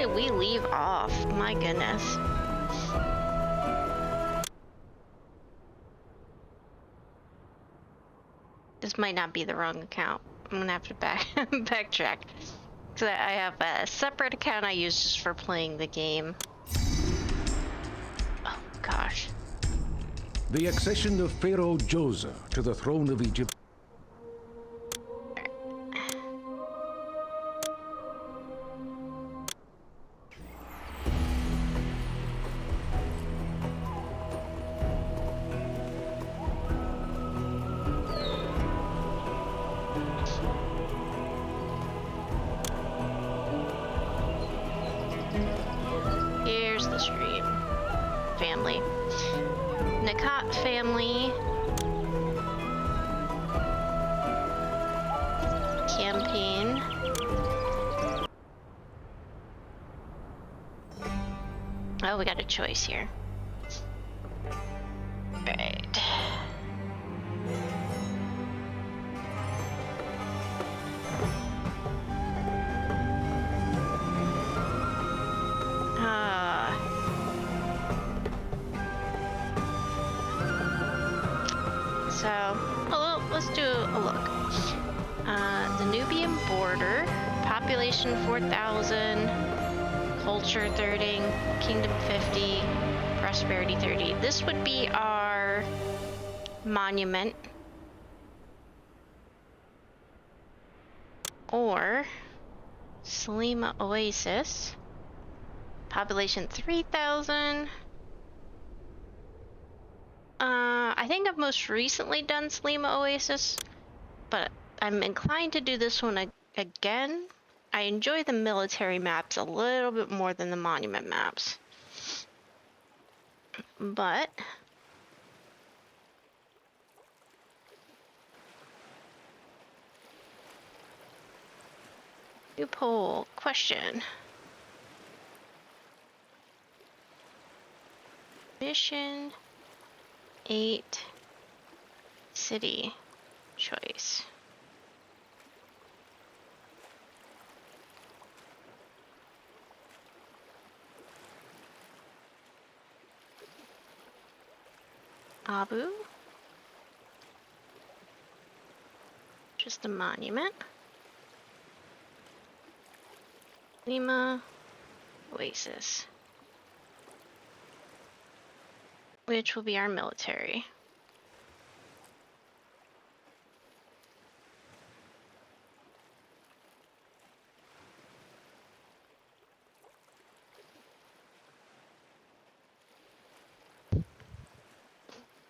did we leave off? My goodness. This might not be the wrong account. I'm gonna have to backtrack. So I have a separate account I use just for playing the game. Oh gosh. The accession of Pharaoh Joseph to the throne of Egypt. Here's the stream. Family. Nakat family. Campaign. Oh, we got a choice here. Right. So, let's do a look. The Nubian border, population 4,000, culture 30, kingdom 50, prosperity 30. This would be our monument. Or Selima Oasis, population 3,000. I think I've most recently done Selima Oasis, but I'm inclined to do this one again. I enjoy the military maps a little bit more than the monument maps. But new poll question. Mission 8 city choice. Abu, just a monument. Lima, Oasis, which will be our military.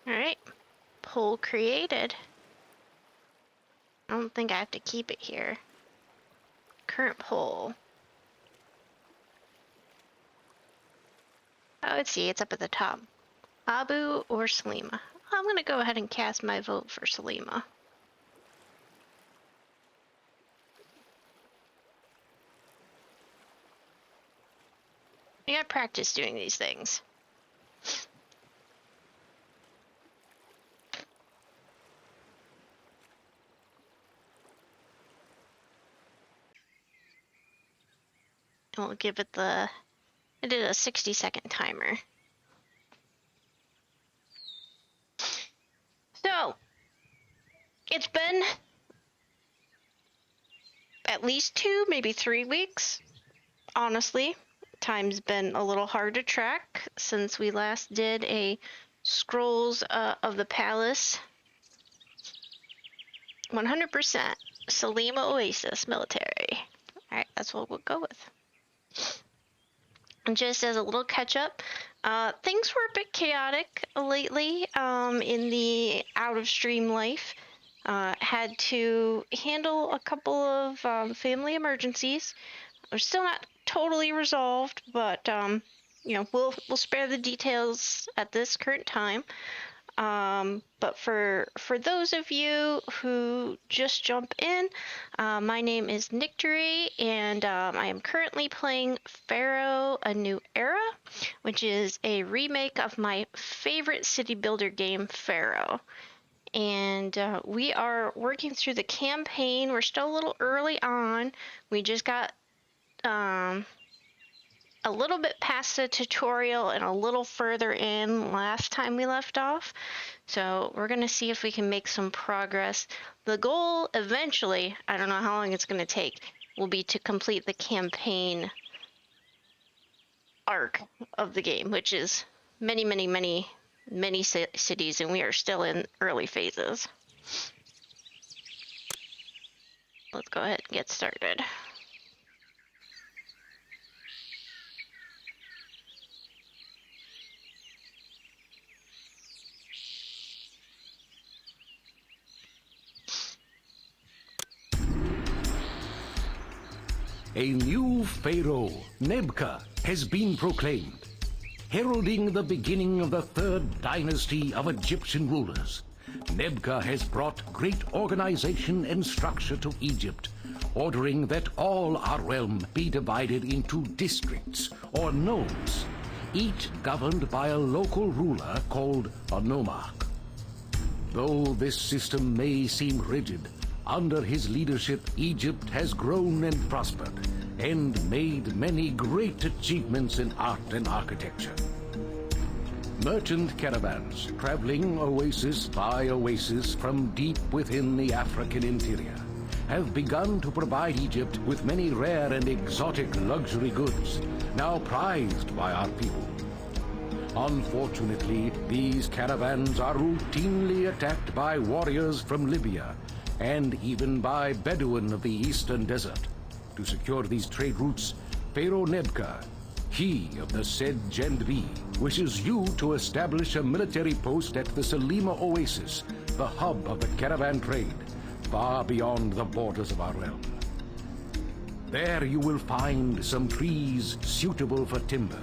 All right, poll created. I don't think I have to keep it here. Current poll. Oh, let's see, it's up at the top. Abu or Selima? I'm gonna go ahead and cast my vote for Selima. I got practice doing these things. We'll give it I did a 60-second timer. So, it's been at least 2, maybe 3 weeks. Honestly, time's been a little hard to track since we last did a Scrolls of the Palace. 100% Selima Oasis military. Alright, that's what we'll go with. And just as a little catch up, things were a bit chaotic lately in the out of stream life. Had to handle a couple of family emergencies. They're still not totally resolved, but you know, we'll spare the details at this current time. But for those of you who just jump in, my name is Nictory, and I am currently playing Pharaoh: A New Era, which is a remake of my favorite city builder game, Pharaoh. And we are working through the campaign. We're still a little early on. We just got a little bit past the tutorial and a little further in last time we left off. So we're going to see if we can make some progress. The goal eventually, I don't know how long it's going to take, will be to complete the campaign arc of the game, which is many cities, and we are still in early phases. Let's go ahead and get started. A new Pharaoh, Nebka, has been proclaimed, heralding the beginning of the third dynasty of Egyptian rulers. Nebka has brought great organization and structure to Egypt, ordering that all our realm be divided into districts or nomes, each governed by a local ruler called a nomarch. Though this system may seem rigid, under his leadership, Egypt has grown and prospered, and made many great achievements in art and architecture. Merchant caravans, traveling oasis by oasis from deep within the African interior, have begun to provide Egypt with many rare and exotic luxury goods, now prized by our people. Unfortunately, these caravans are routinely attacked by warriors from Libya, and even by Bedouin of the eastern desert. To secure these trade routes, Pharaoh Nebka, he of the said Gendri, wishes you to establish a military post at the Selima Oasis, the hub of the caravan trade, far beyond the borders of our realm. There you will find some trees suitable for timber,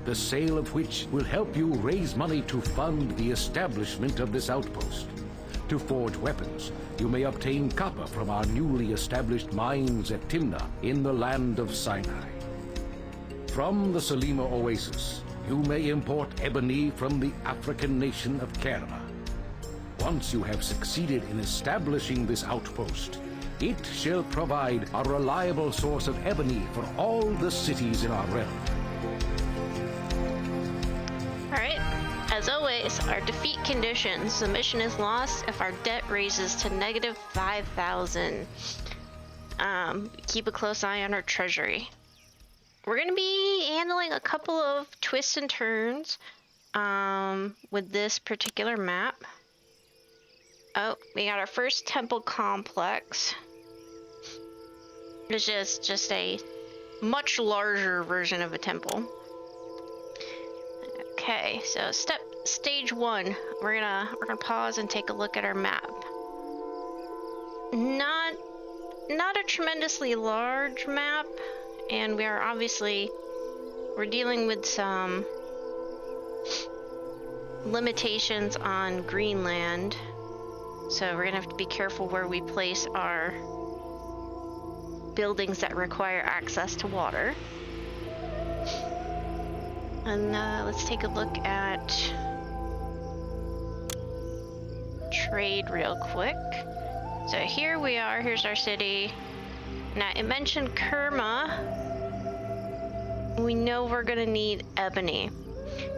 the sale of which will help you raise money to fund the establishment of this outpost. To forge weapons, you may obtain copper from our newly established mines at Timna in the land of Sinai. From the Selima Oasis, you may import ebony from the African nation of Kerma. Once you have succeeded in establishing this outpost, it shall provide a reliable source of ebony for all the cities in our realm. Alright, as always, our defeat conditions. The mission is lost if our debt raises to negative 5,000. Keep a close eye on our treasury. We're going to be handling a couple of twists and turns with this particular map. Oh, we got our first temple complex. It's just a much larger version of a temple. Okay, so stage one. We're gonna pause and take a look at our map. Not a tremendously large map, and we're dealing with some limitations on Greenland. So we're gonna have to be careful where we place our buildings that require access to water. And let's take a look at trade real quick. So here we are, here's our city. Now it mentioned Kerma. We know we're gonna need ebony.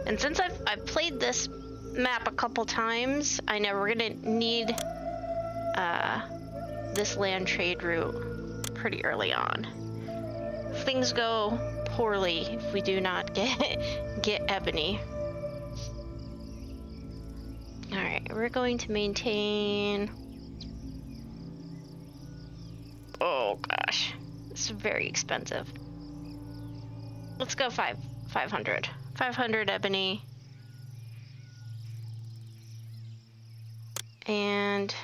And since I've played this map a couple times, I know we're gonna need this land trade route pretty early on. If things go poorly, if we do not get ebony. All right, we're going to maintain. Oh gosh, this is very expensive. Let's go 500. 500 ebony. And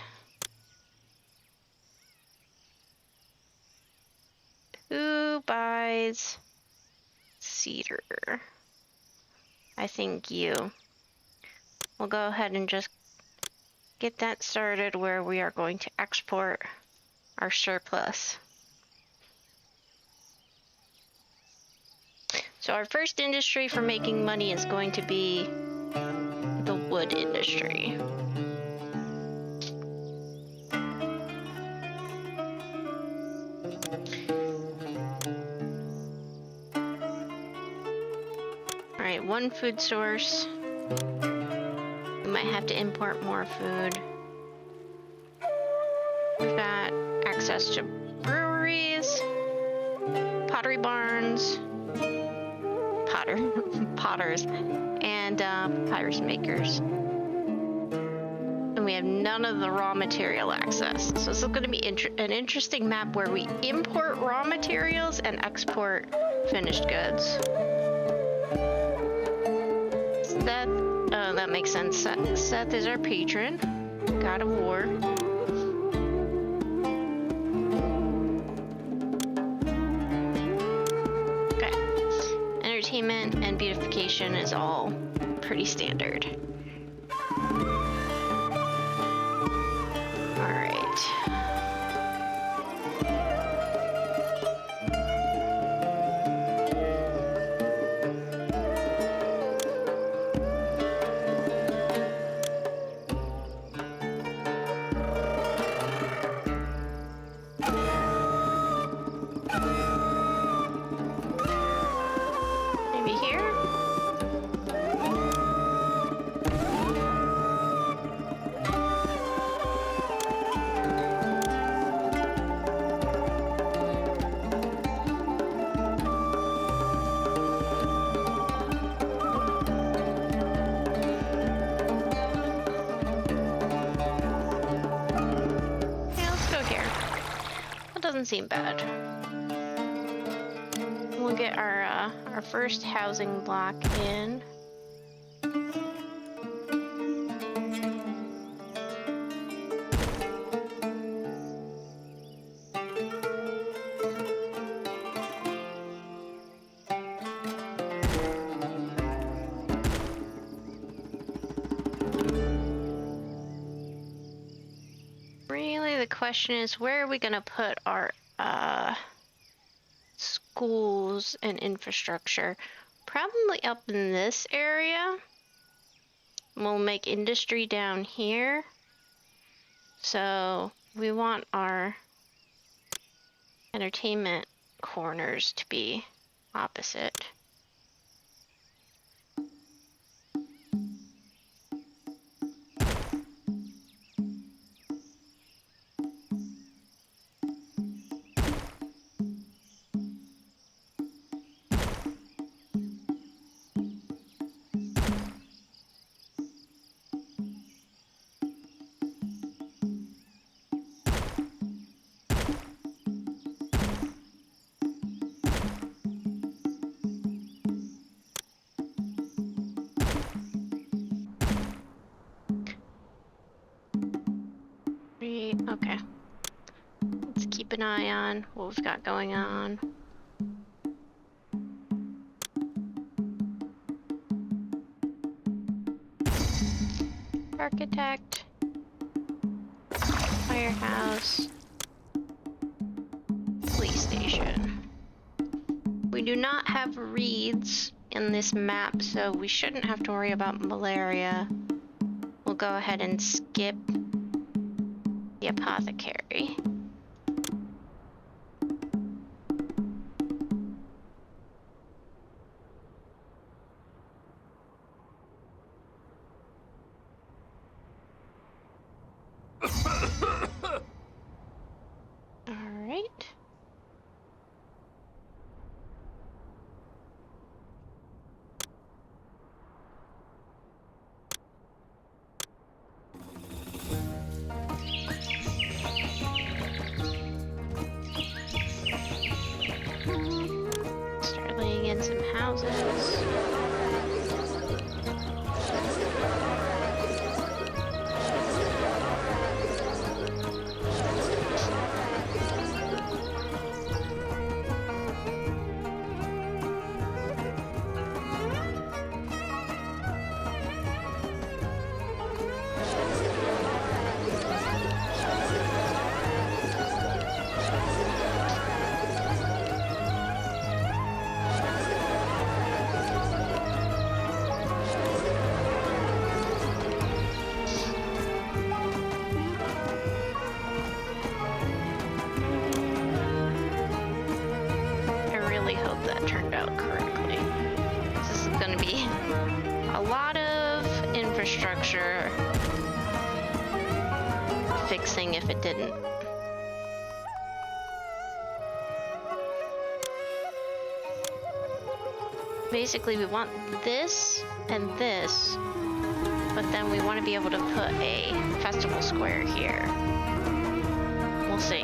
who buys cedar? I think you. We'll go ahead and just get that started where we are going to export our surplus. So our first industry for making money is going to be the wood industry. Alright, one food source. We might have to import more food. We've got access to breweries, pottery barns, potters, and papyrus makers. And we have none of the raw material access. So this is going to be an interesting map where we import raw materials and export finished goods. Seth, oh, that makes sense. Seth is our patron, god of war. Okay. Entertainment and beautification is all pretty standard. Doesn't seem bad. We'll get our first housing block in. Really, the question is, where are we gonna put our schools and infrastructure? Probably up in this area. We'll make industry down here. So we want our entertainment corners to be opposite. Okay. Let's keep an eye on what we've got going on. Architect. Firehouse. Police station. We do not have reeds in this map, so we shouldn't have to worry about malaria. We'll go ahead and skip the apothecary. All right. Start laying in some houses. I really hope that turned out correctly. This is gonna be fixing if it didn't. Basically, we want this and this, but then we want to be able to put a festival square here. We'll see.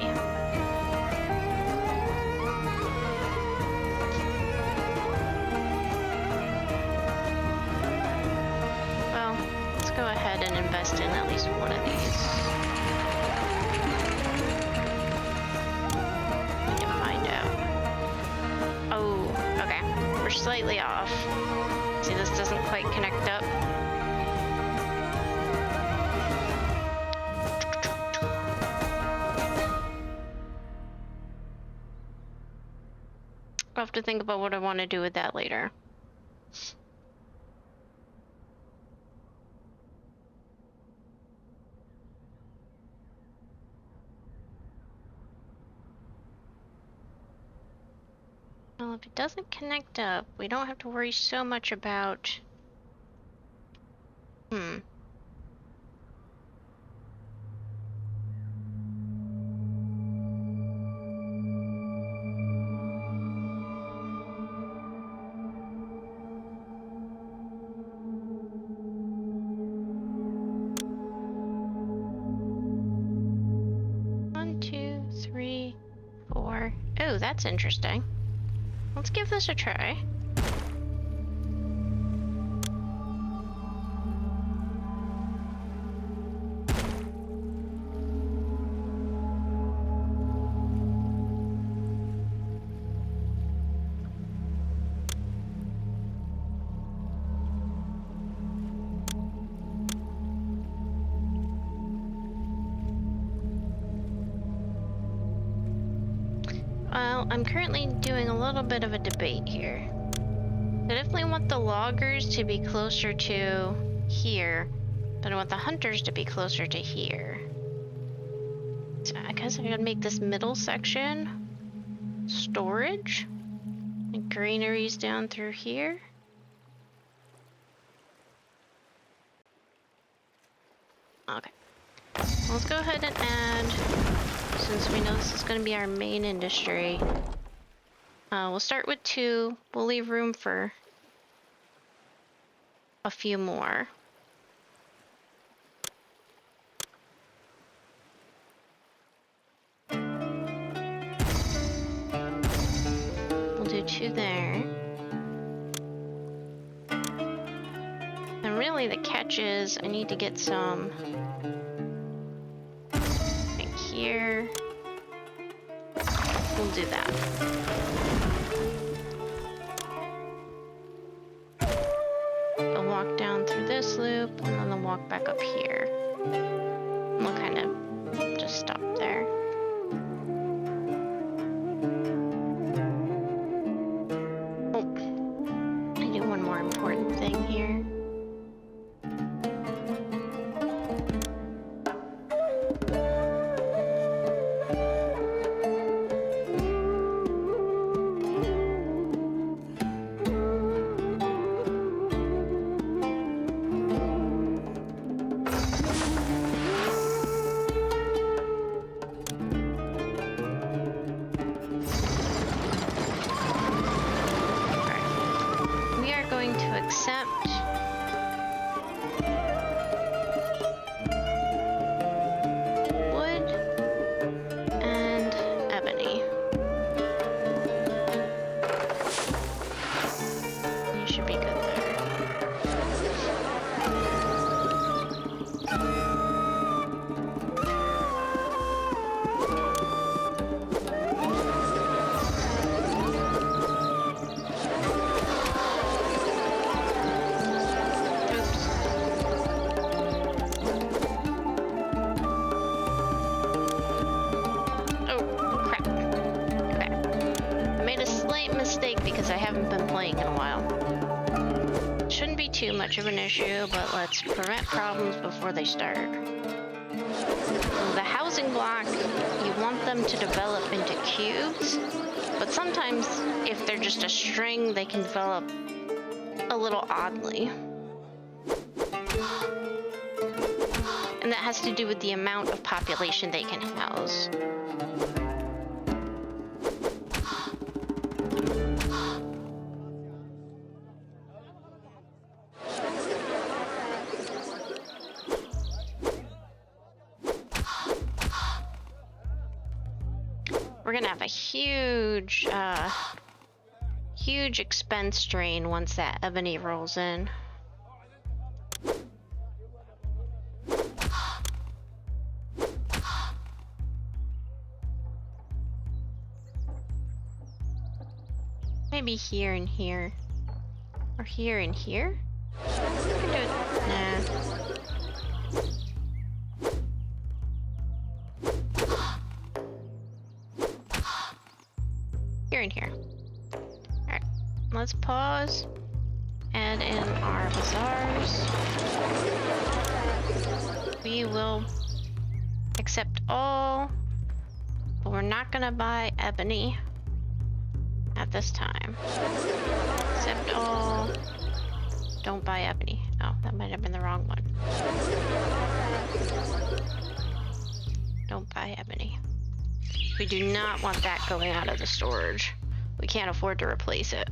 Well, let's go ahead and invest in at least one of these. Need to find out. Oh, okay. We're slightly off. See, this doesn't quite connect up. I'll have to think about what I want to do with that later. Well, if it doesn't connect up, we don't have to worry so much about... One, two, three, four. Oh, that's interesting. Let's give this a try. Well, I'm currently doing a little bit of a debate here. I definitely want the loggers to be closer to here, but I want the hunters to be closer to here. So I guess I gotta make this middle section storage. And greeneries down through here. Okay. Let's go ahead and add, since we know this is going to be our main industry, we'll start with 2. We'll leave room for a few more. We'll do 2 there. And really the catch is I need to get some here. We'll do that. They'll walk down through this loop, and then they'll walk back up here. And we'll kind of just stop there. Oh, I do one more important thing here. Accept wood and ebony. You should be good there. Because I haven't been playing in a while. Shouldn't be too much of an issue, but let's prevent problems before they start. The housing block, you want them to develop into cubes, but sometimes if they're just a string, they can develop a little oddly. And the that has to do with the amount of population they can house. We're gonna have a huge expense drain once that ebony rolls in. Maybe here and here. Or here and here? We can do it. Nah. Here and here. Alright. Let's pause. Add in our bazaars. We will accept all, but we're not gonna buy ebony at this time. Accept all. Don't buy ebony. Oh, that might have been the wrong one. Don't buy ebony. We do not want that going out of the storage. We can't afford to replace it.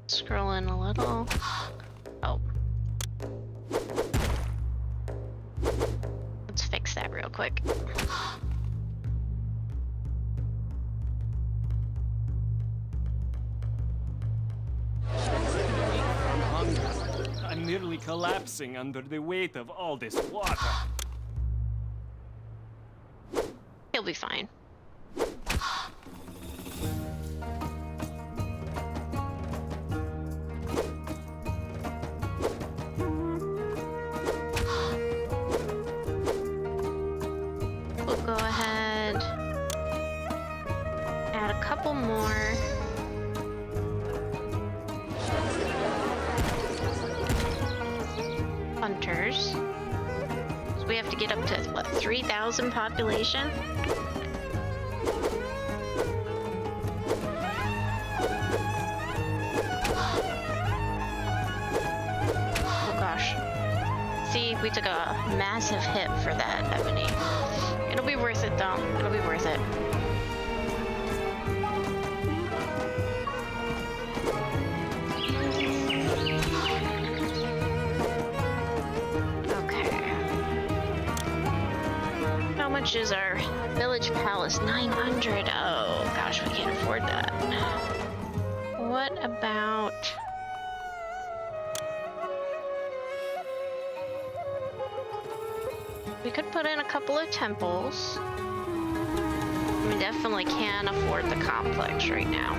Scroll in a little. Oh. Let's fix that real quick. From hunger. I'm nearly collapsing under the weight of all this water. He'll be fine. We'll go ahead, add a couple more. Hunters. So we have to get up to, what, 3,000 population? Oh gosh. See, we took a massive hit for that ebony. It'll be worth it though. It'll be worth it. How much is our village palace? 900. Oh gosh, we can't afford that. What about... We could put in a couple of temples. We definitely can afford the complex right now.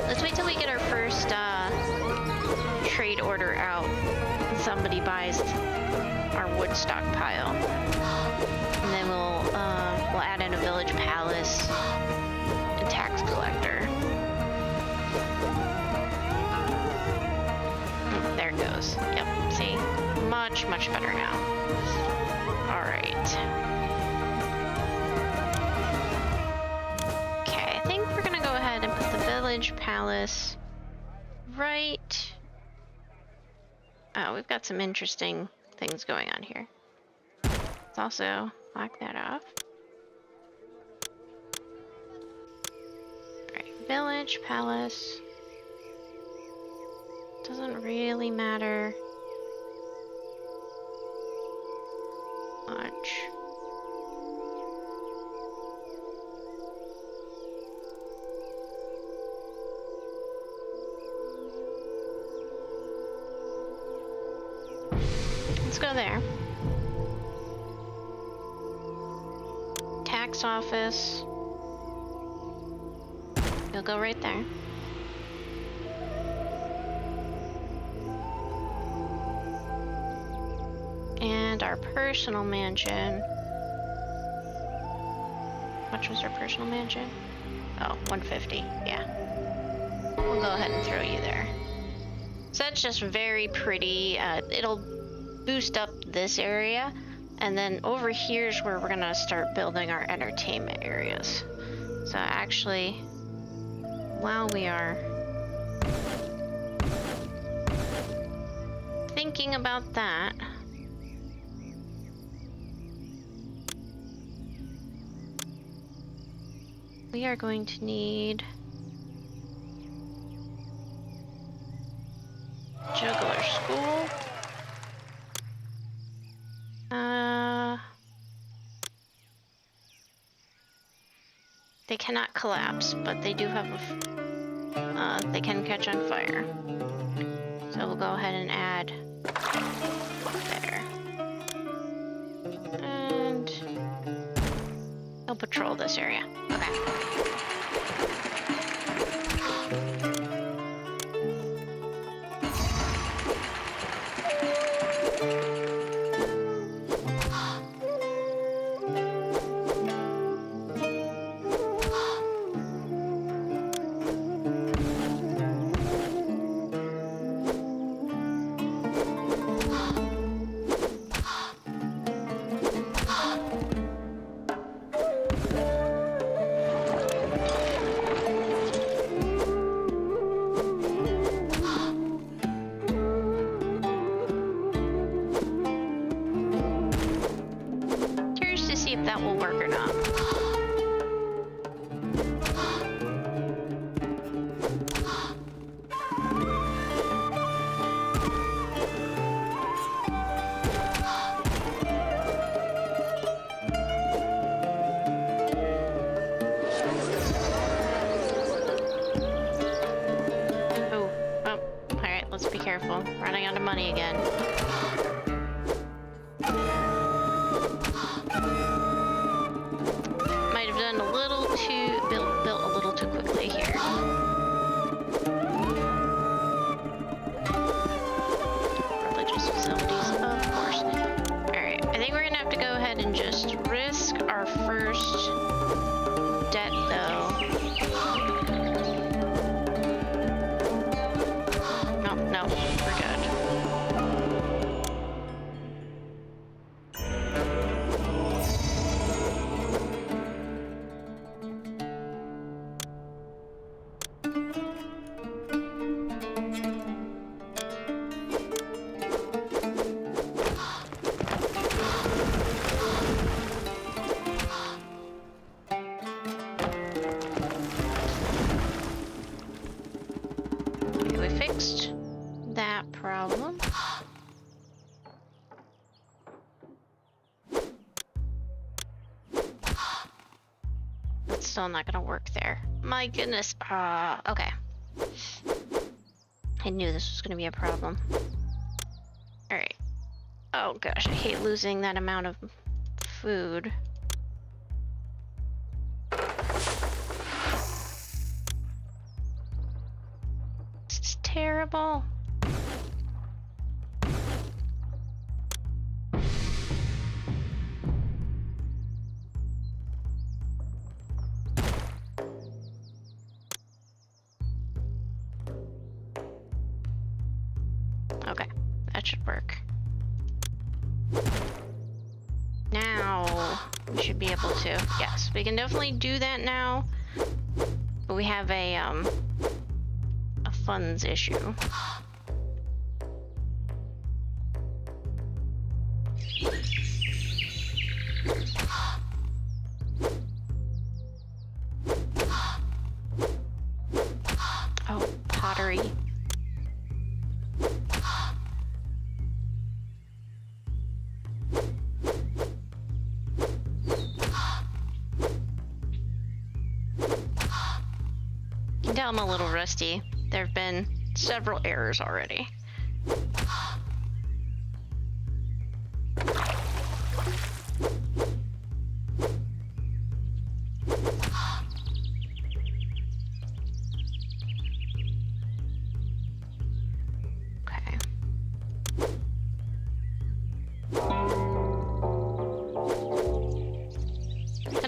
Let's wait till we get our first trade order out and somebody buys our wood stockpile. And then we'll add in a village palace and tax collector. There it goes. Yep, see? Much better now. Alright. Okay, I think we're gonna go ahead and put the village palace right... Oh, we've got some interesting things going on here. Let's also lock that off. Alright, village, palace. Doesn't really matter much. Let's go there. Tax office. You'll go right there. And our personal mansion. How much was our personal mansion? Oh, 150. Yeah. We'll go ahead and throw you there. So that's just very pretty. It'll boost up this area. And then over here's where we're gonna start building our entertainment areas. So actually, while we are thinking about that, we are going to need juggler school. They cannot collapse, but they do have they can catch on fire. So we'll go ahead and add there. And he'll patrol this area. Okay. If that will work or not. Oh, alright, let's be careful. Running out of money again. Done a little too built a little too quickly here. Religious facilities, of course. Alright, I think we're gonna have to go ahead and just risk our first debt though. No, we're good. Fixed that problem. It's still not gonna work there. My goodness. Okay. I knew this was gonna be a problem. Alright. Oh gosh, I hate losing that amount of food. Terrible. Okay, that should work. Now we should be able to. Yes, we can definitely do that now. But we have a funds issue. Oh, pottery. You can tell I'm a little rusty. There have been several errors already.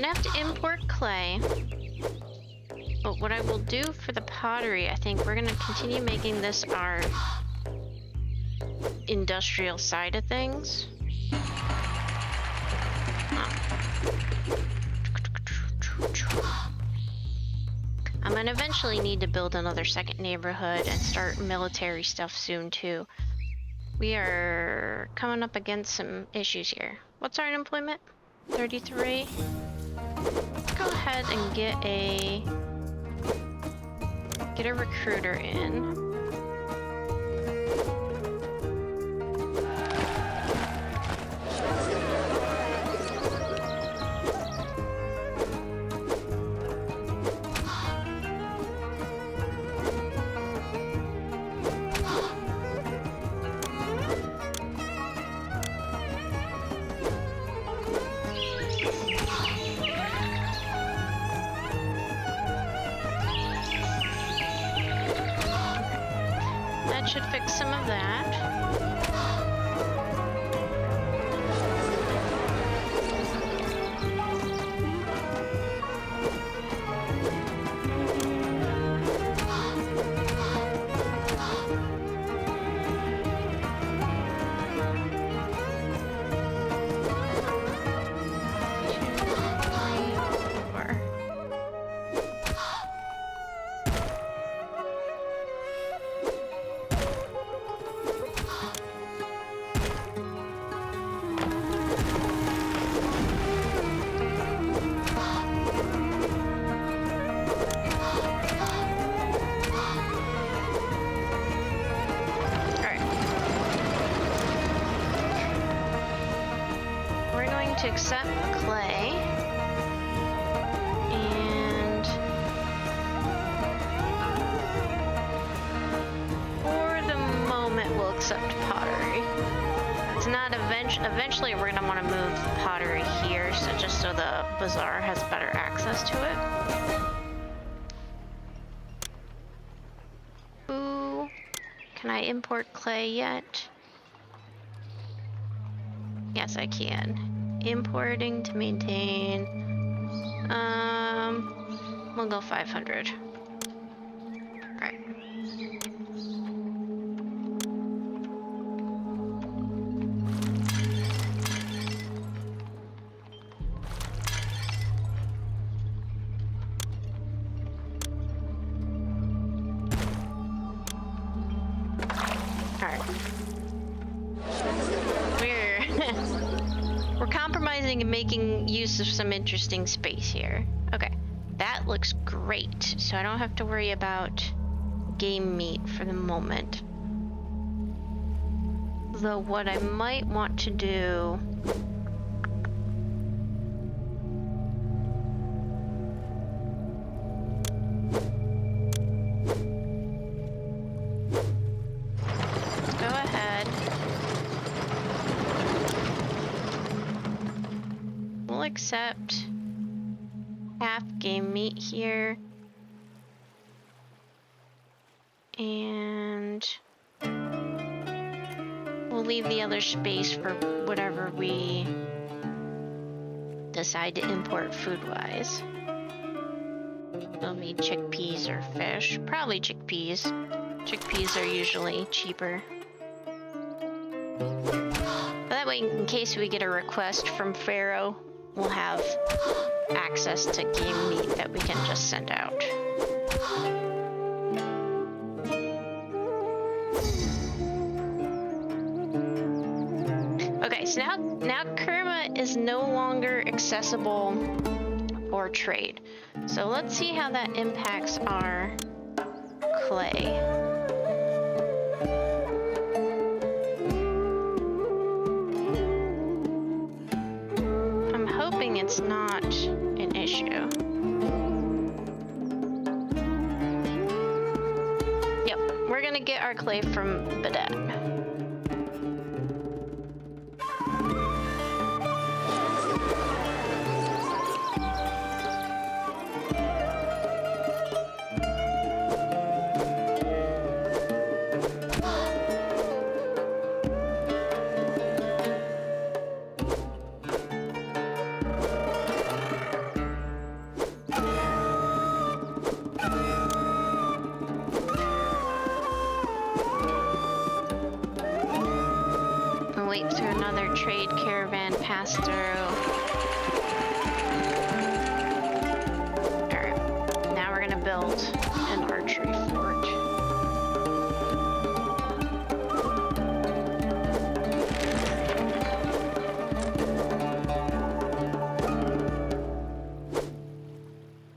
gonna have to import clay. But what I will do for the pottery, I think we're gonna continue making this our industrial side of things. I'm gonna eventually need to build another second neighborhood and start military stuff soon too. We are coming up against some issues here. What's our unemployment? 33. Let's go ahead and get a recruiter in. Should fix some of that. Accept clay, and for the moment we'll accept pottery. It's not eventually we're gonna want to move the pottery here, so just so the bazaar has better access to it. Ooh, can I import clay yet? Yes, I can. Importing to maintain. We'll go 500. Right. We're compromising and making use of some interesting space here. Okay, that looks great. So I don't have to worry about game meat for the moment. Though what I might want to do... Go ahead. We'll accept half game meat here. And we'll leave the other space for whatever we decide to import food-wise. It'll be chickpeas or fish. Probably chickpeas. Chickpeas are usually cheaper. But that way, in case we get a request from Pharaoh, we'll have access to game meat that we can just send out. Okay, so now Kerma is no longer accessible for trade. So let's see how that impacts our clay. I'm hoping it's not an issue. Yep, we're gonna get our clay from Badet. and wait for another trade caravan pass through. Alright, now we're gonna build an archery fort.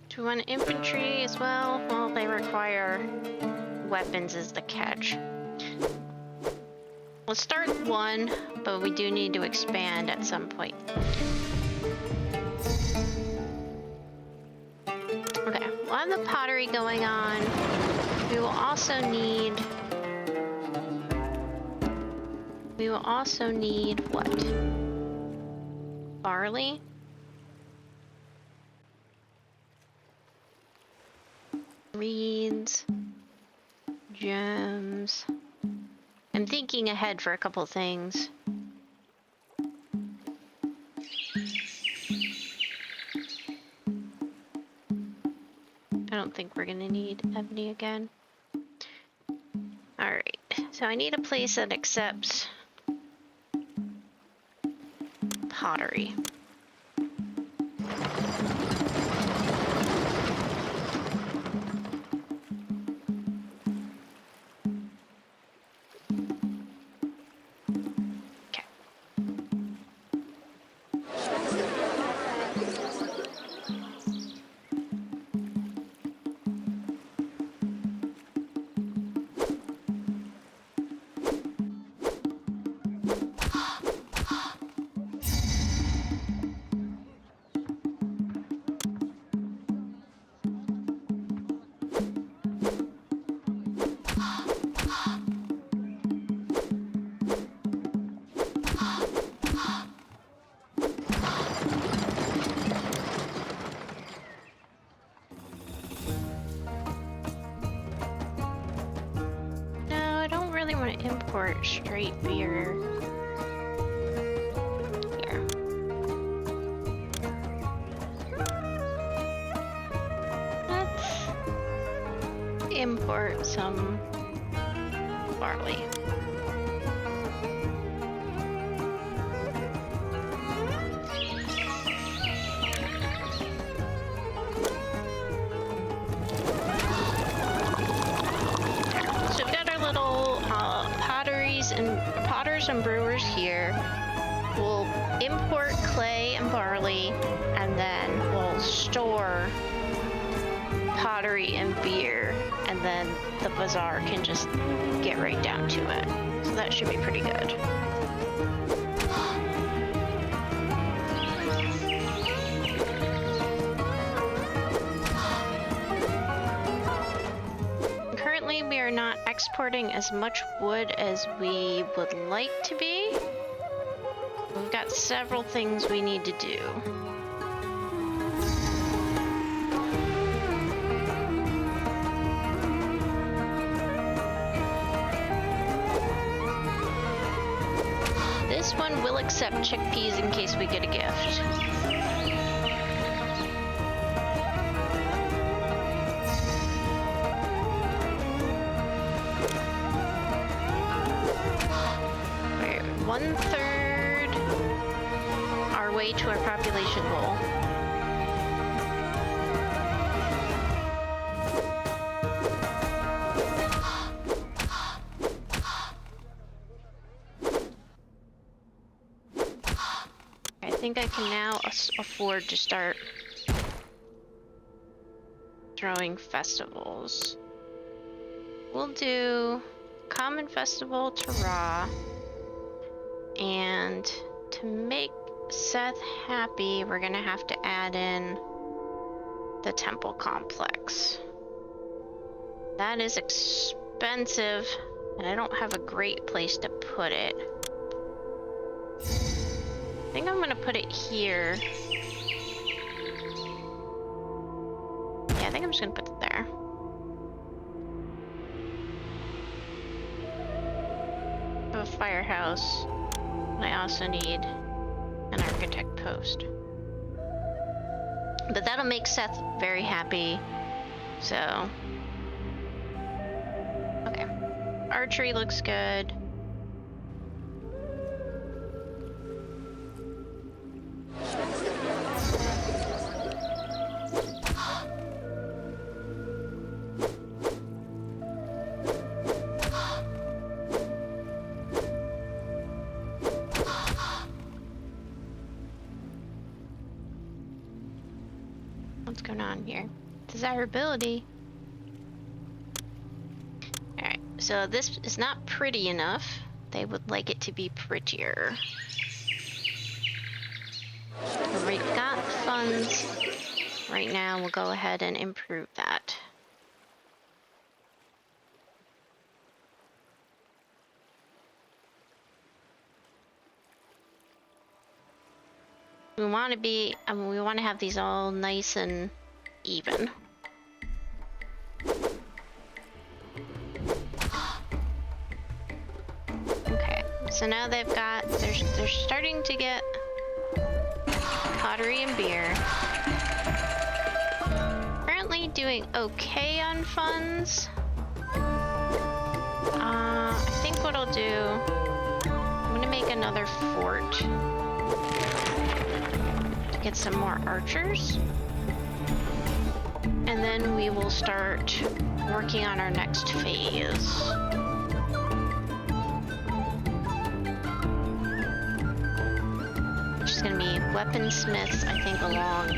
Do we want infantry as well? Well, they require weapons is the catch. Let's start one, but we do need to expand at some point. Okay, we'll have the pottery going on. We will also need what? Barley? Reeds. Gems. I'm thinking ahead for a couple things. I don't think we're gonna need ebony again. Alright, so I need a place that accepts pottery. Import straight beer. Here. Let's import some barley. Potters and brewers here. We'll import clay and barley, and then we'll store pottery and beer, and then the bazaar can just get right down to it. So that should be pretty good. Currently, we are not exporting as much wood as we would like to be. We've got several things we need to do. This one will accept chickpeas in case we get a gift. We're 1/3 our way to our population goal. I think I can now afford to start throwing festivals. We'll do Common Festival to Ra. And to make Seth happy, we're gonna have to add in the temple complex. That is expensive, and I don't have a great place to put it. I think I'm gonna put it here. Yeah, I think I'm just gonna put it there. I have a firehouse. I also need an architect post. But that'll make Seth very happy. So, okay. Archery looks good. What's going on here? Desirability. Alright, so this is not pretty enough. They would like it to be prettier. We've got the funds. Right now, we'll go ahead and improve that. We want to be, we want to have these all nice and even. Okay, so now they've got, they're starting to get pottery and beer. Currently doing okay on funds. I think what I'll do, I'm gonna make another fort to get some more archers. And then we will start working on our next phase. Which is gonna be weaponsmiths, I think, along.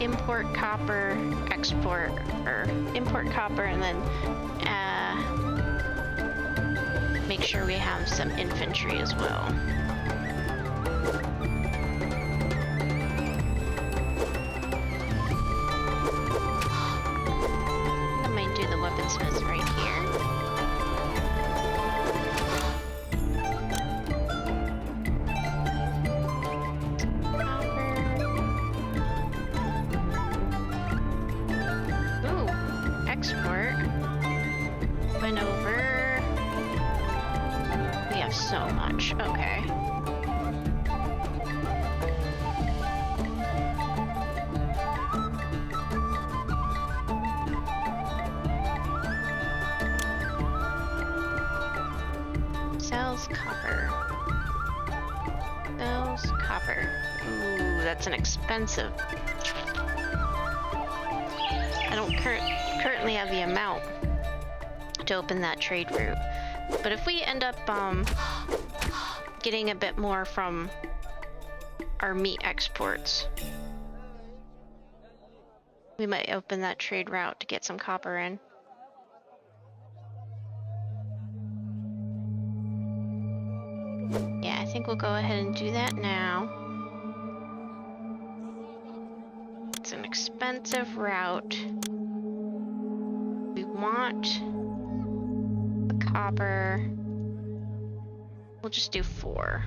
Import copper, export, or import copper, and then make sure we have some infantry as well. I might do the weaponsmiths right here. Export. Went over. We have so much. Okay. Sells copper. Sells copper. Ooh, that's an expensive. I don't currently have the amount to open that trade route, but if we end up getting a bit more from our meat exports, we might open that trade route to get some copper in. Yeah, I think we'll go ahead and do that now. It's an expensive route. We want the copper. We'll just do 4.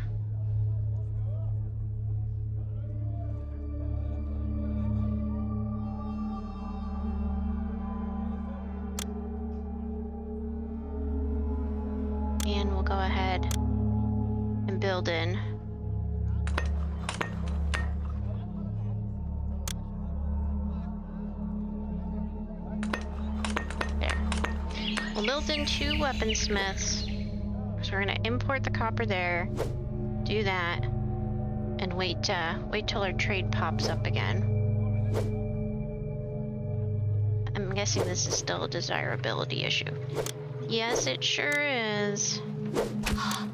And we'll go ahead and build in. We'll build in 2 weaponsmiths. So we're gonna import the copper there, do that, and wait till our trade pops up again. I'm guessing this is still a desirability issue. Yes, it sure is. Oh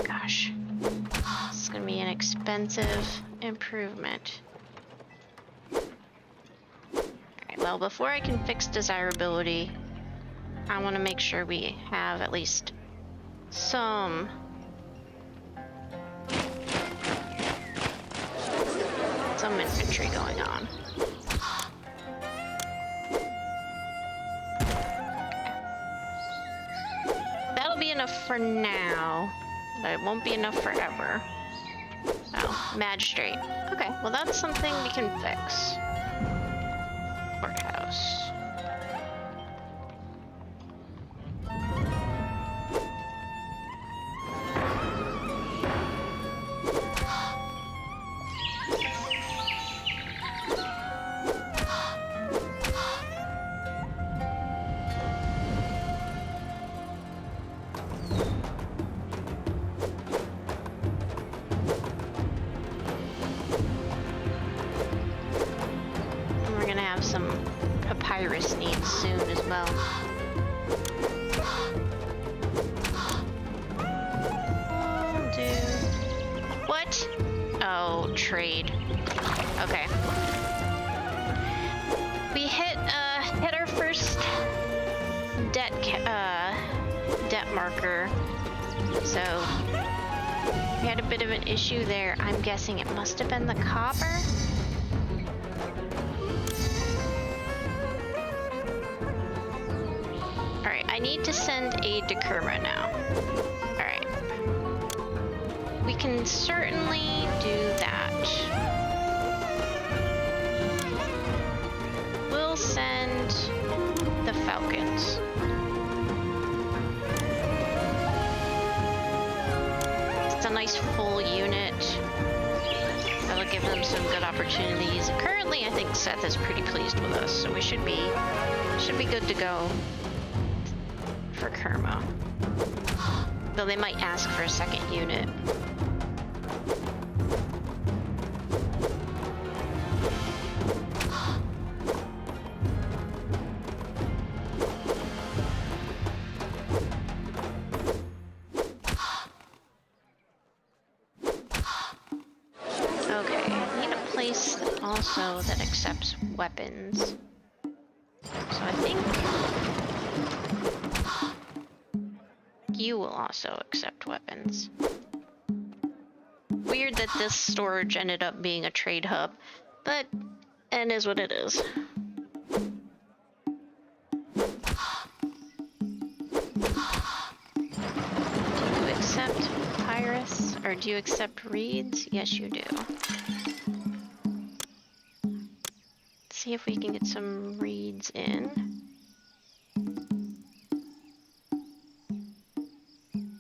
gosh. This is gonna be an expensive improvement. Alright, well, before I can fix desirability, I want to make sure we have at least some infantry going on. That'll be enough for now, but it won't be enough forever. Oh, magistrate. Okay, well that's something we can fix. Courthouse. Some papyrus needs soon as well. What? Oh, trade. Okay. We hit our first debt marker, so we had a bit of an issue there. I'm guessing it must have been the copper. All right, I need to send aid to Kerma now. All right, we can certainly do that. We'll send the Falcons. It's a nice full unit. That'll give them some good opportunities. Currently, I think Seth is pretty pleased with us, so we should be good to go for Kerma. Though they might ask for a second unit. Also that accepts weapons. So I think you will also accept weapons. Weird that this storage ended up being a trade hub, but it is what it is. Do you accept papyrus, or do you accept reeds? Yes, you do. See if we can get some reeds in.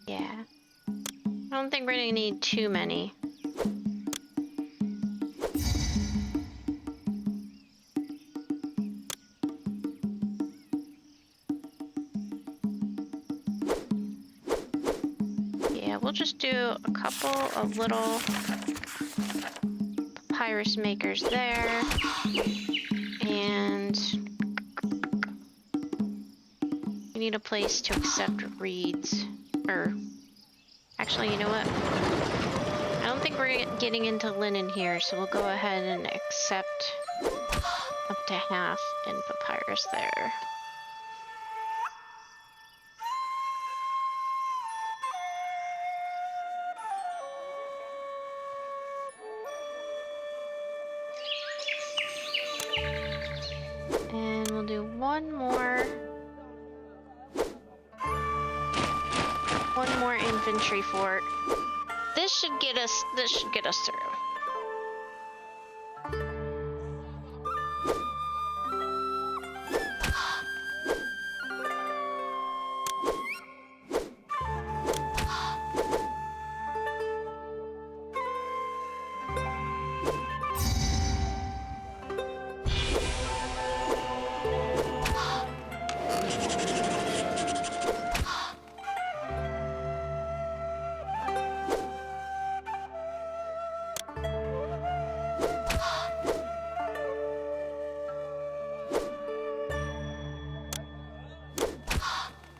Yeah. I don't think we're gonna need too many. Yeah, we'll just do a couple of little papyrus makers there. And we need a place to accept reeds. Or, actually, you know what? I don't think we're getting into linen here, so we'll go ahead and accept up to half in papyrus there. And we'll do one more infantry fort. This should get us through.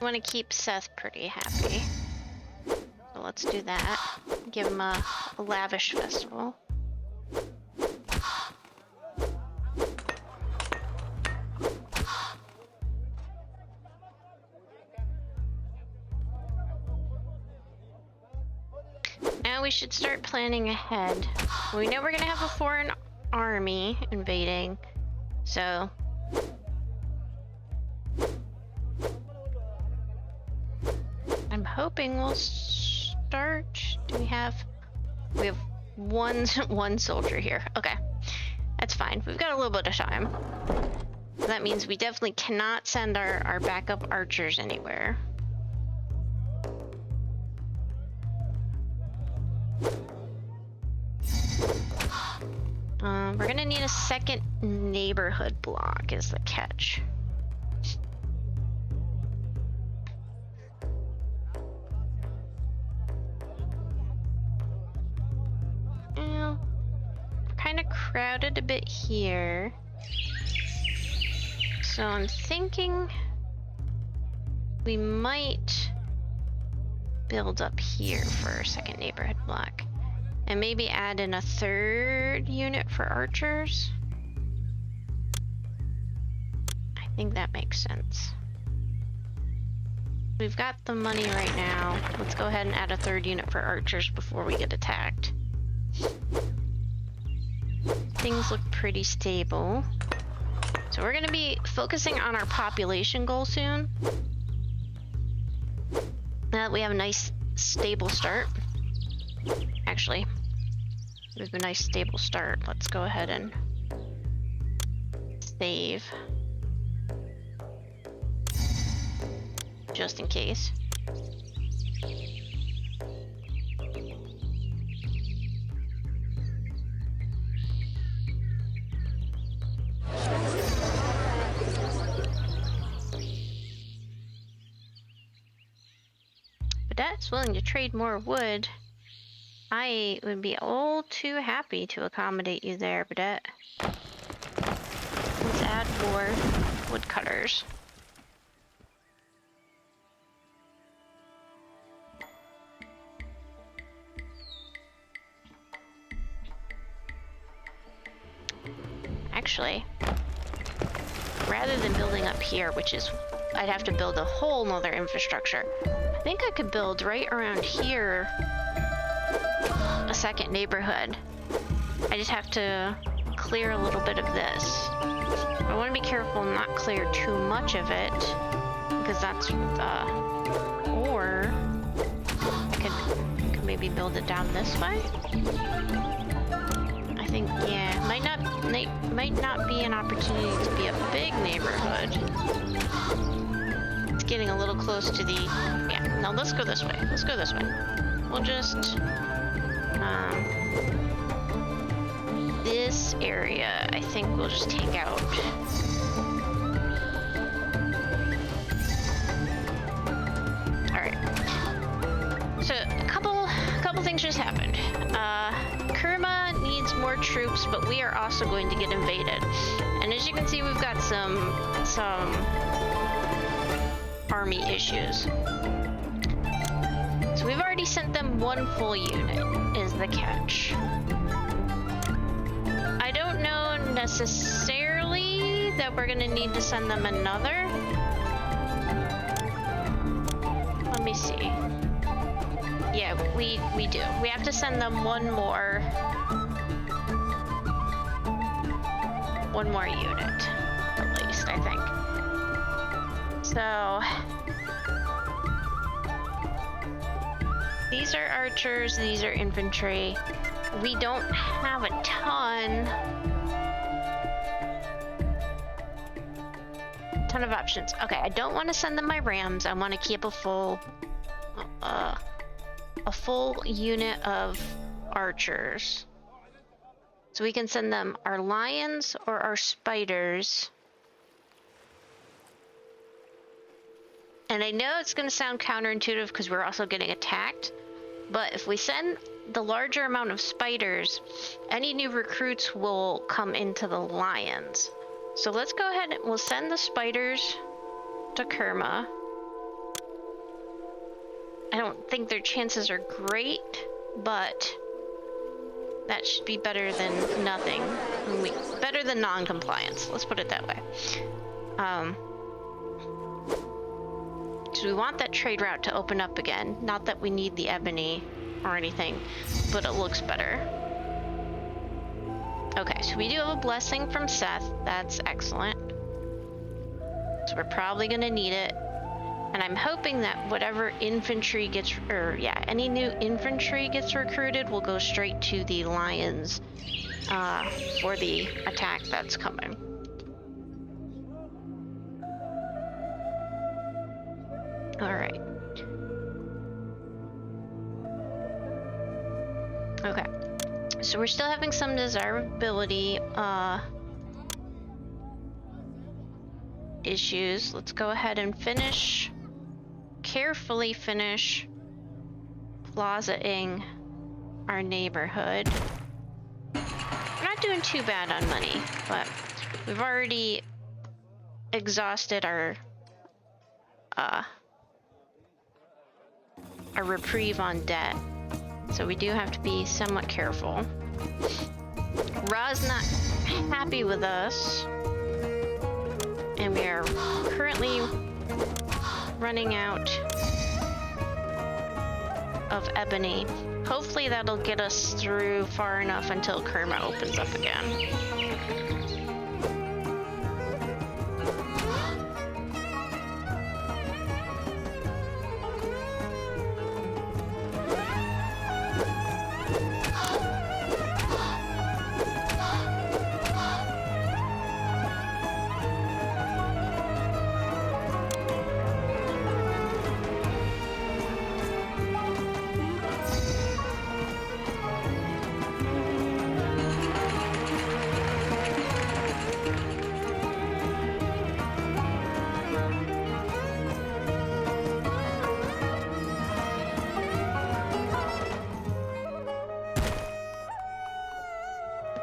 I want to keep Seth pretty happy. So let's do that. Give him a lavish festival. Now we should start planning ahead. We know we're gonna have a foreign army invading, so I'm hoping we'll start. We have one soldier here. Okay, that's fine. We've got a little bit of time. That means we definitely cannot send our backup archers anywhere. We're gonna need a second neighborhood block is the catch. Well, kind of crowded a bit here. So I'm thinking we might build up here for a second neighborhood block. And maybe add in a third unit for archers. I think that makes sense. We've got the money right now. Let's go ahead and add a third unit for archers before we get attacked. Things look pretty stable. So we're gonna be focusing on our population goal soon. Now that we have a nice stable start. Actually, we have a nice stable start. Let's go ahead and save. Just in case. That's willing to trade more wood. I would be all too happy to accommodate you there, Badette. Let's add more woodcutters. Actually, rather than building up here, which is, I'd have to build a whole nother infrastructure, I think I could build right around here a second neighborhood. I just have to clear a little bit of this. I want to be careful and not clear too much of it, because that's or I could maybe build it down this way. I think, yeah, might not be an opportunity to be a big neighborhood. It's getting a little close to the, yeah, no, let's go this way. Let's go this way. We'll just, this area, I think we'll just take out. All right. So a couple things just happened. Kerma needs more troops, but we are also going to get invaded. And as you can see, we've got some army issues. So we've already sent them one full unit, is the catch. I don't know necessarily that we're gonna need to send them another. Let me see. Yeah, we do. We have to send them one more unit, at least, I think. So these are archers, these are infantry. We don't have a ton of options. Okay, I don't want to send them my rams. I want to keep a full unit of archers. So we can send them our lions or our spiders. And I know it's going to sound counterintuitive because we're also getting attacked, but if we send the larger amount of spiders, any new recruits will come into the lions. So let's go ahead and we'll send the spiders to Kerma. I don't think their chances are great, but that should be better than nothing. Better than non-compliance, let's put it that way. So we want that trade route to open up again. Not that we need the ebony or anything, but it looks better. Okay, so we do have a blessing from Seth. That's excellent. So we're probably gonna need it. And I'm hoping that whatever infantry gets, any new infantry gets recruited will go straight to the lions for the attack that's coming. All right. Okay. So we're still having some desirability issues. Let's go ahead and carefully finish plazaing our neighborhood. We're not doing too bad on money, but we've already exhausted our reprieve on debt. So we do have to be somewhat careful. Ra's not happy with us. And we are currently running out of ebony. Hopefully that'll get us through far enough until Kerma opens up again.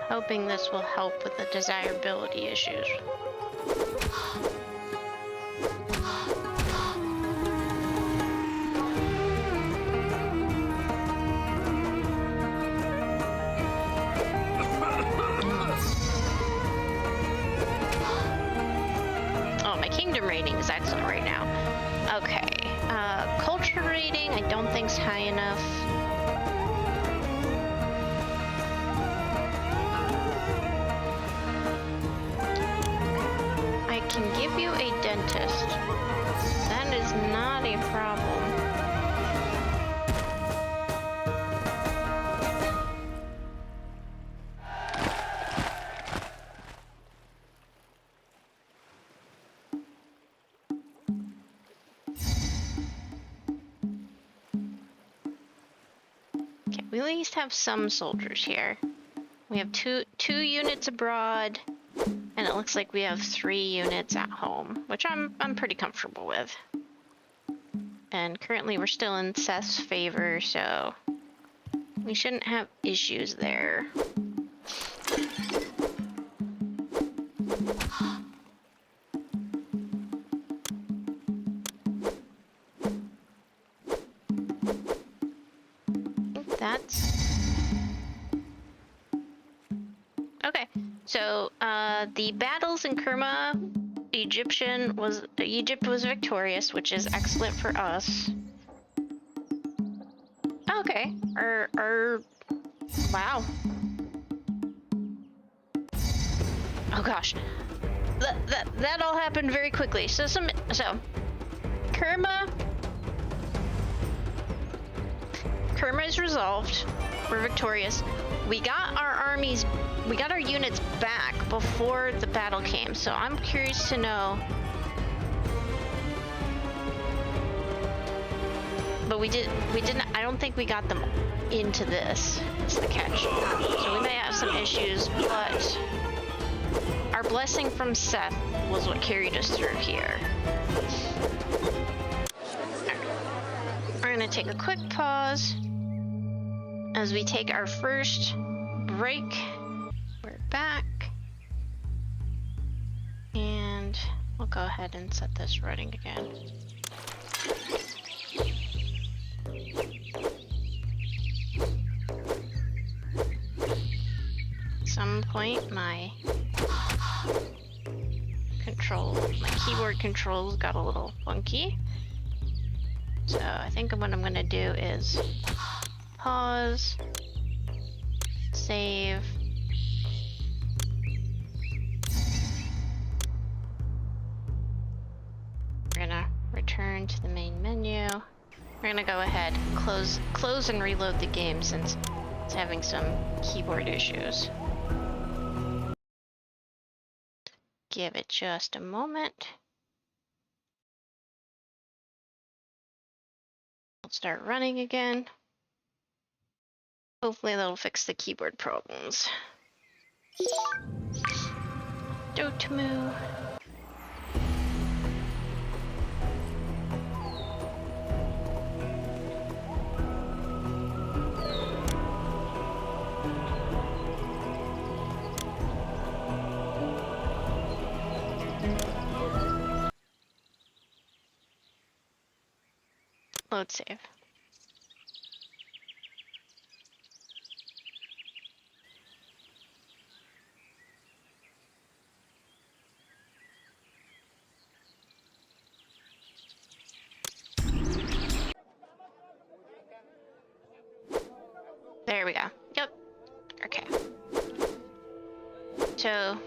Hoping this will help with the desirability issues. Oh, my kingdom rating is excellent right now. Okay, culture rating I don't think's high enough. Can give you a dentist. That is not a problem. Okay, we at least have some soldiers here. We have two units abroad. And it looks like we have 3 units at home, which I'm pretty comfortable with. And currently we're still in Seth's favor, so we shouldn't have issues there. I think that's okay. So the battles in Kerma, Egypt was victorious, which is excellent for us. Okay, wow. Oh gosh, that all happened very quickly. So Kerma is resolved. We're victorious. We got our units back before the battle came, so I'm curious to know. But we didn't, I don't think we got them into this. That's the catch. So we may have some issues, but our blessing from Seth was what carried us through here. We're gonna take a quick pause as we take our first break. We're back. And we'll go ahead and set this running again. At some point my keyboard controls got a little funky. So I think what I'm gonna do is pause, save. We're gonna return to the main menu. We're gonna go ahead, close and reload the game since it's having some keyboard issues. Give it just a moment. It'll start running again. Hopefully that'll fix the keyboard problems. Dotemu. Load save. There we go. Yep. Okay. So,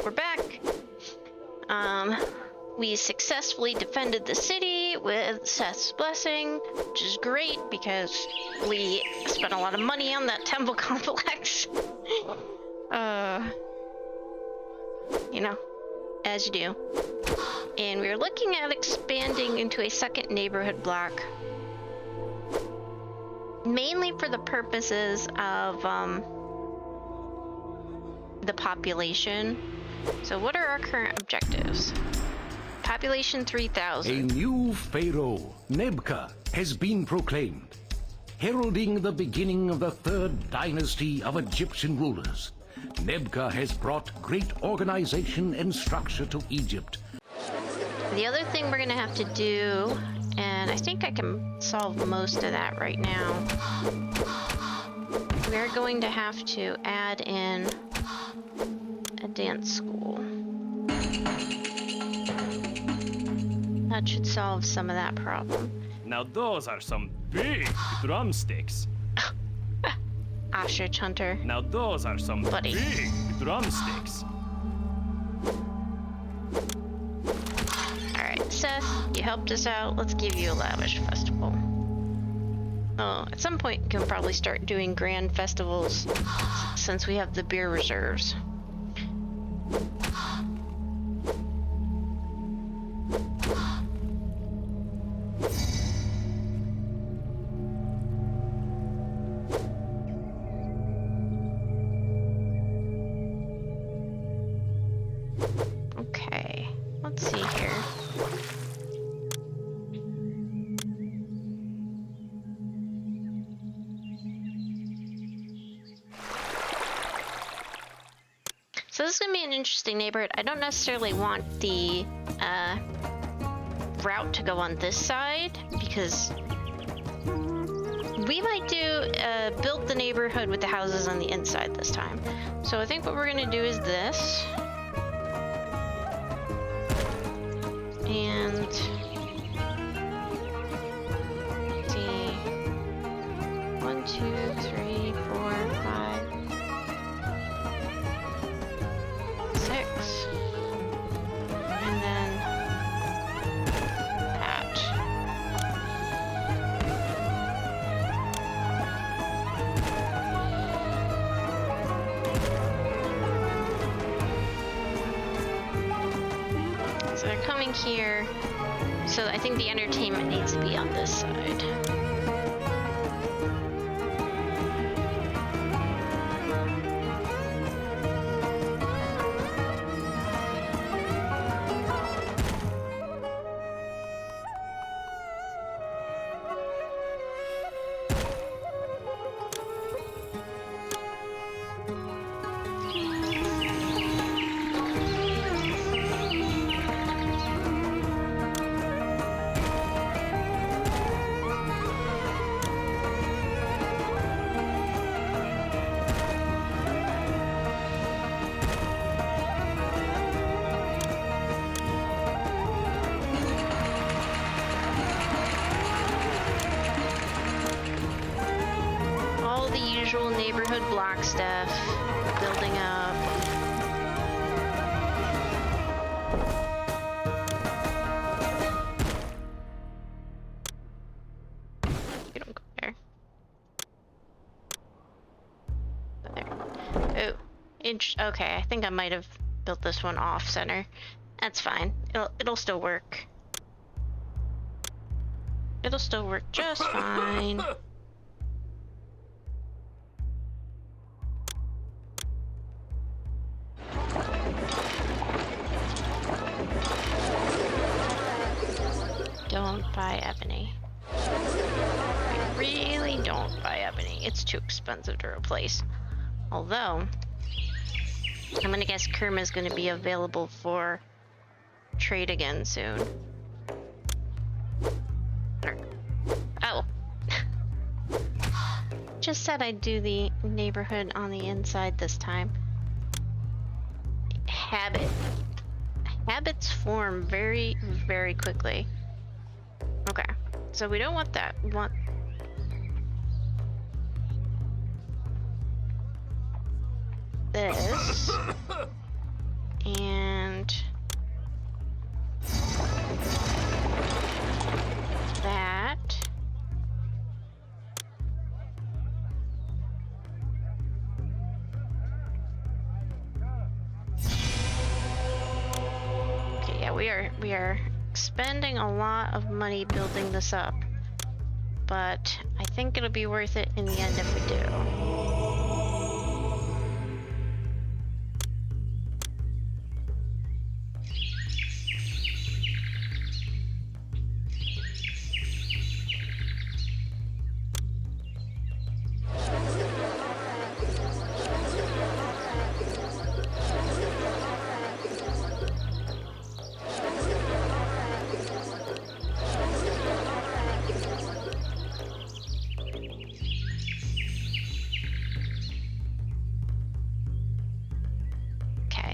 we're back. We successfully defended the city with Seth's blessing, which is great because we spent a lot of money on that temple complex. You know, as you do. And we're looking at expanding into a second neighborhood block. Mainly for the purposes of, the population. So what are our current objectives? Population 3,000. A new pharaoh, Nebka, has been proclaimed, heralding the beginning of the third dynasty of Egyptian rulers. Nebka has brought great organization and structure to Egypt. The other thing we're gonna have to do, and I think I can solve most of that right now, we're going to have to add in a dance school. That should solve some of that problem. Now those are some big drumsticks. Ostrich hunter. Now those are some Buddy. big drumsticks. Alright, Seth, you helped us out. Let's give you a lavish festival. Oh, at some point we can probably start doing grand festivals since we have the beer reserves. Okay, let's see here. So this is going to be an interesting neighborhood. I don't necessarily want the route to go on this side because we might build the neighborhood with the houses on the inside this time. So I think what we're going to do is this. And let's see, 1, 2, 3, 4, 5, 6, and then that. So they're coming here. So I think the entertainment needs to be on this side. Neighborhood block stuff, building up. You don't go there. Go there. Oh, okay. I think I might have built this one off center. That's fine. It'll still work. It'll still work just fine. Don't buy ebony. I really don't buy ebony. It's too expensive to replace. Although, I'm gonna guess Kerma's gonna be available for trade again soon. Oh. Just said I'd do the neighborhood on the inside this time. Habits form very, very quickly. Okay, so we don't want that. We want this. And that. Okay, yeah, we are expending a lot of money building this up. But I think it'll be worth it in the end if we do.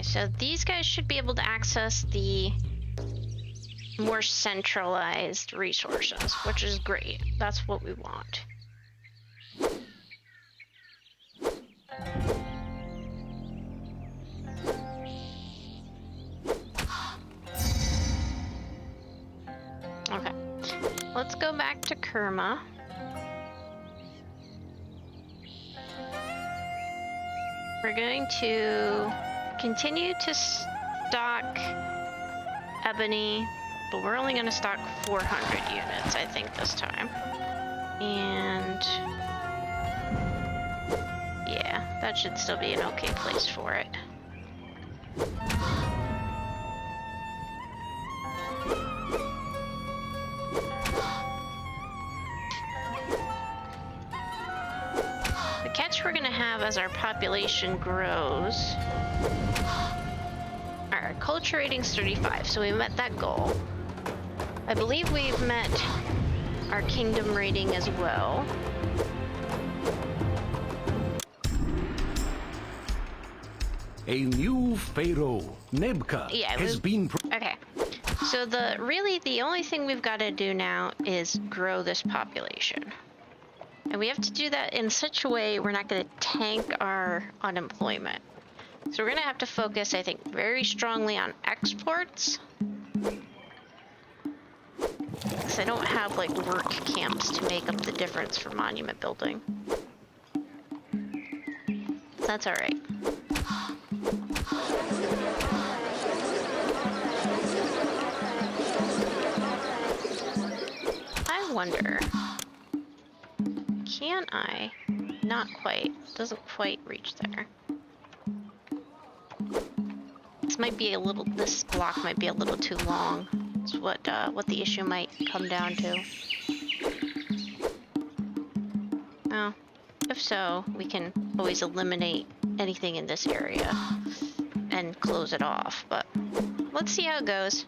So these guys should be able to access the more centralized resources, which is great. That's what we want. Okay, let's go back to Kerma. We're going to continue to stock ebony, but we're only going to stock 400 units, I think, this time. And yeah, that should still be an okay place for it. The catch we're going to have as our population grows. Our culture rating's 35, so we met that goal. I believe we've met our kingdom rating as well. A new Pharaoh, Nebka, has been... Okay, so the only thing we've got to do now is grow this population. And we have to do that in such a way we're not going to tank our unemployment. So we're going to have to focus, I think, very strongly on exports. Because I don't have, like, work camps to make up the difference for monument building. That's alright. I wonder... Can I? Not quite. Doesn't quite reach there. This block might be a little too long. That's what the issue might come down to. Oh, if so, we can always eliminate anything in this area and close it off, but let's see how it goes.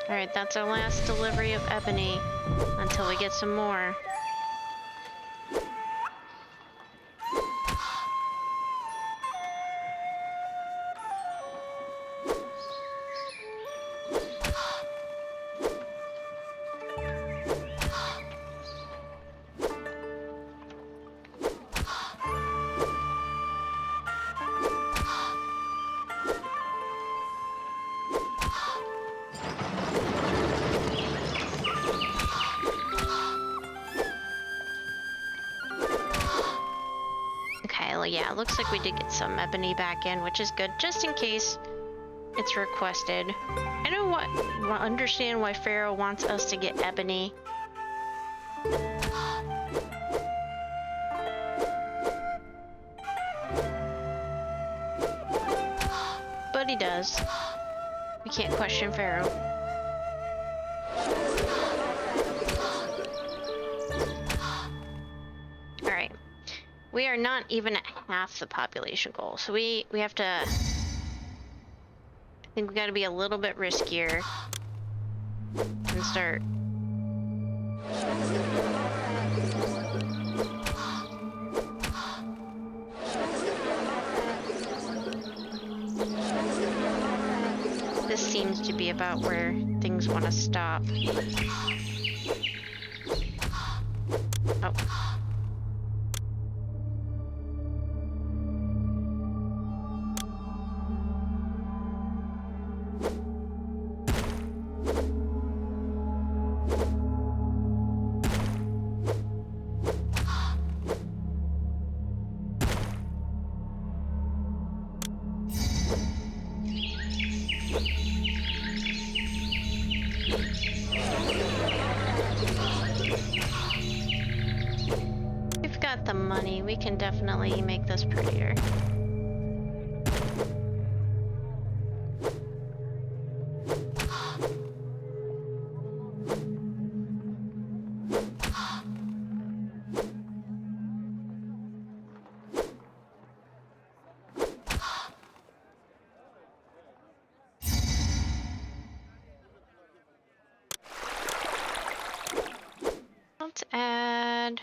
Alright, that's our last delivery of ebony until we get some more. Yeah, it looks like we did get some ebony back in, which is good, just in case it's requested. I don't understand why Pharaoh wants us to get ebony. But he does. We can't question Pharaoh. Alright. We are not even at half the population goal, so we have to... I think we gotta be a little bit riskier and start... seems to be about where things want to stop. Oh. We've got the money. We can definitely make this prettier. Let's add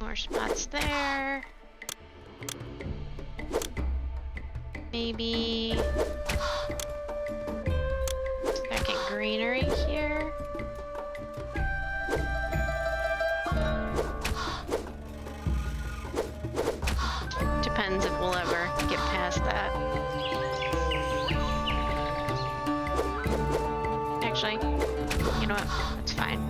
more spots there. Maybe second greenery here. Depends if we'll ever get past that. Actually, you know what? That's fine.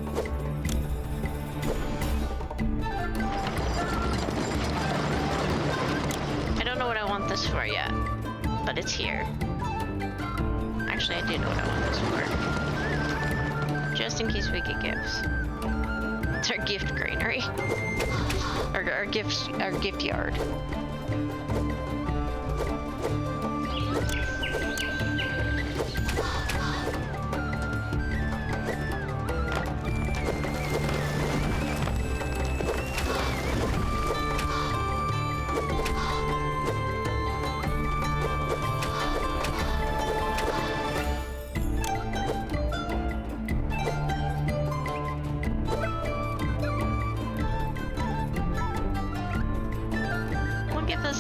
I don't know what I want this for yet, but it's here. Actually, I do know what I want this for. Just in case we get gifts. It's our gift granary. Our gift yard.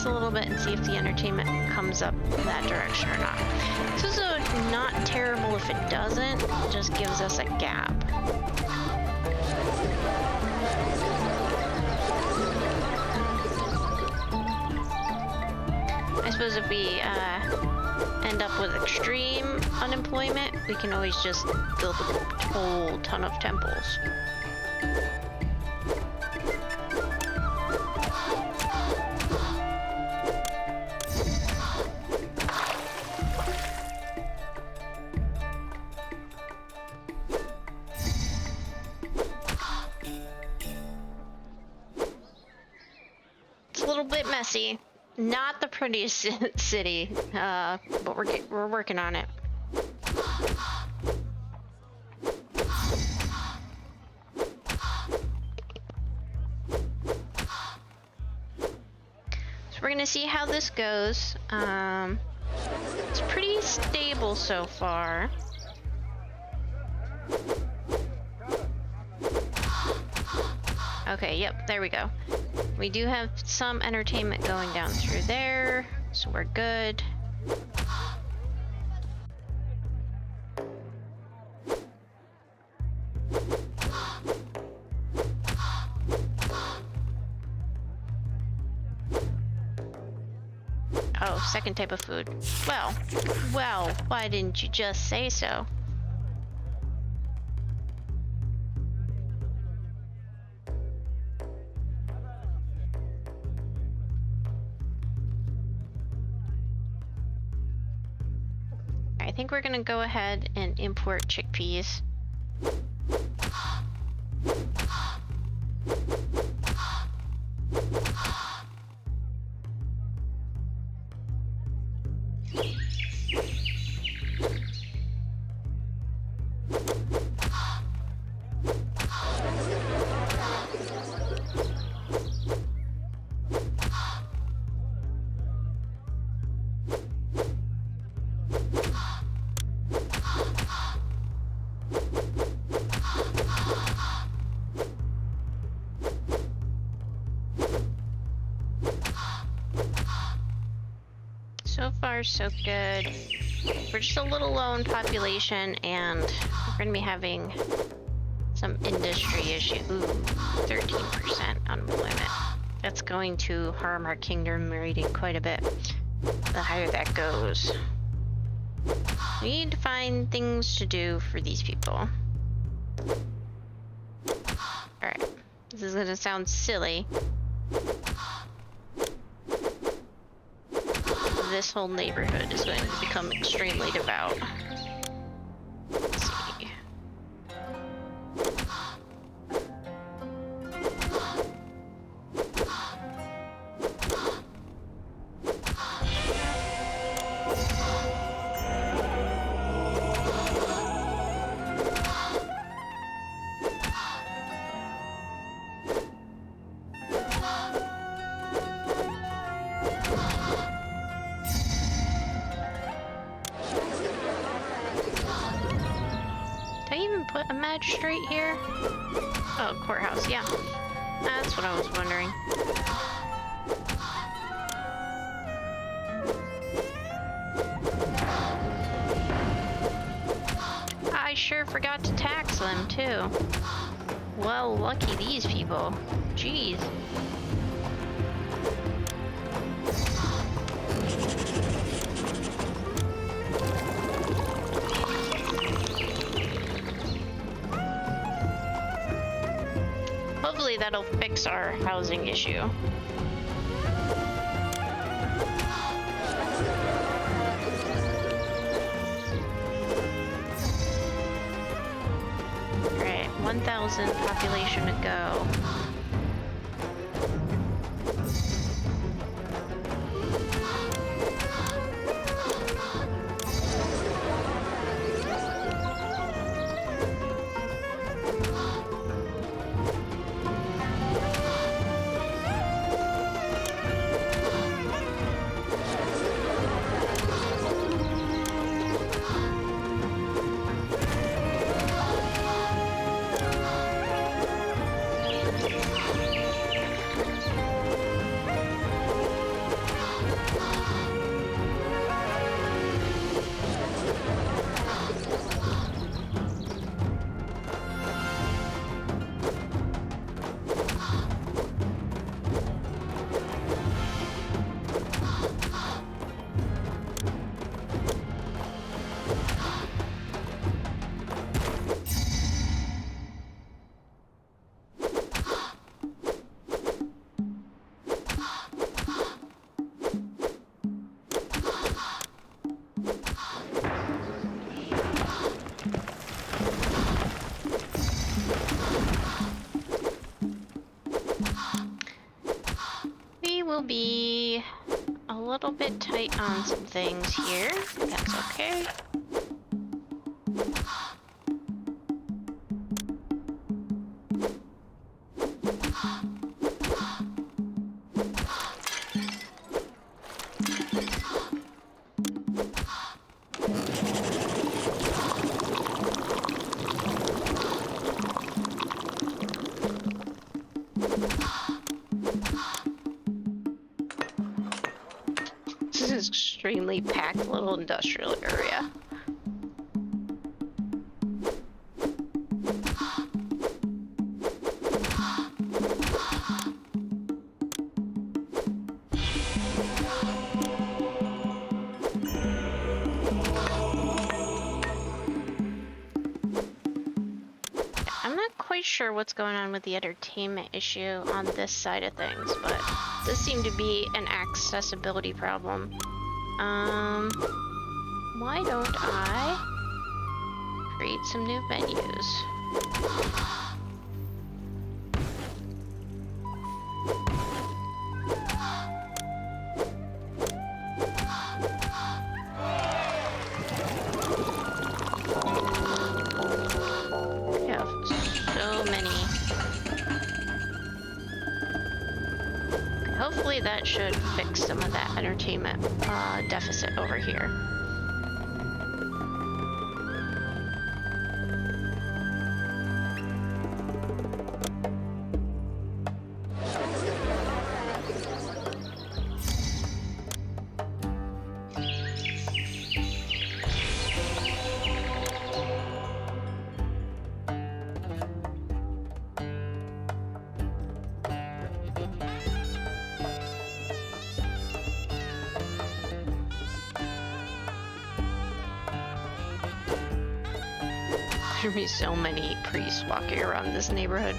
A little bit and see if the entertainment comes up that direction or not. So it's not terrible if it doesn't, it just gives us a gap. I suppose if we end up with extreme unemployment, we can always just build a whole ton of temples. Messy. Not the prettiest city, but we're working on it. So we're gonna see how this goes. It's pretty stable so far. Okay, yep, there we go. We do have some entertainment going down through there, so we're good. Oh, second type of food. Well, why didn't you just say so? I think we're gonna go ahead and import chickpeas. far, so good. We're just a little low in population, and we're gonna be having some industry issue. Ooh, 13% unemployment. That's going to harm our kingdom rating quite a bit. The higher that goes. We need to find things to do for these people. Alright. This is gonna sound silly. This whole neighborhood is going to become extremely devout. Let's see. Did I even put a magistrate here? Oh, courthouse, yeah. That's what I was wondering. I sure forgot to tax them, too. Well, lucky these people. Jeez. Hopefully that'll fix our housing issue. Alright, 1,000 population to go. Will be a little bit tight on some things here. That's okay. This is an extremely packed little industrial area. I'm not quite sure what's going on with the entertainment issue on this side of things, but this seemed to be an accessibility problem. Why don't I create some new venues? We have so many. Okay, hopefully that should fix some of that entertainment deficit over here. gonna be so many priests walking around this neighborhood.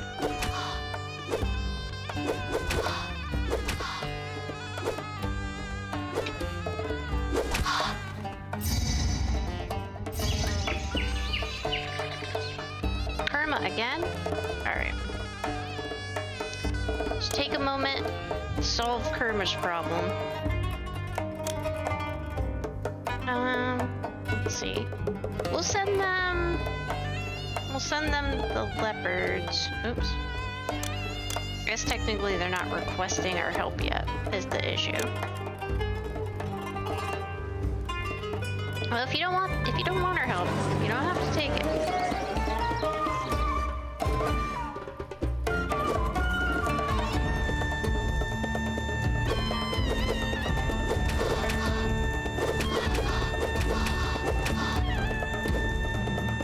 Karma again? Alright. Just take a moment, solve Karma's problem. Let's see. We'll send them the leopards. Oops. I guess technically they're not requesting our help yet, is the issue. Well, if you don't want our help, you don't have to take it.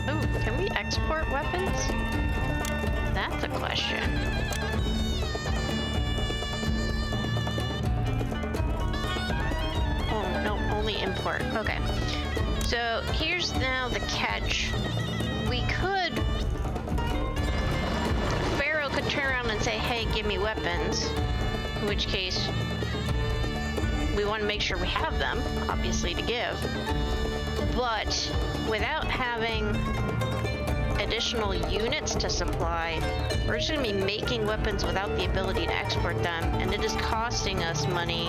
Ooh, can we export weapons? That's a question. Oh, no, only import. Okay. So here's now the catch. Pharaoh could turn around and say, hey, give me weapons. In which case, we want to make sure we have them, obviously, to give. But without having additional units to supply, we're just going to be making weapons without the ability to export them, and it is costing us money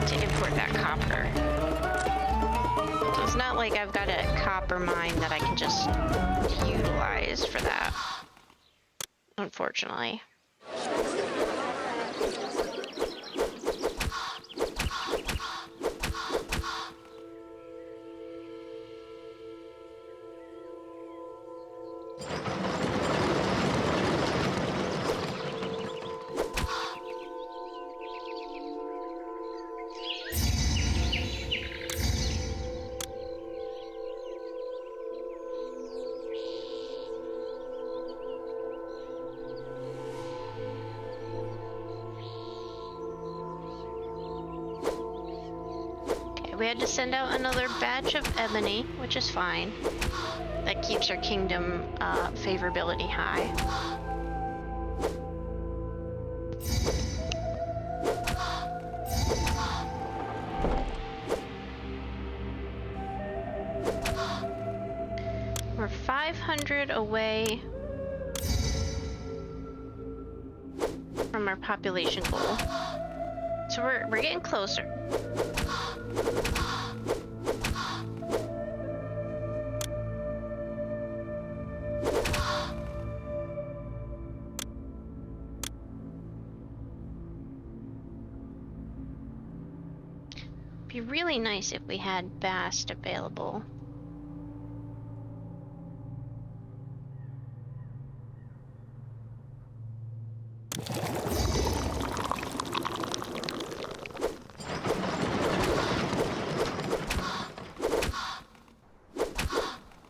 to import that copper. So it's not like I've got a copper mine that I can just utilize for that, unfortunately. We had to send out another batch of ebony, which is fine. That keeps our kingdom favorability high. We're 500 away from our population goal. So we're getting closer. Be really nice if we had Bast available.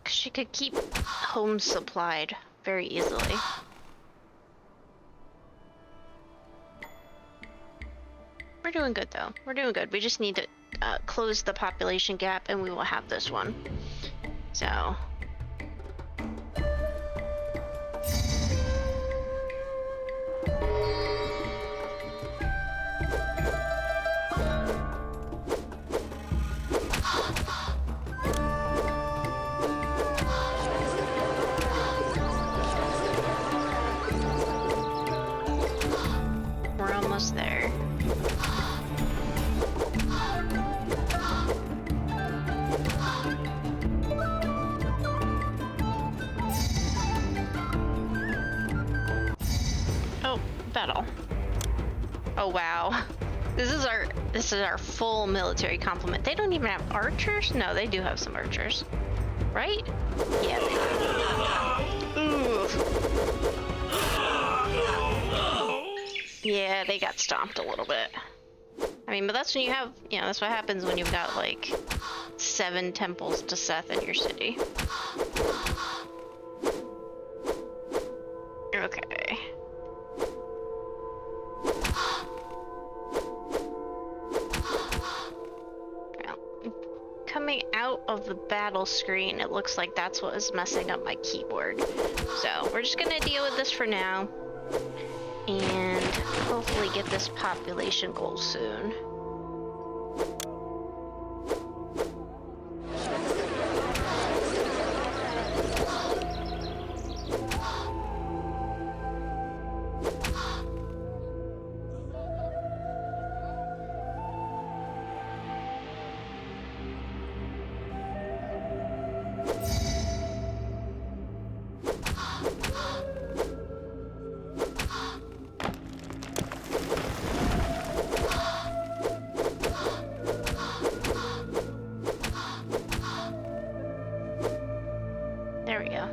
She could keep homes supplied very easily. We're doing good though. We're doing good. We just need to close the population gap and we will have this one. So. We're almost there. Battle. Oh wow. This is our full military complement. They don't even have archers? No, they do have some archers. Right? Yeah, they do. Ooh. Yeah, they got stomped a little bit. I mean, but that's when you have, you know, that's what happens when you've got like 7 temples to Seth in your city. Okay. Coming out of the back battle screen, it looks like that's what is messing up my keyboard. So we're just gonna deal with this for now, and hopefully get this population goal soon. There we go.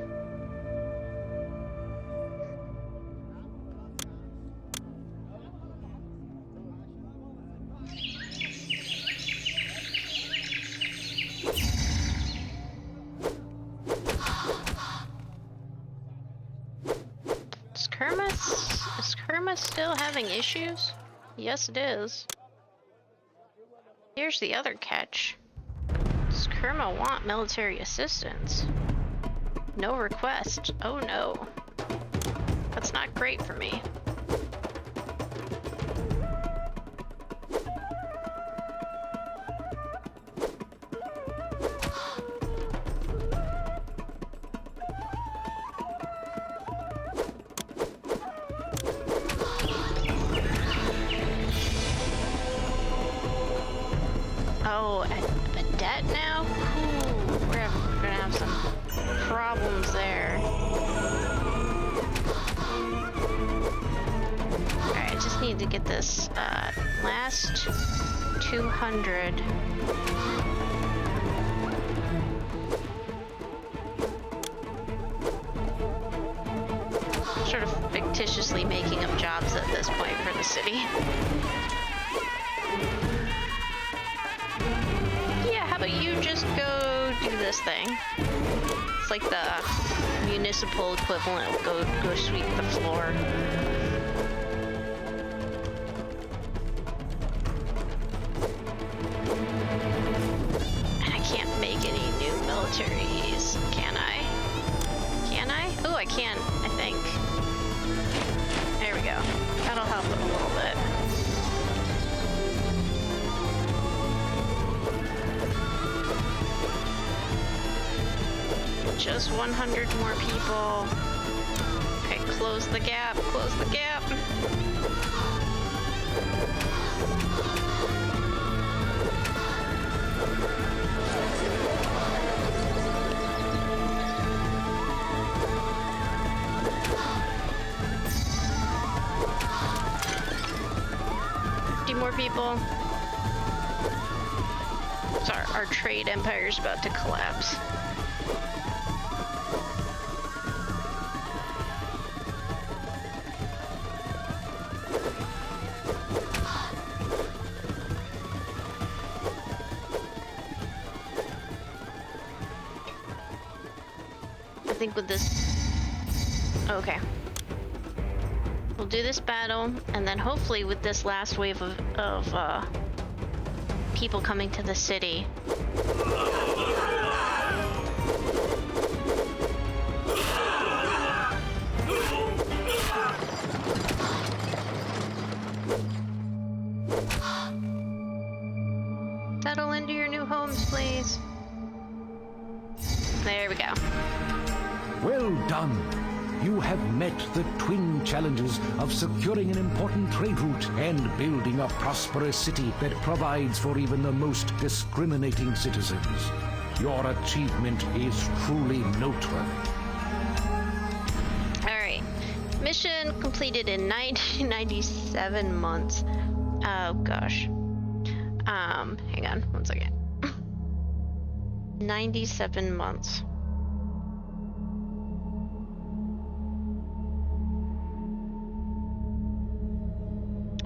Is Kerma still having issues? Yes, it is. Here's the other catch. Does Kerma want military assistance? No request. Oh no. That's not great for me. Oh, a debt now? Ooh, we're gonna have some problems there. Alright, I just need to get this last 200. Sort of fictitiously making up jobs at this point for the city. Yeah, how about you just go do this thing? It's like the municipal equivalent of go sweep the floor. And I can't make any new militaries, can I? Can I? Oh, I can, I think. There we go. That'll help it a little bit. Just 100 more people. Okay, close the gap, close the gap. More people. So our trade empire is about to collapse. I think with this... Okay. We'll do this battle, and then hopefully with this last wave of people coming to the city. Settle into your new homes, please. There we go. Well done. You have met the twin challenges of securing an important trade route and building a prosperous city that provides for even the most discriminating citizens. Your achievement is truly noteworthy. Alright. Mission completed in 97 months. Oh gosh. Hang on one second. 97 months.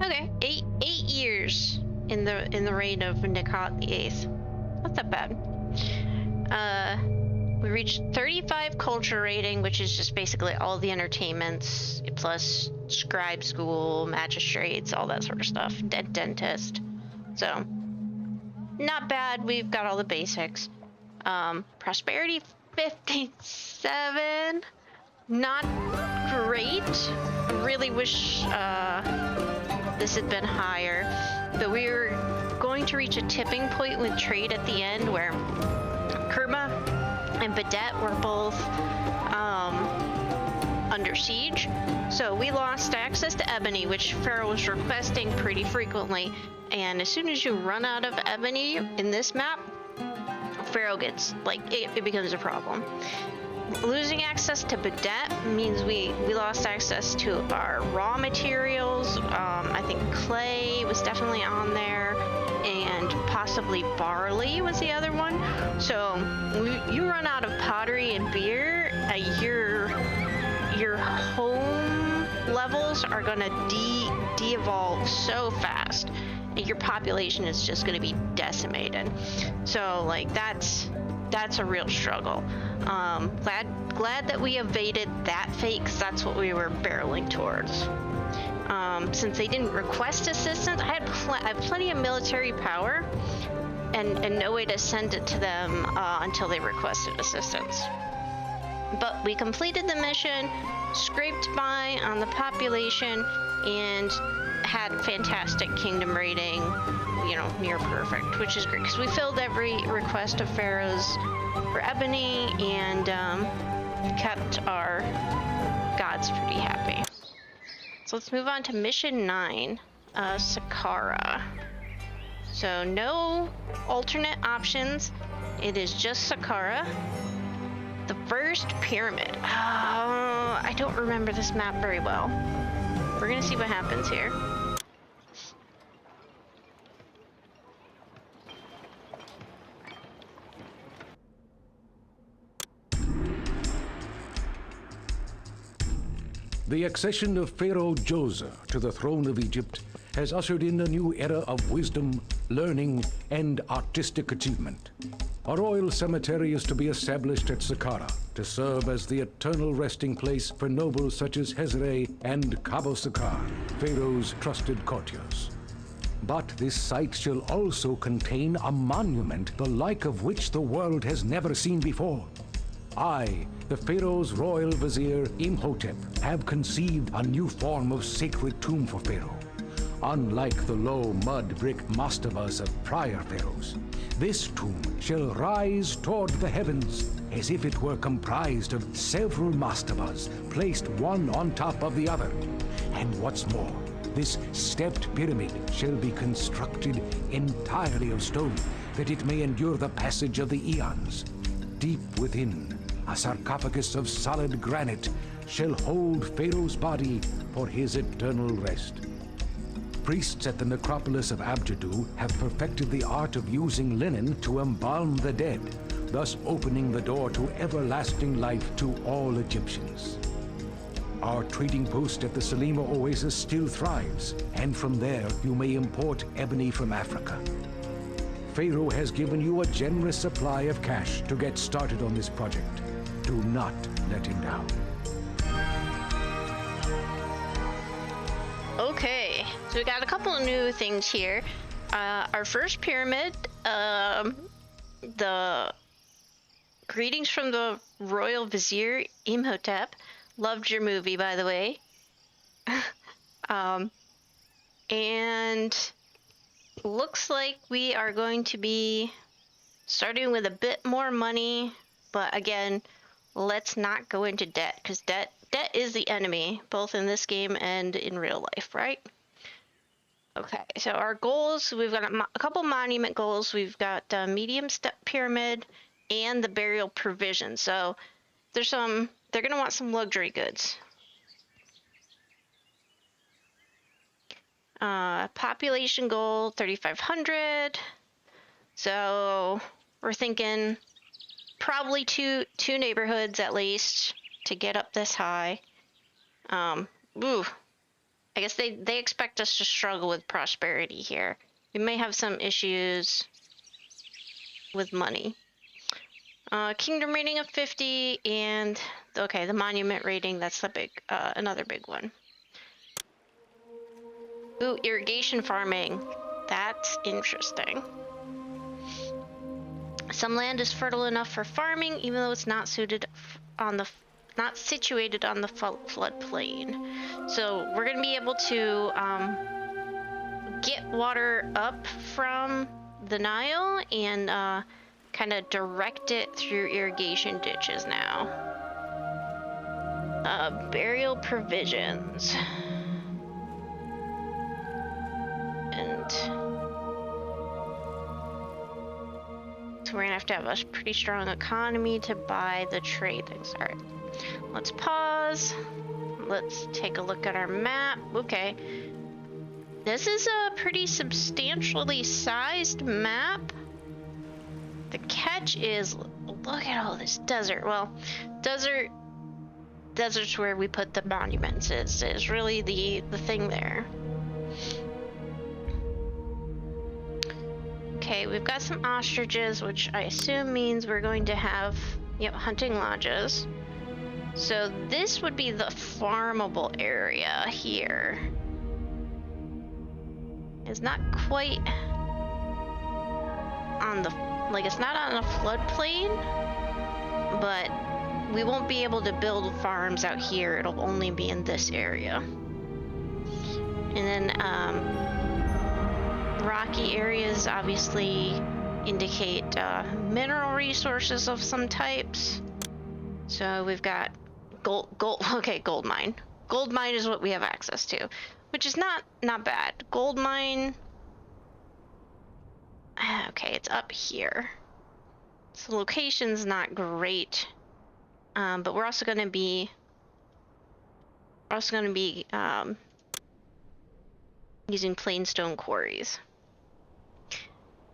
Okay, eight years in the reign of Nikot the Eighth. Not that bad. We reached 35 culture rating, which is just basically all the entertainments plus scribe school, magistrates, all that sort of stuff. Dentist. So not bad. We've got all the basics. Prosperity 57. Not great. I really wish this had been higher. But we were going to reach a tipping point with trade at the end where Kerma and Badet were both under siege. So we lost access to ebony, which Pharaoh was requesting pretty frequently. And as soon as you run out of ebony in this map, Pharaoh gets, like, it becomes a problem. Losing access to Badet means we lost access to our raw materials. I think clay was definitely on there, and possibly barley was the other one. So you run out of pottery and beer, your home levels are gonna de-evolve so fast. Your population is just gonna be decimated. So like that's a real struggle. Glad that we evaded that fate, because that's what we were barreling towards. Since they didn't request assistance, I have plenty of military power and no way to send it to them until they requested assistance. But we completed the mission, scraped by on the population, and had fantastic kingdom rating, you know, near perfect, which is great because we filled every request of Pharaoh's for ebony and kept our gods pretty happy. So let's move on to mission 9, Saqqara. So no alternate options. It is just Saqqara. The first pyramid. I don't remember this map very well. We're gonna see what happens here. The accession of Pharaoh Djoser to the throne of Egypt has ushered in a new era of wisdom, learning, and artistic achievement. A royal cemetery is to be established at Saqqara to serve as the eternal resting place for nobles such as Hezre and Kabo Saqqar, Pharaoh's trusted courtiers. But this site shall also contain a monument the like of which the world has never seen before. I, the Pharaoh's royal vizier Imhotep, have conceived a new form of sacred tomb for Pharaoh. Unlike the low mud brick mastabas of prior pharaohs, this tomb shall rise toward the heavens as if it were comprised of several mastabas placed one on top of the other. And what's more, this stepped pyramid shall be constructed entirely of stone, that it may endure the passage of the eons. Deep within, a sarcophagus of solid granite shall hold Pharaoh's body for his eternal rest. Priests at the necropolis of Abjadu have perfected the art of using linen to embalm the dead, thus opening the door to everlasting life to all Egyptians. Our trading post at the Selima Oasis still thrives, and from there you may import ebony from Africa. Pharaoh has given you a generous supply of cash to get started on this project. Do not let him down. Okay, so we got a couple of new things here. Our first pyramid, the greetings from the royal vizier Imhotep. Loved your movie, by the way. And looks like we are going to be starting with a bit more money, but again, let's not go into debt, because debt is the enemy, both in this game and in real life, right? Okay, so our goals, we've got a couple monument goals. We've got medium step pyramid and the burial provision. So they're gonna want some luxury goods. Population goal 3,500. So we're thinking probably two neighborhoods at least to get up this high. I guess they expect us to struggle with prosperity here. We may have some issues with money. Kingdom rating of 50, and okay, the monument rating, that's the big, another big one. Ooh, irrigation farming. That's interesting. Some land is fertile enough for farming, even though it's not not situated on the floodplain. So we're gonna be able to get water up from the Nile and kind of direct it through irrigation ditches now. Burial provisions. And so we're gonna have a pretty strong economy to buy the trade things. All right, let's pause. Let's take a look at our map. Okay, this is a pretty substantially sized map. The catch is, look at all this desert. Well, desert's where we put the monuments is really the thing there. Okay, we've got some ostriches, which I assume means we're going to have, hunting lodges. So this would be the farmable area here. It's not quite on the, it's not on a floodplain, but we won't be able to build farms out here. It'll only be in this area. And then, rocky areas obviously indicate mineral resources of some types. So we've got gold. Okay, gold mine. Gold mine is what we have access to, which is not bad. Gold mine. Okay, it's up here. So the location's not great, but we're also going to be using plain stone quarries.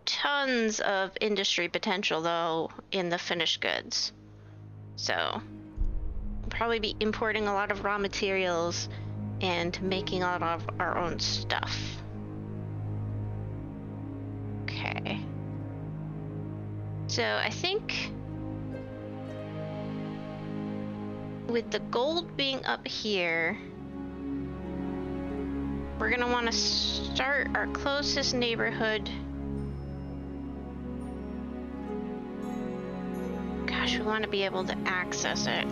Tons of industry potential though in the finished goods, so we'll probably be importing a lot of raw materials and making a lot of our own stuff. Okay, so I think with the gold being up here, we're gonna want to start our closest neighborhood. Gosh, we want to be able to access it.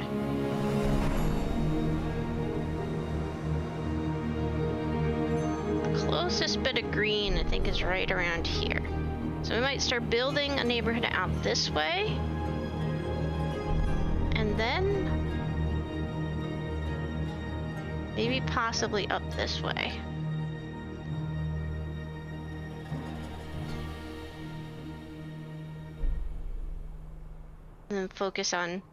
The closest bit of green, I think, is right around here. So we might start building a neighborhood out this way. And then maybe possibly up this way. And then focus on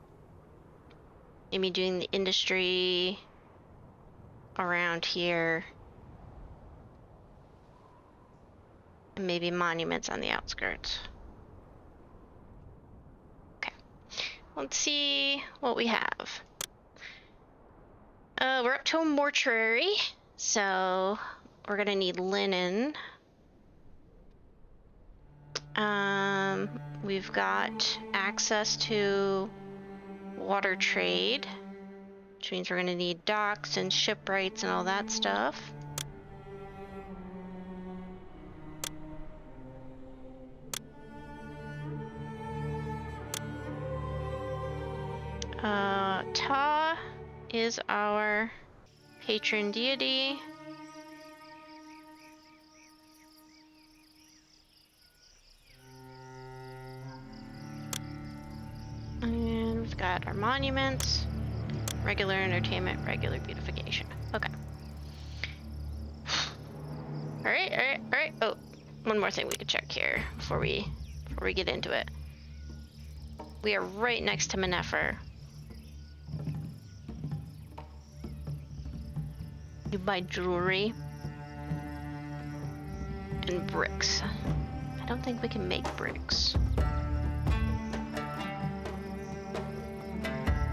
maybe doing the industry around here. And maybe monuments on the outskirts. Okay. Let's see what we have. We're up to a mortuary, so we're gonna need linen. We've got access to water trade, which means we're gonna need docks and shipwrights and all that stuff. Ta is our patron deity. And we've got our monuments, regular entertainment, regular beautification. Okay. Alright. Oh, one more thing we could check here before we get into it. We are right next to Menefer. You buy jewelry and bricks. I don't think we can make bricks.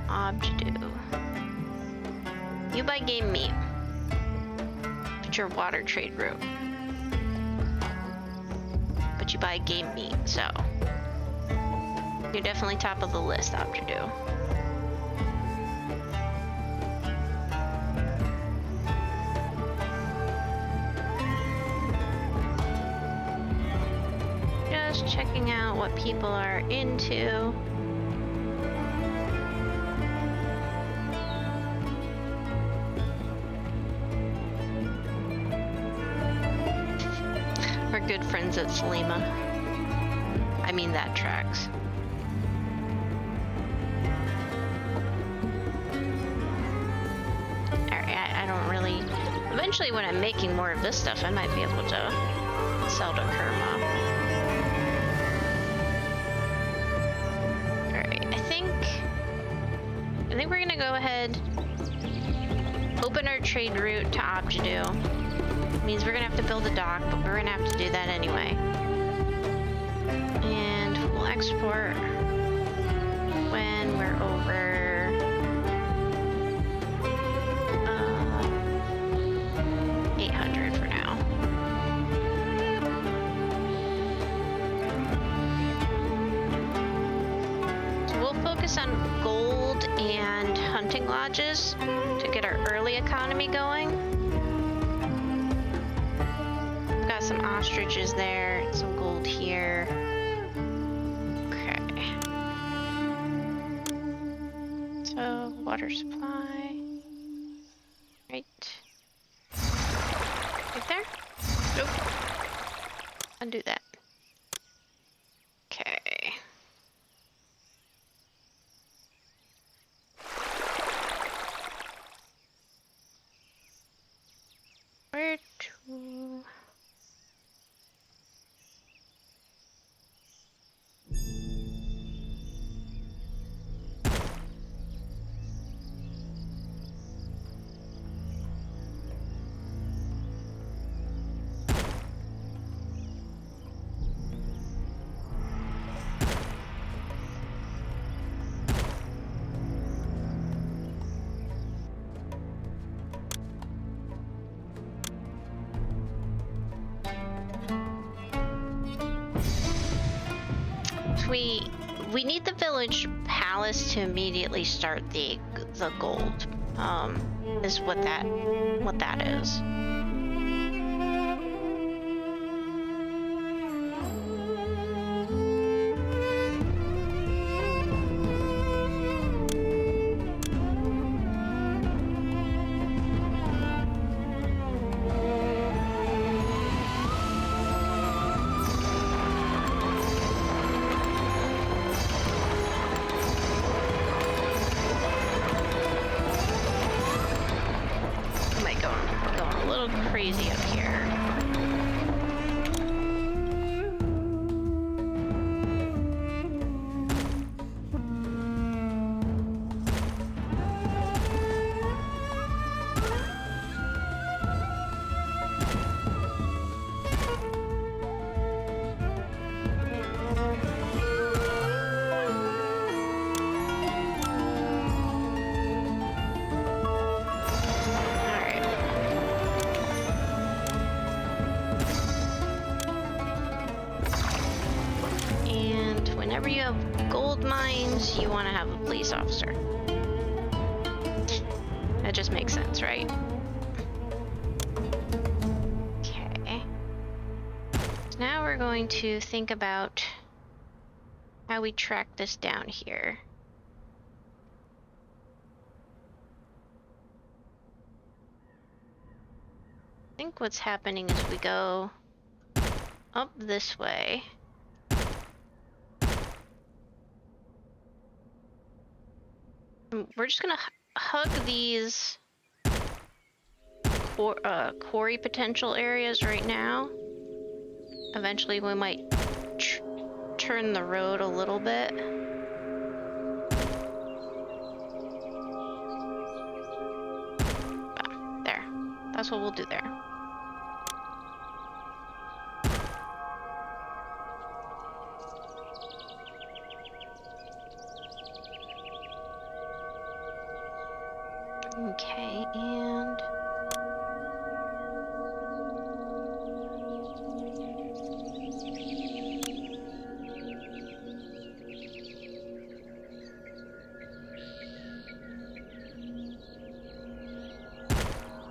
Objidu. You buy game meat. It's your water trade route. But you buy game meat, so you're definitely top of the list, Objidu. just checking out what people are into. We're good friends at Selima. I mean, that tracks. I don't really... Eventually, when I'm making more of this stuff, I might be able to sell to Kerma. Alright, I think we're gonna go ahead, open our trade route to Objidu. Means we're gonna have to build a dock, but we're gonna have to do that anyway. And we'll export when we're over 800 for now. So we'll focus on gold and hunting lodges to get our early economy going. We've got some ostriches there, and some gold here. Okay. So, water supply. Right. Right there? Nope. Undo that. Okay. Where to... We need the village palace to immediately start the gold. Is what that is. Crazy up here. Whenever you have gold mines, you want to have a police officer. That just makes sense, right? Okay. So now we're going to think about how we track this down here. I think what's happening is we go up this way. We're just gonna hug these quarry potential areas right now. Eventually we might turn the road a little bit. There. That's what we'll do there. Okay, and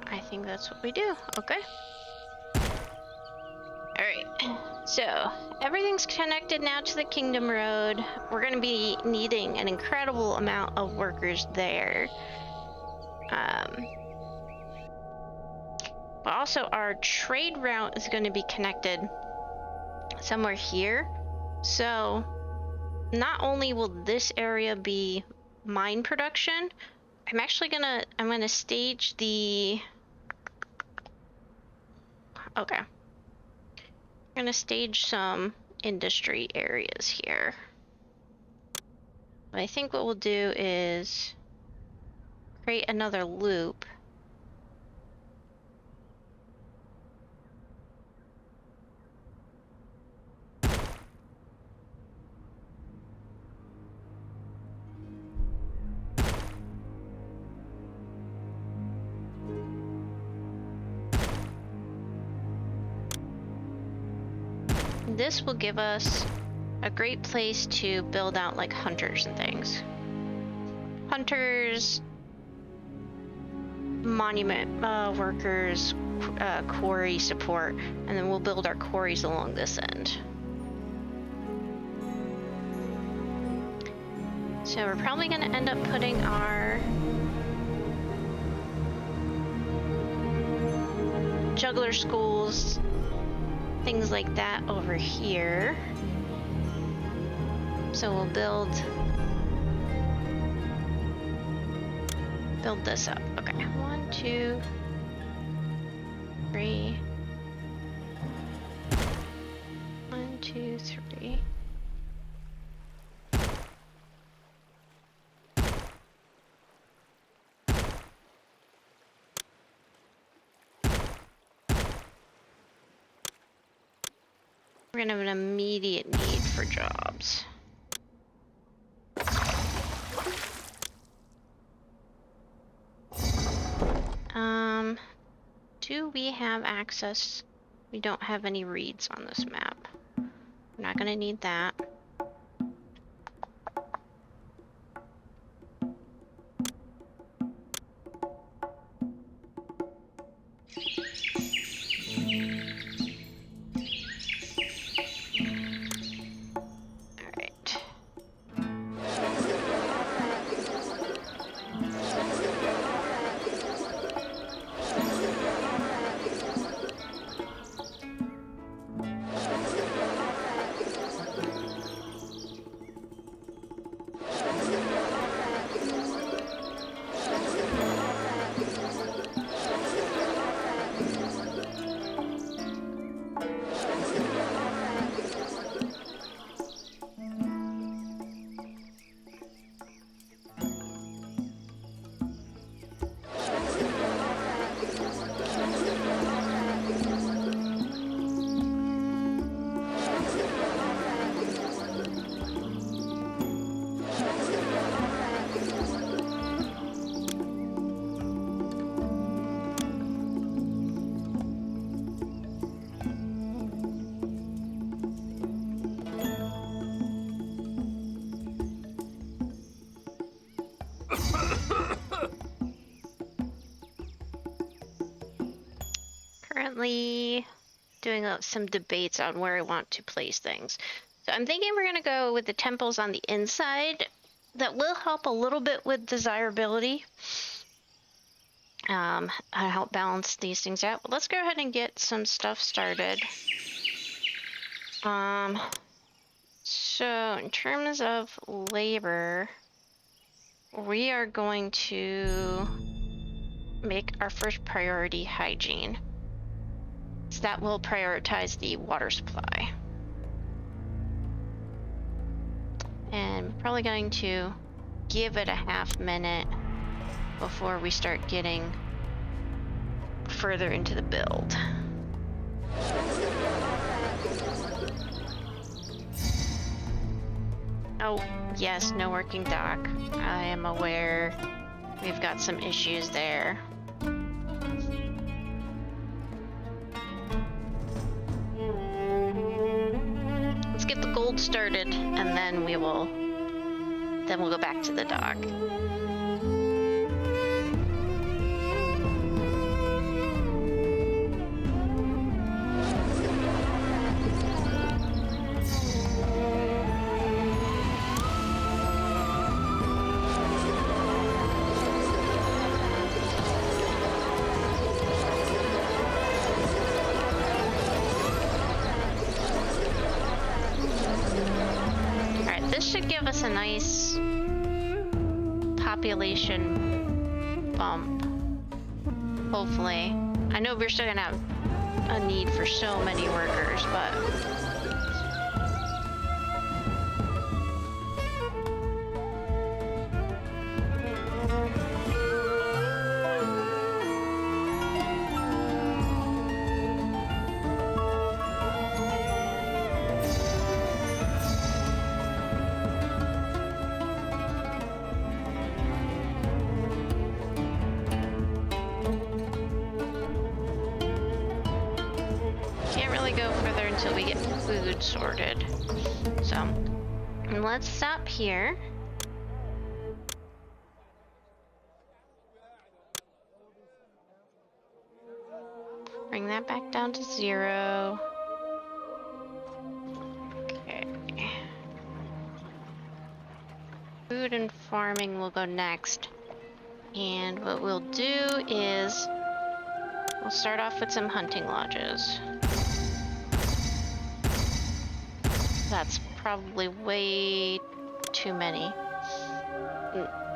I think that's what we do. Okay. All right. So, everything's connected now to the Kingdom Road. We're going to be needing an incredible amount of workers there. But also, our trade route is going to be connected somewhere here. So, not only will this area be mine production, I'm gonna stage the... Okay. I'm gonna stage some industry areas here. I think what we'll do is create another loop. This will give us a great place to build out like hunters and things. Hunters, monument workers, quarry support, and then we'll build our quarries along this end. So we're probably going to end up putting our juggler schools, things like that over here. So we'll build this up. Okay, 1, 2, 3. 1, 2, 3. We're gonna have an immediate need for jobs. Do we have access? We don't have any reeds on this map. We're not gonna need that. Currently doing some debates on where I want to place things. So I'm thinking we're going to go with the temples on the inside. That will help a little bit with desirability. Help balance these things out. But let's go ahead and get some stuff started. So in terms of labor, we are going to make our first priority hygiene. So that will prioritize the water supply. And we're probably going to give it a half minute before we start getting further into the build. Oh, yes, no working dock. I am aware we've got some issues there. Let's get the gold started, and then we'll go back to the dock. give us a nice population bump. Hopefully. I know we're still gonna have a need for so many workers, but... until we get food sorted. So, let's stop here. Bring that back down to 0. Okay. Food and farming will go next. And what we'll do is we'll start off with some hunting lodges. That's probably way too many.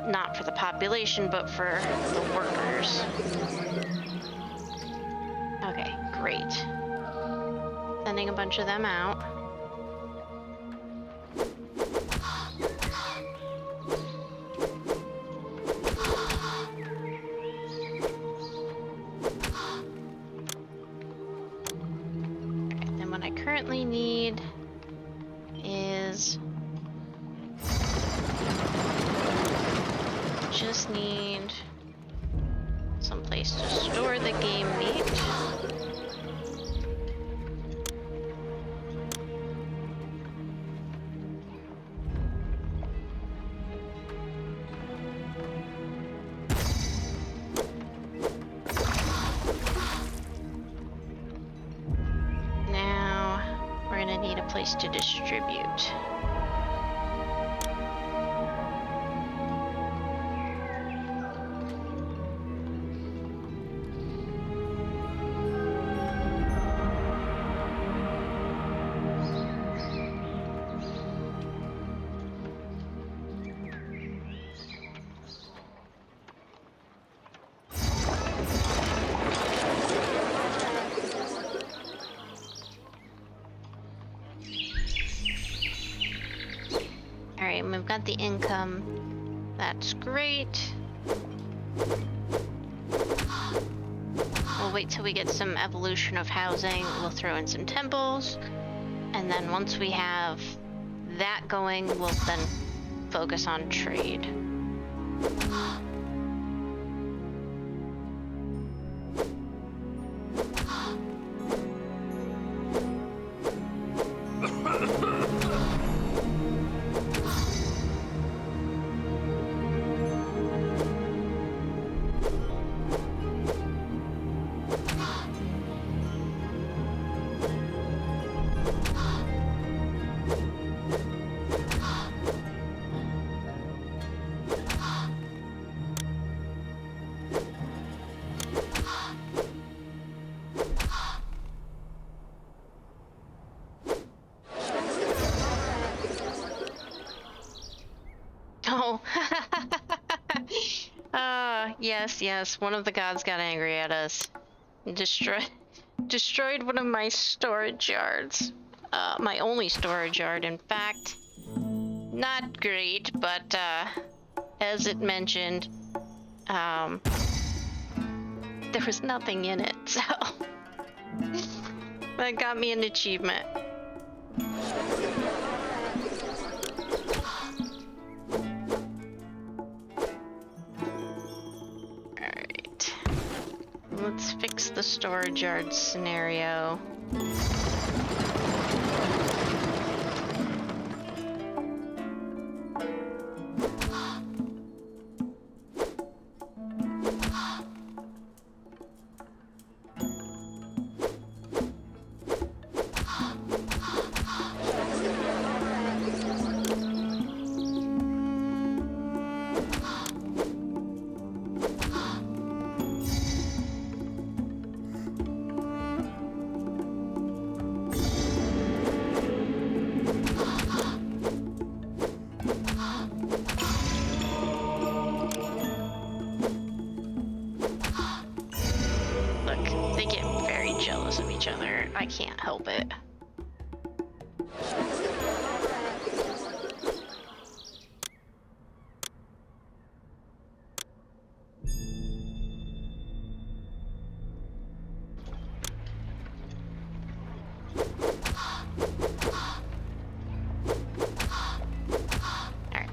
Not for the population, but for the workers. Okay, great. Sending a bunch of them out. And then what I currently need is just need some place to store the game meat. Now we're gonna need a place to distribute. Alright, we've got the income. That's great. We'll wait till we get some evolution of housing. We'll throw in some temples. And then once we have that going, we'll then focus on trade. Oh. Yes, one of the gods got angry at us. Destroyed one of my storage yards. My only storage yard, in fact. Not great, but, as it mentioned, there was nothing in it, so... that got me an achievement. Let's fix the storage yard scenario. jealous of each other. I can't help it. Alright.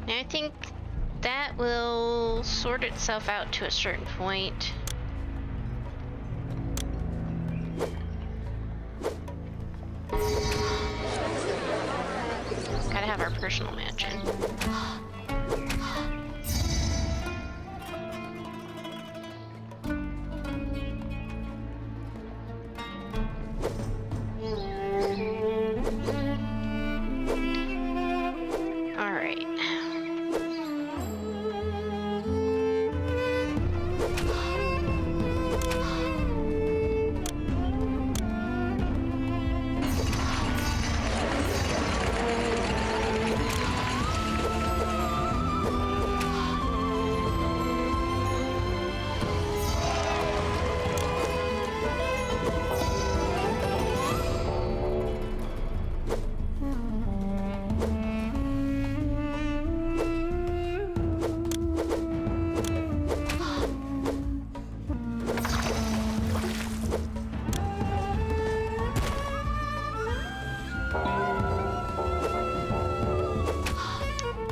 Now I think that will sort itself out to a certain point. Gotta have our personal mansion. Alright.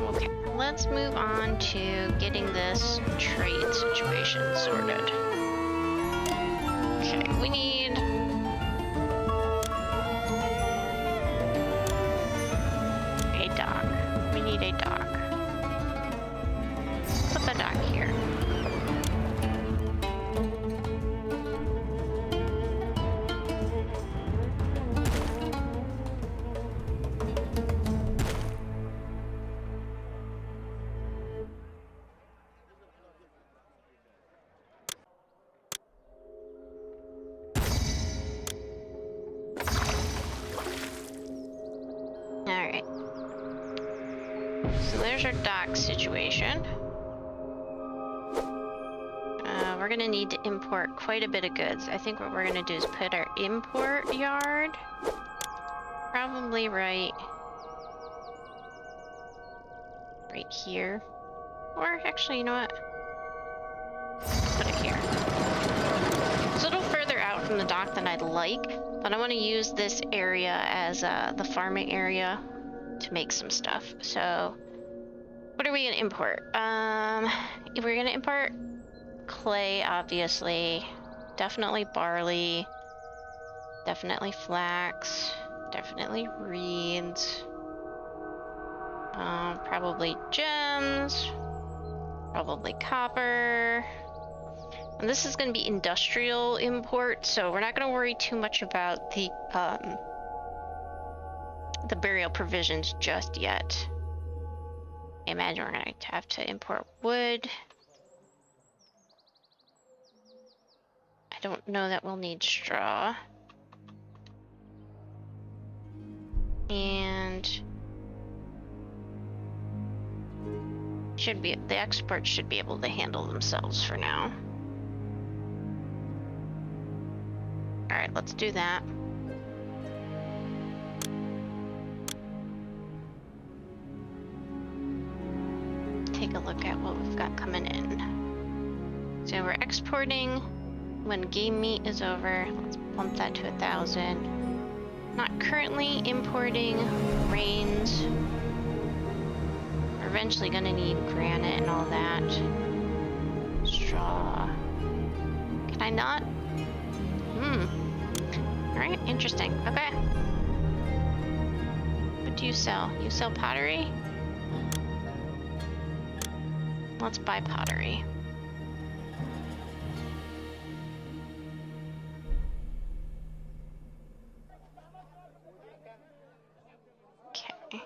Okay, let's move on to getting this trade situation sorted. Okay, we need a dock. We need a dock. Put the dock here. Alright. So there's our dock situation. We're gonna need to import quite a bit of goods. I think what we're gonna do is put our import yard probably right here. Or actually, you know what? Put it here. It's a little further out from the dock than I'd like, but I want to use this area as the farming area to make some stuff. So, what are we gonna import? If we're gonna import clay, obviously, definitely barley, definitely flax, definitely reeds, probably gems, probably copper. And this is going to be industrial import, so we're not going to worry too much about the burial provisions just yet. I imagine we're going to have to import wood. I don't know that we'll need straw. And the exports should be able to handle themselves for now. Alright, let's do that. Take a look at what we've got coming in. So we're exporting when game meat is over. Let's bump that to 1,000. Not currently importing grains. We're eventually gonna need granite and all that. Straw. Can I not? Alright, interesting. Okay. What do you sell? You sell pottery? Let's buy pottery. Okay.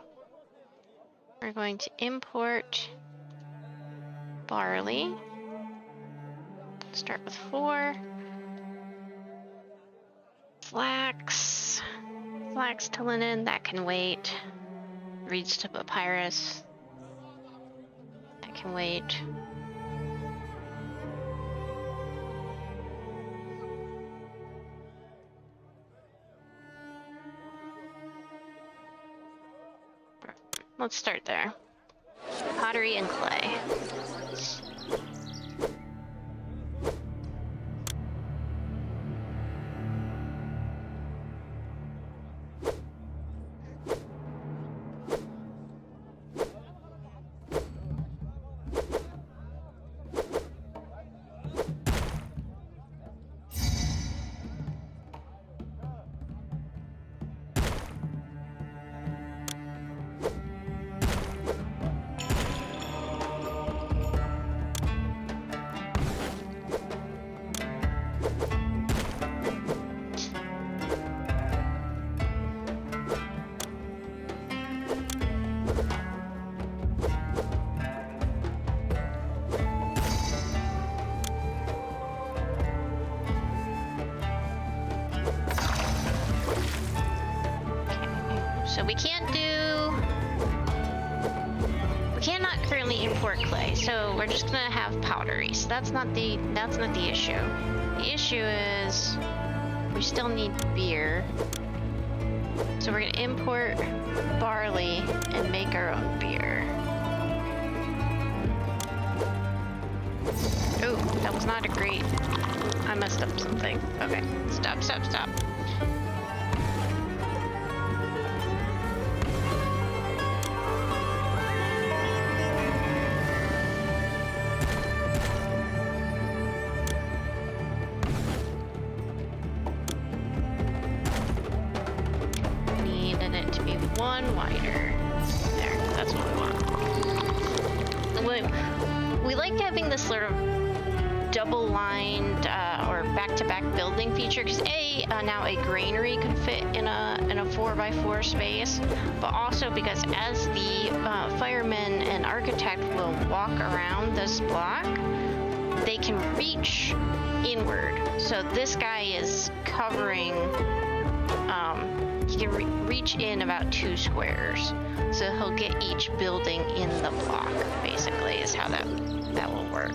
We're going to import barley. Start with 4. Flax to linen, that can wait. Reeds to papyrus, that can wait. let's start there. Pottery and clay. So we cannot currently import clay, so we're just gonna have pottery. So that's not the issue. The issue is we still need beer. So we're gonna import barley and make our own beer. Oh, that was not a great... I messed up something. Okay, stop. Needed it to be one wider. There, that's what we want. We like having this sort of double-lined or back-to-back building feature because now a granary could fit in a 4x4 space, but also because as the firemen and architect will walk around this block, they can reach inward. So this guy is covering, he can reach in about 2 squares. So he'll get each building in the block, basically, is how that will work.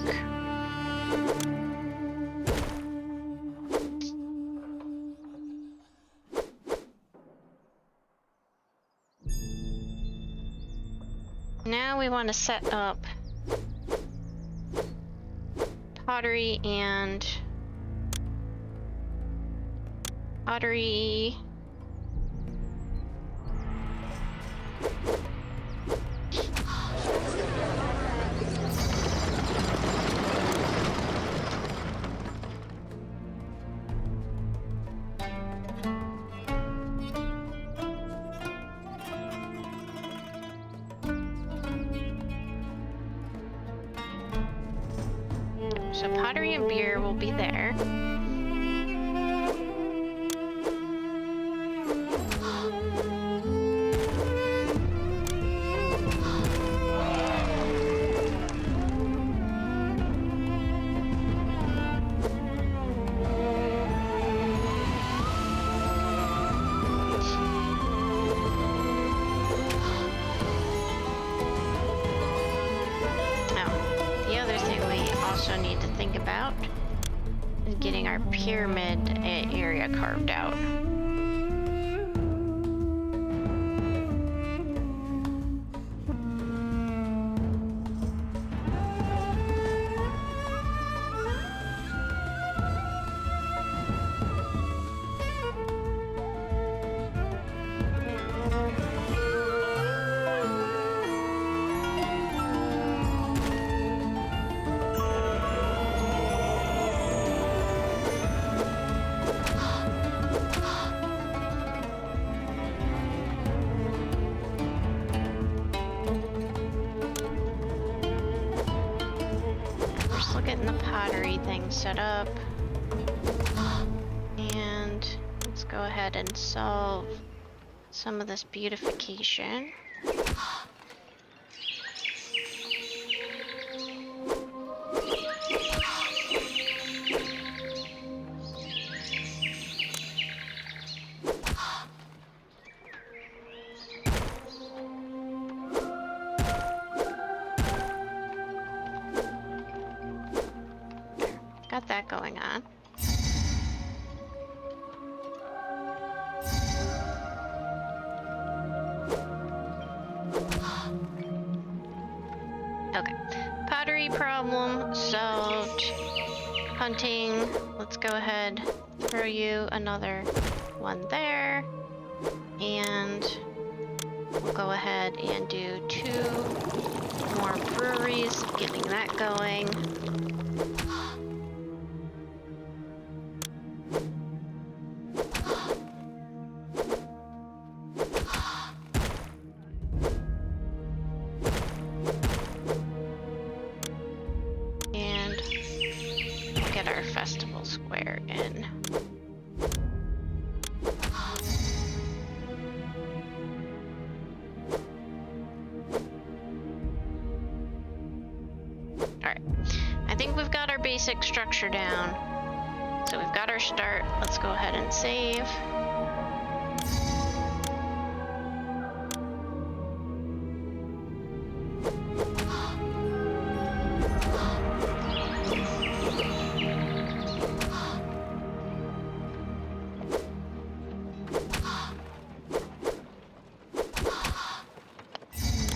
Now we want to set up pottery and pottery. So pottery and beer will be there. Need to think about is getting our pyramid area carved out. Getting the pottery thing set up, and let's go ahead and solve some of this beautification. Got that going on. solved. Hunting, let's go ahead, throw you another one there. And we'll go ahead and do 2 more breweries, getting that going. And get our festival square in. Alright, I think we've got our basic structure down. So we've got our start. Let's go ahead and save.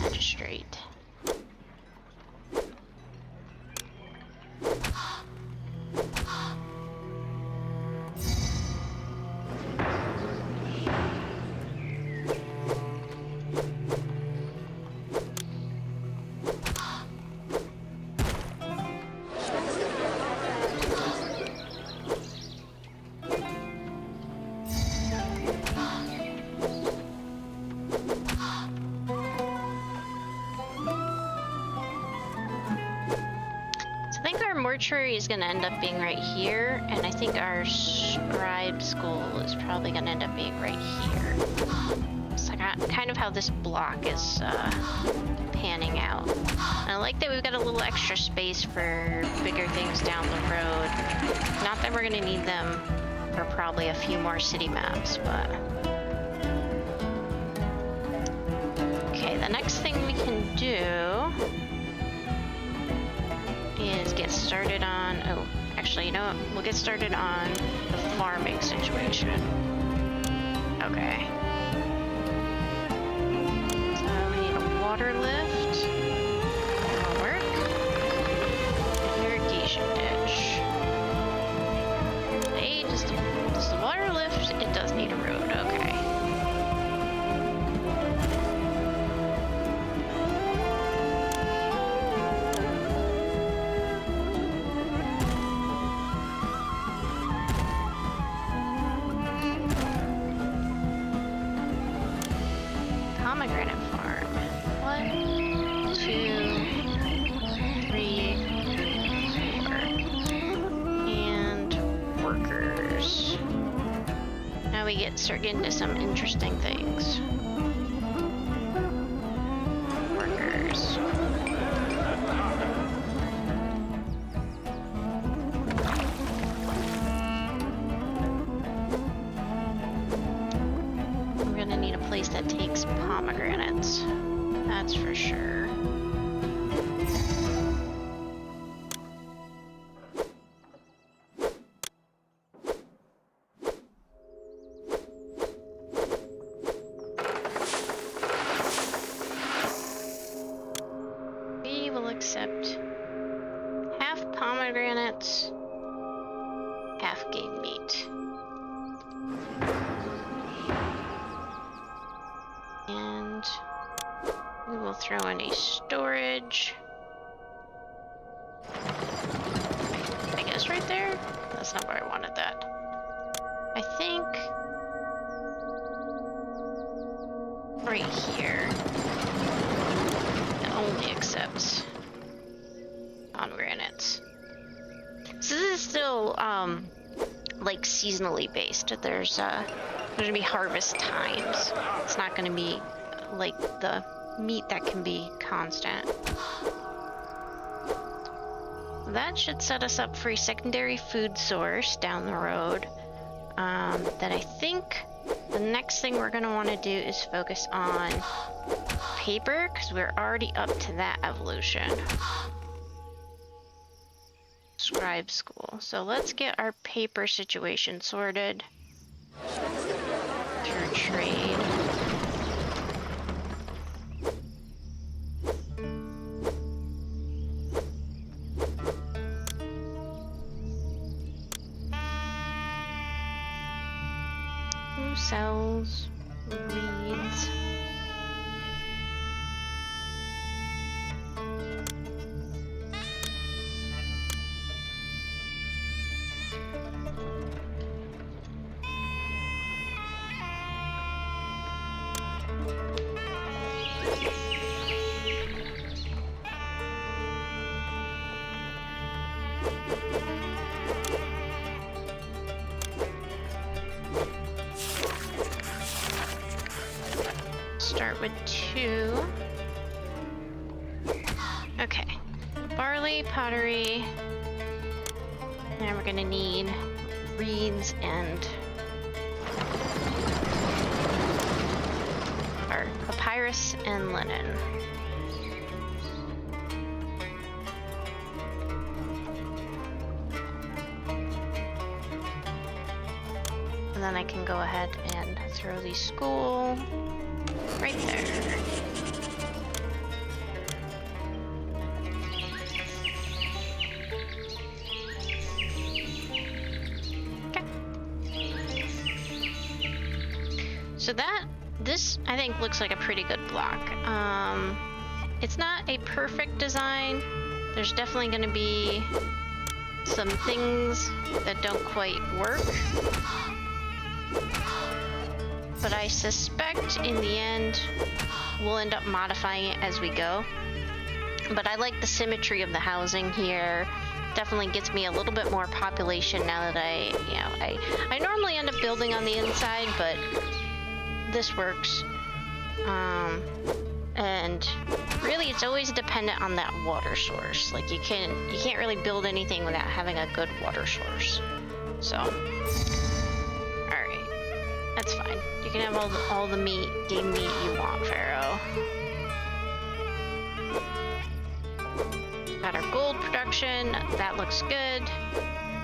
Magistrate. Mortuary is going to end up being right here, and I think our scribe school is probably going to end up being right here. It's like kind of how this block is panning out. And I like that we've got a little extra space for bigger things down the road. Not that we're going to need them for probably a few more city maps, but... Okay, the next thing we can do is get started on, oh, actually, you know what? We'll get started on the farming situation. Okay. So we need a water lift. That'll work. Irrigation ditch. Hey, does the water lift? It does need a road, okay. Pomegranate farm. 1, 2, 3, 4. And workers. Now we start getting to some interesting things. Workers. We're gonna need a place that takes pomegranates. That's for sure. We will accept half pomegranates, half game meat. And we will throw in a storage. I guess right there? That's not where I wanted that. I think right here. It only accepts pomegranates. So this is still like seasonally based. There's gonna be harvest times. It's not gonna be like the meat that can be constant. That should set us up for a secondary food source down the road. That I think the next thing we're gonna want to do is focus on paper, because we're already up to that evolution. Scribe school. So let's get our paper situation sorted through trade. Cells, reeds. Start with 2. Okay. Barley, pottery. And we're gonna need reeds and or papyrus and linen. And then I can go ahead and throw the school right there. Okay. So this I think looks like a pretty good block. It's not a perfect design. There's definitely going to be some things that don't quite work. But I suspect in the end we'll end up modifying it as we go. But I like the symmetry of the housing here. Definitely gets me a little bit more population now that I normally end up building on the inside, but this works. And really it's always dependent on that water source. Like you can't really build anything without having a good water source. So alright. That's fine. You can have all the game meat you want, Pharaoh. Got our gold production. That looks good.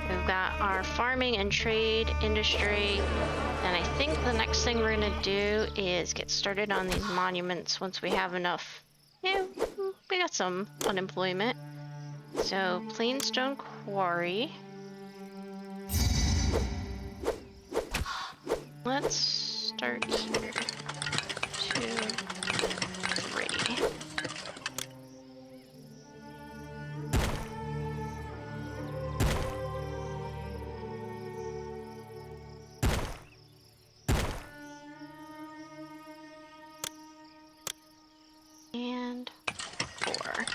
We've got our farming and trade industry. And I think the next thing we're gonna do is get started on these monuments once we have enough. Yeah, we got some unemployment. So, Plainstone Quarry. Let's start here. 2, 3. And 4.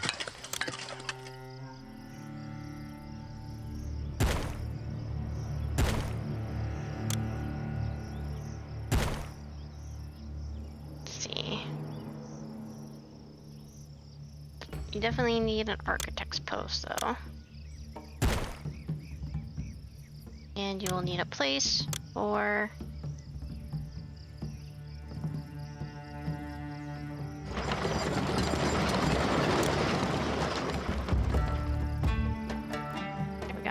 You definitely need an architect's post, though. And you will need a place for... There we go.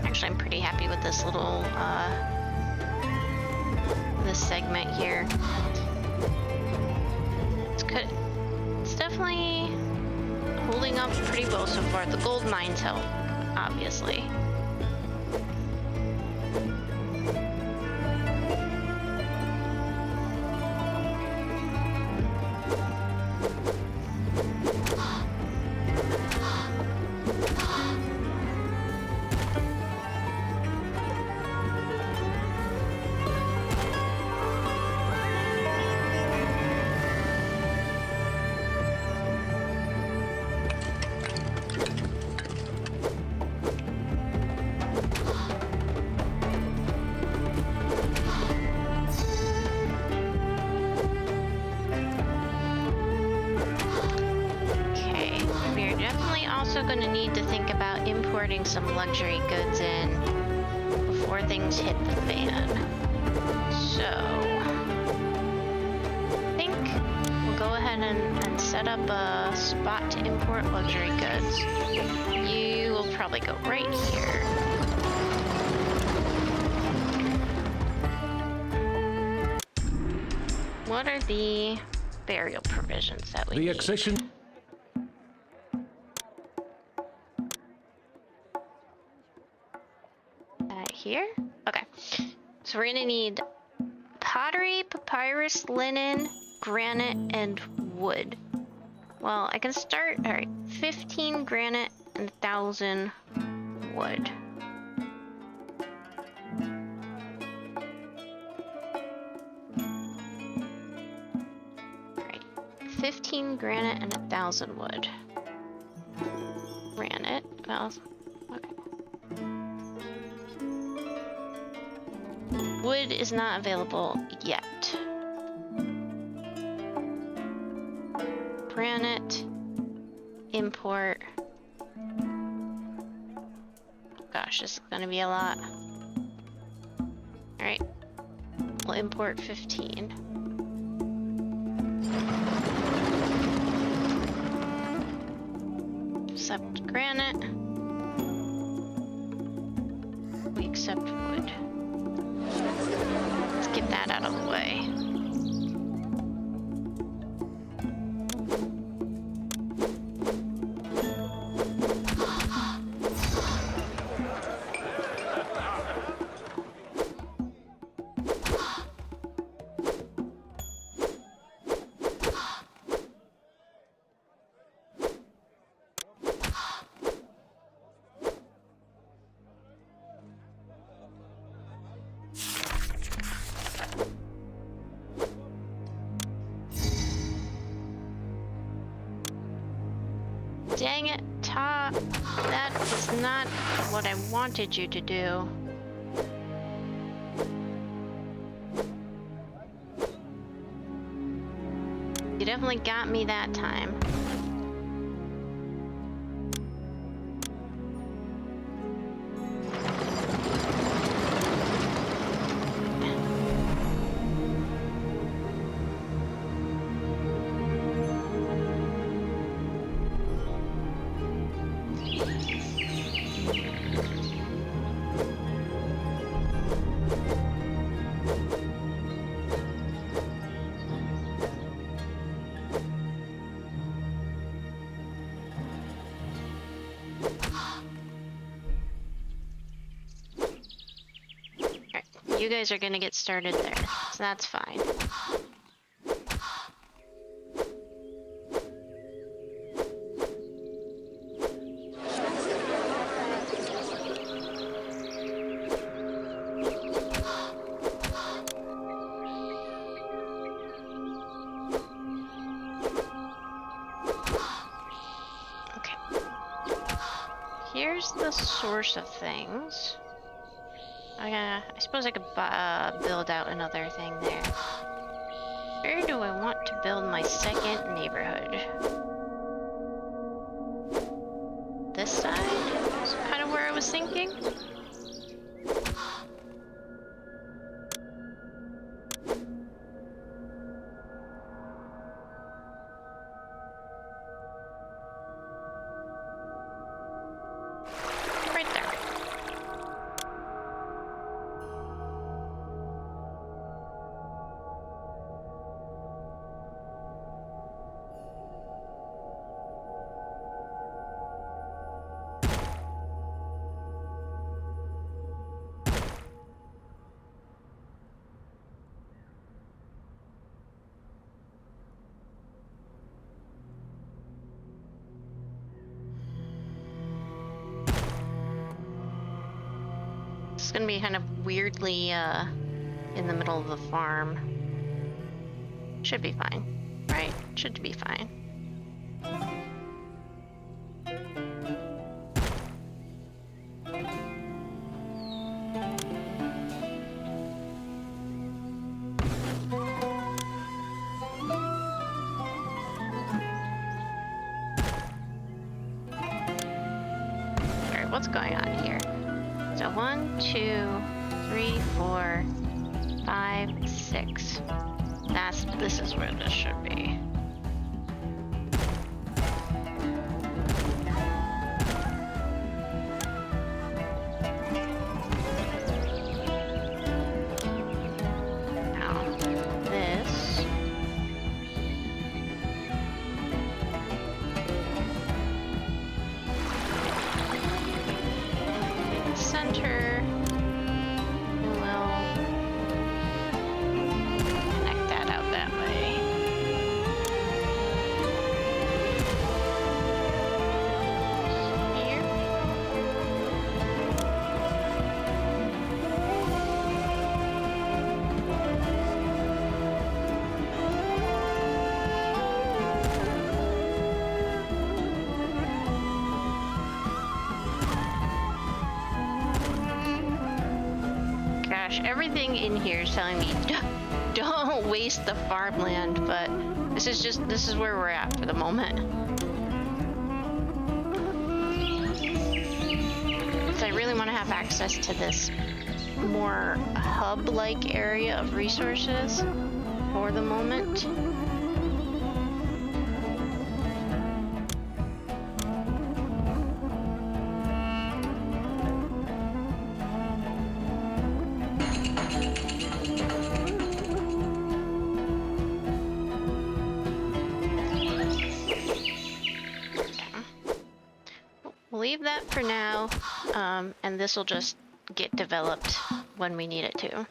Actually, I'm pretty happy with this little, this segment here. It's good. It's definitely holding up pretty well so far. The gold mines help, obviously. Going to need to think about importing some luxury goods in before things hit the fan. So I think we'll go ahead and set up a spot to import luxury goods. You will probably go right here. what are the burial provisions that we The need? accession. Here? Okay. So we're gonna need pottery, papyrus, linen, granite, and wood. Well, I can start, alright, 15 granite and 1,000 wood. Alright, 15 granite and 1,000 wood. Granite, well, okay. Wood is not available yet. Granite, import. Gosh, this is gonna be a lot. Alright, we'll import 15. Accept granite. We accept wood. Let's get that out of the way. Dang it, Ta. That is not what I wanted you to do. You definitely got me that time. You guys are gonna get started there, so that's fine. Okay. Here's the source of things. I suppose I could build out another thing there. Where do I want to build my second neighborhood? This side? That's kind of where I was thinking. Right there. It's gonna be kind of weirdly in the middle of the farm. Should be fine, right? Should be fine. Alright, what's going on here? So 1, 2, 3, 4, 5, 6. This is where this should be. Now, this gosh, everything in here is telling me don't waste the farmland, but this is where we're at for the moment. Because I really want to have access to this more hub-like area of resources for the moment. We'll leave that for now, and this will just get developed when we need it to.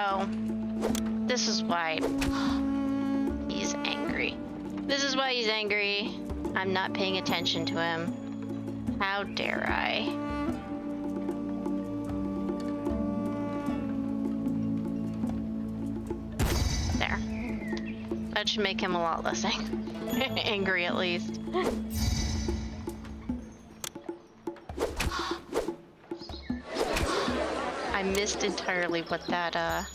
Oh, this is why he's angry. This is why he's angry. I'm not paying attention to him. How dare I? There. That should make him a lot less angry, at least. I missed entirely what that,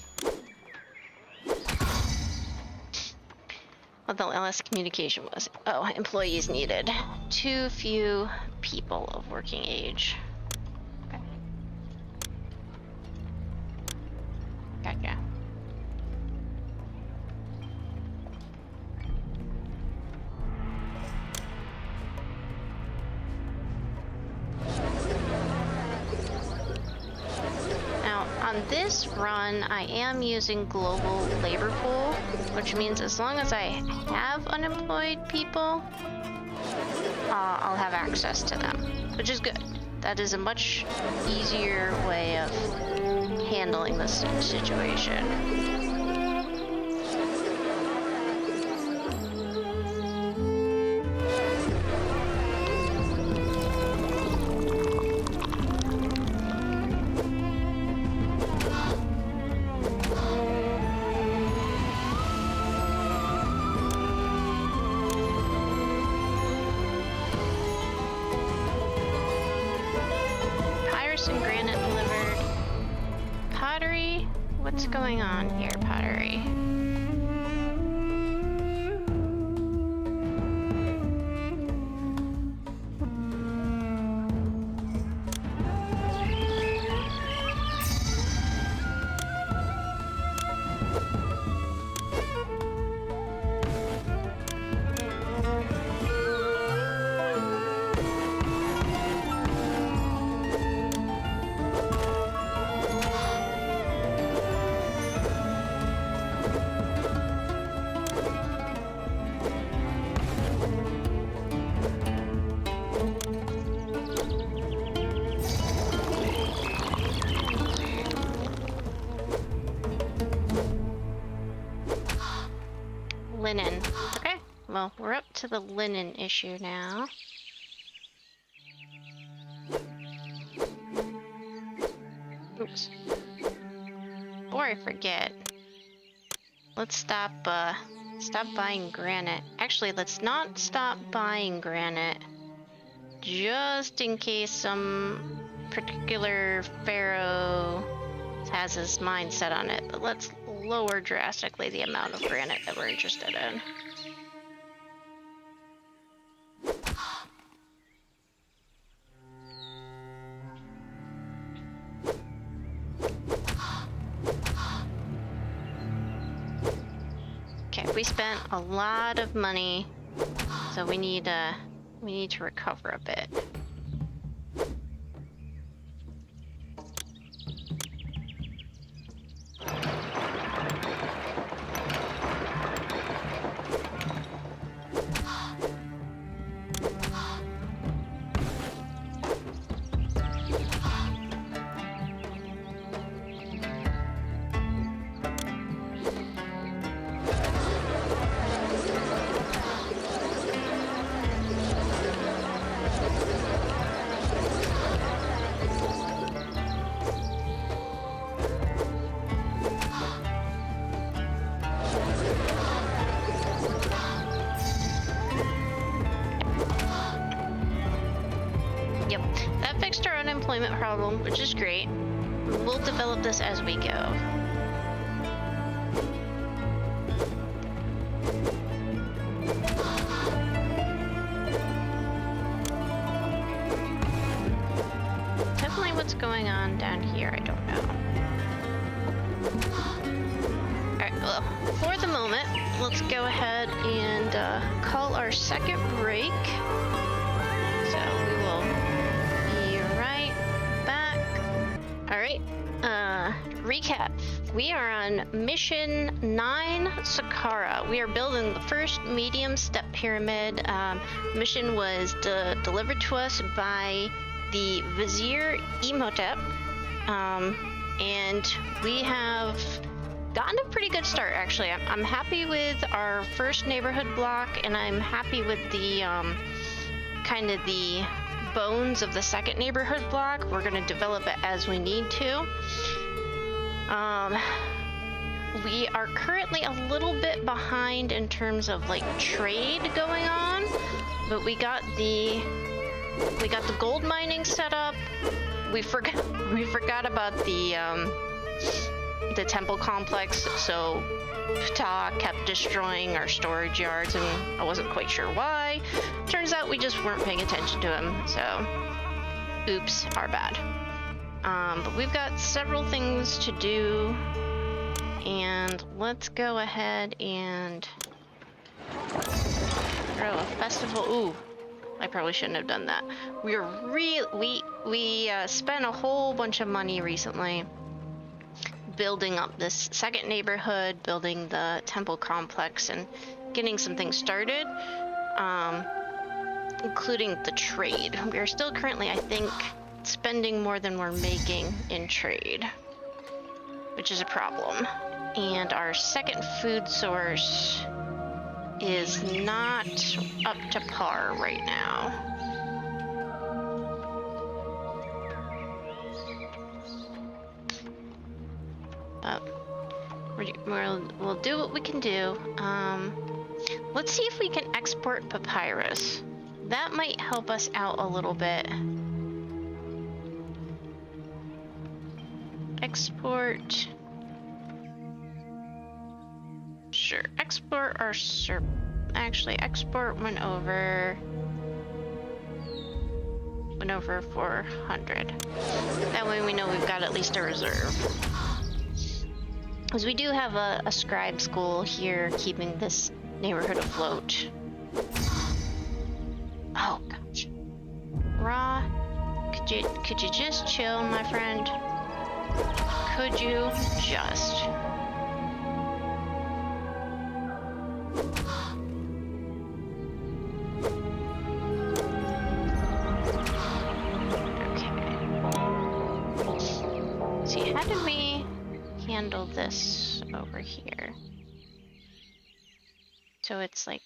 what the last communication was. Oh, employees needed. Too few people of working age. Okay. Gotcha. On this run, I am using global labor pool, which means as long as I have unemployed people, I'll have access to them, which is good. That is a much easier way of handling this situation. And granite delivered. Pottery? What's going on here, pottery? Linen. Okay, well, we're up to the linen issue now. Oops. Before I forget, let's stop buying granite. Actually, let's not stop buying granite, just in case some particular Pharaoh has his mind set on it. But let's lower drastically the amount of granite that we're interested in. Okay, we spent a lot of money So we need to recover a bit. Yep, that fixed our unemployment problem, which is great. We'll develop this as we go. Definitely what's going on down here, I don't know. Alright, well, for the moment, let's go ahead and call our second break. So we will be right back. Alright, recap. We are on mission 9, Saqqara. We are building the first medium step pyramid. Mission was delivered to us by the Vizier Imhotep. And we have gotten a pretty good start, actually. I'm happy with our first neighborhood block, and I'm happy with the kind of the bones of the second neighborhood block. We're going to develop it as we need to. We are currently a little bit behind in terms of like trade going on, but we got the gold mining set up. We forgot about the temple complex, so Ptah kept destroying our storage yards, and I wasn't quite sure why. Turns out we just weren't paying attention to him, so oops, our bad. But we've got several things to do, and let's go ahead and throw a festival. Ooh, I probably shouldn't have done that. We spent a whole bunch of money recently building up this second neighborhood, building the temple complex, and getting some things started, including the trade. We are still currently, I think, spending more than we're making in trade, which is a problem. And our second food source is not up to par right now. But we'll do what we can do. Let's see if we can export papyrus. That might help us out a little bit. Export. Sure, export our actually export went over 400. That way we know we've got at least a reserve. Because we do have a scribe school here keeping this neighborhood afloat. Oh gosh. Ra, could you just chill, my friend? Could you just? See, how did we handle this over here? So it's like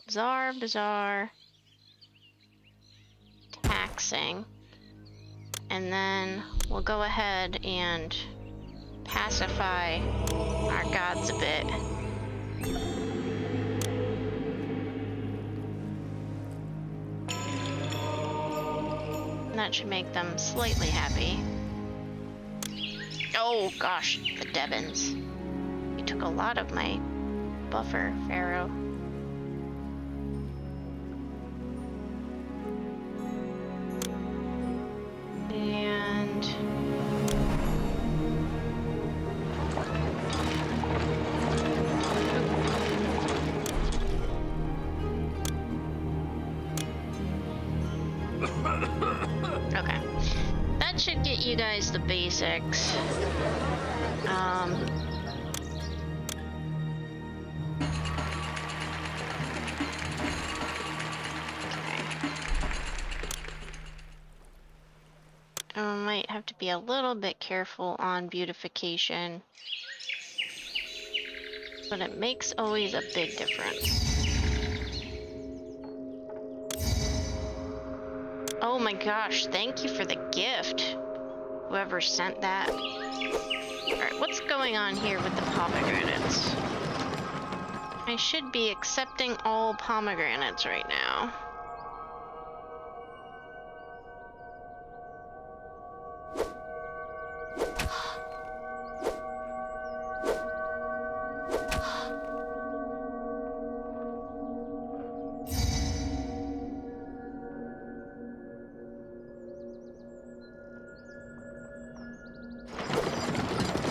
bazaar, taxing, and then we'll go ahead and pacify our gods a bit. That should make them slightly happy. Oh gosh, the Devons. You took a lot of my buffer, Pharaoh. And memorize the basics. I might have to be a little bit careful on beautification, but it makes always a big difference. Oh my gosh, thank you for the gift, whoever sent that. Alright, what's going on here with the pomegranates? I should be accepting all pomegranates right now.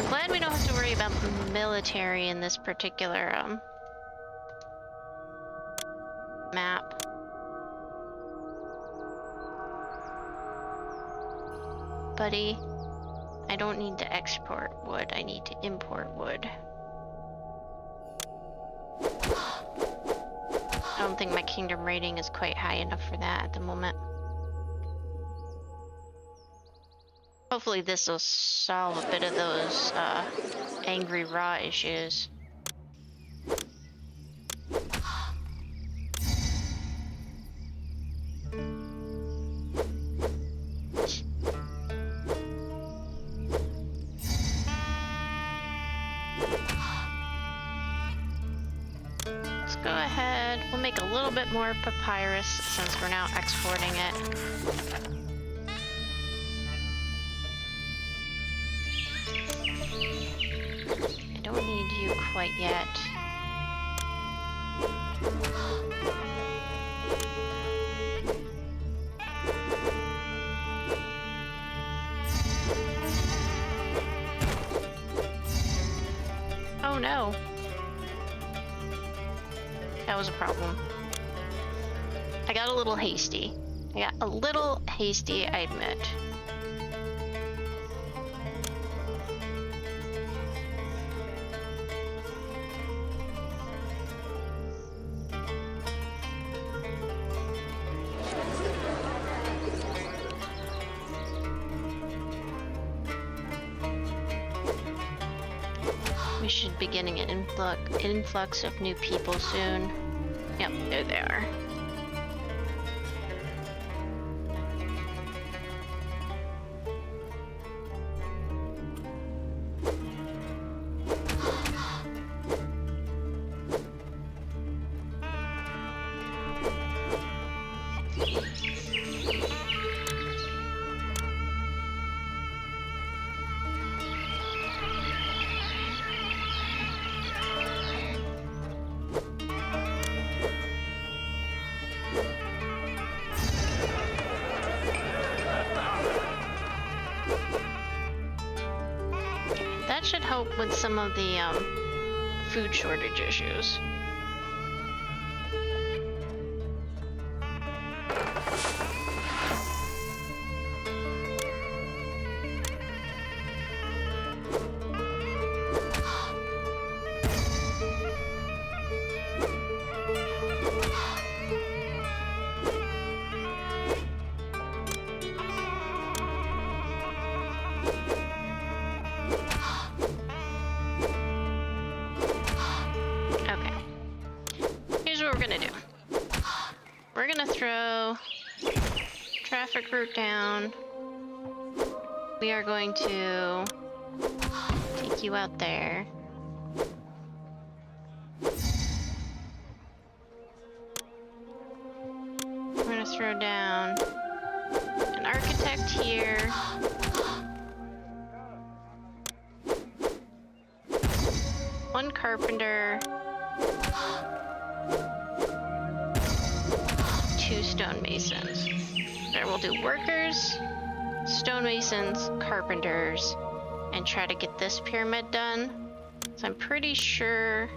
Glad we don't have to worry about the military in this particular map. Buddy, I don't need to export wood, I need to import wood. I don't think my kingdom rating is quite high enough for that at the moment. Hopefully this will solve a bit of those angry raw issues. Let's go ahead, we'll make a little bit more papyrus since we're now exporting it. I don't need you quite yet. Oh no. That was a problem. I got a little hasty. I admit. We should be getting an influx of new people soon. Yep, there they are. That should help with some of the food shortage issues. We're gonna throw traffic route down. We are going to take you out there. We're gonna throw down an architect here. One carpenter. 2 stonemasons. There we'll do workers, stonemasons, carpenters, and try to get this pyramid done. So I'm pretty sure...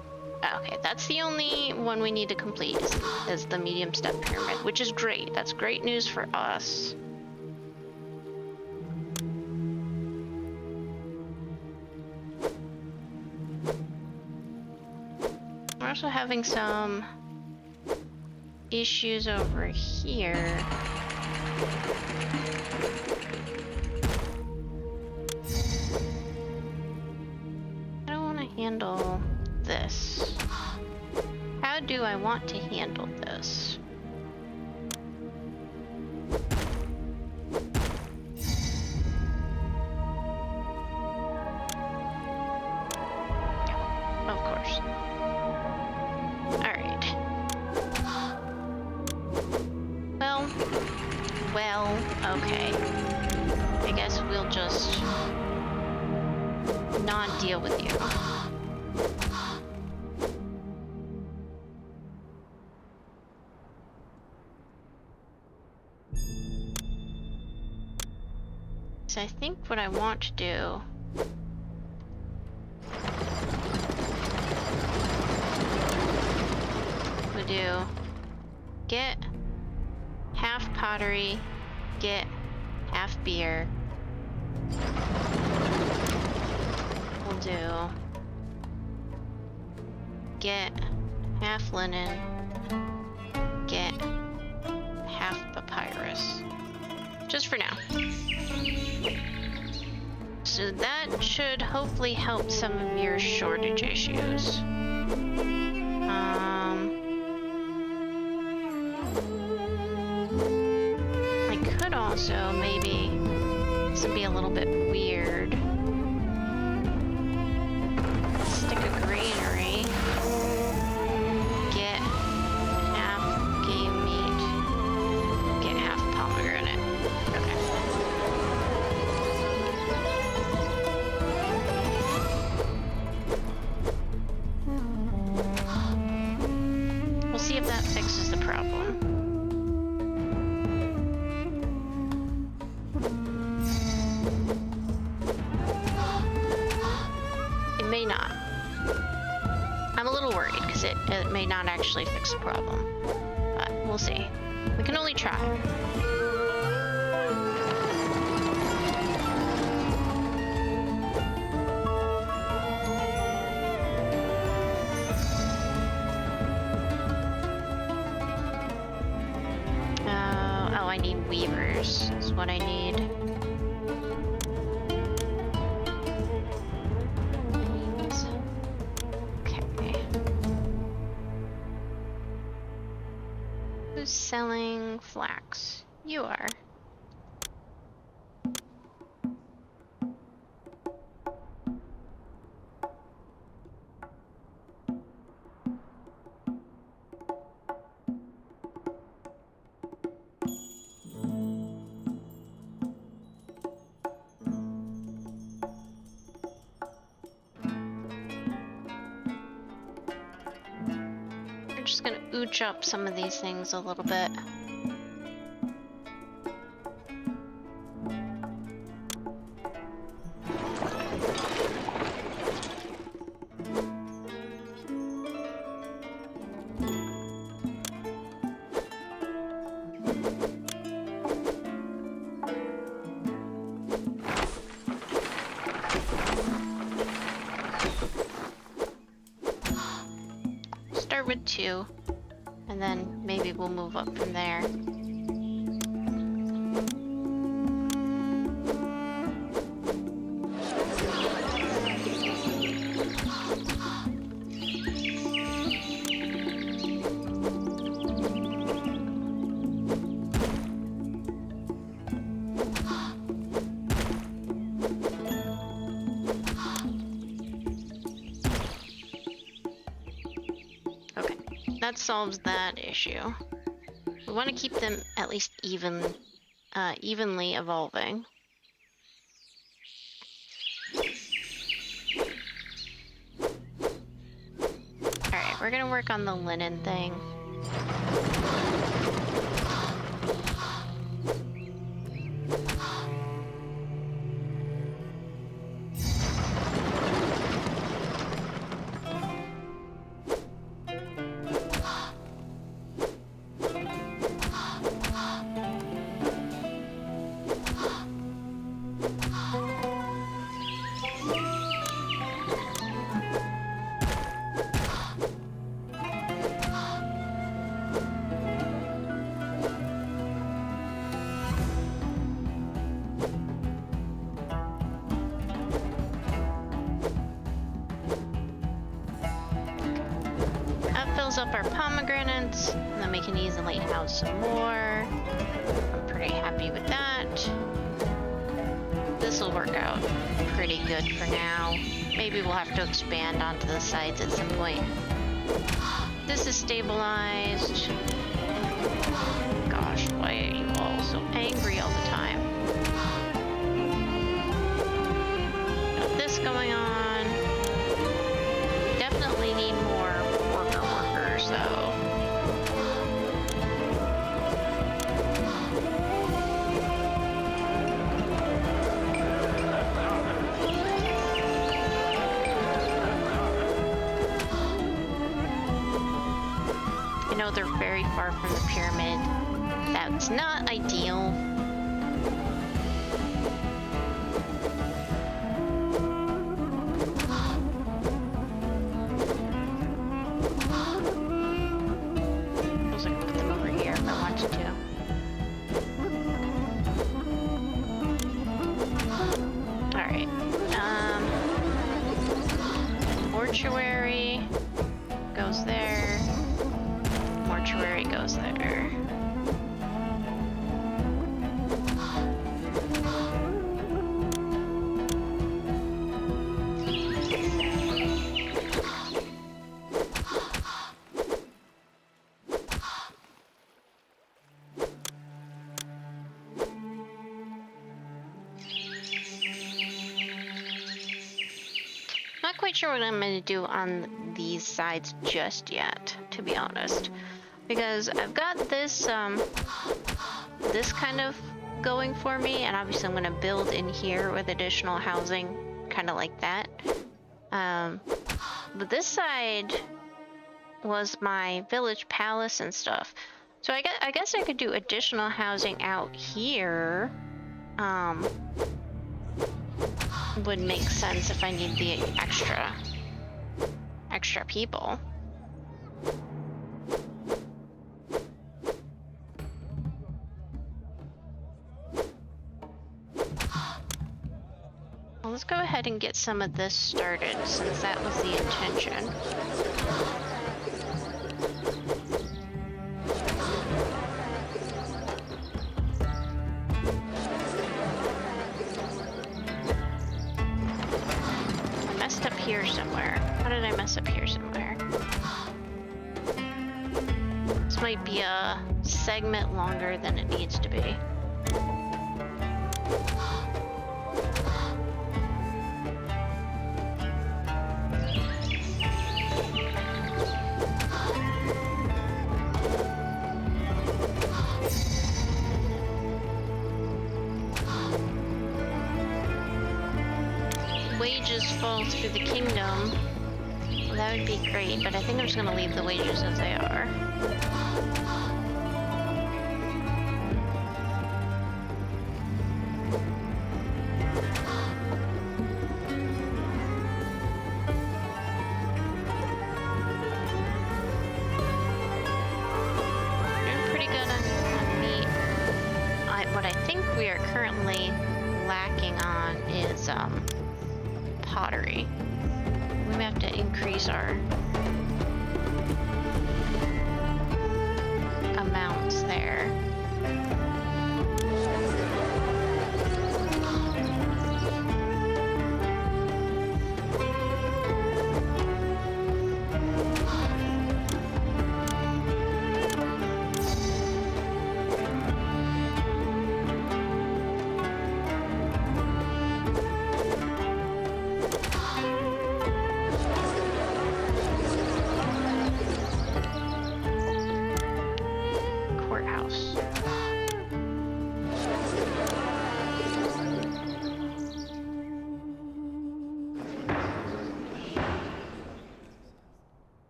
Okay, that's the only one we need to complete is the medium step pyramid, which is great. That's great news for us. also having some issues over here. I don't want to handle this. How do I want to handle this? Of course. Alright. Well, okay. I guess we'll just not deal with you. So I think what I want to do would do get half pottery, get half beer. We'll do get half linen, get half papyrus. Just for now. So that should hopefully help some of your shortage issues. I could also maybe, this would be a little bit weird, stick a granary, get half game meat, get half pomegranate. Okay. We'll see if that fixes the problem. It may not. I'm a little worried because it may not actually fix the problem. But we'll see. We can only try. Oh, I need weavers. That's what I need. Okay. Who's selling flax? You are. We're just gonna ooch up some of these things a little bit. Start with 2, and then maybe we'll move up from there. Okay, that solves that issue. We want to keep them at least evenly evolving. Alright, we're gonna work on the linen thing. fills up our pomegranates, and then we can easily house some more. I'm pretty happy with that. This will work out pretty good for now. Maybe we'll have to expand onto the sides at some point. This is stabilized. Gosh, why are you all so angry all the time? Got this going on. Definitely need more workers though. I know they're very far from the pyramid. That's not ideal. I could put them over here if I wanted to. Alright. Mortuary goes there. Mortuary goes there. Not quite sure what I'm going to do on these sides just yet, to be honest, because I've got this this kind of going for me, and obviously I'm going to build in here with additional housing, kind of like that. But this side was my village palace and stuff, so I guess I could do additional housing out here. Would make sense if I need the extra people. Well, let's go ahead and get some of this started, since that was the intention. Up here somewhere. How did I mess up here somewhere? This might be a segment longer than it needs to be. Wages fall through the kingdom. Well, that would be great, but I think I'm just gonna leave the wages as they are. Doing pretty good on meat. What I think we are currently lacking on is pottery. We may have to increase our amounts there.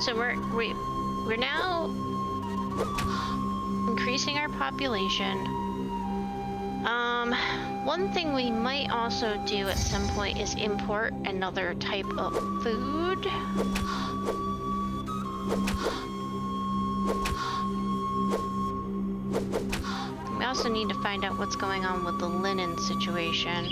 So we're now increasing our population. One thing we might also do at some point is import another type of food. We also need to find out what's going on with the linen situation.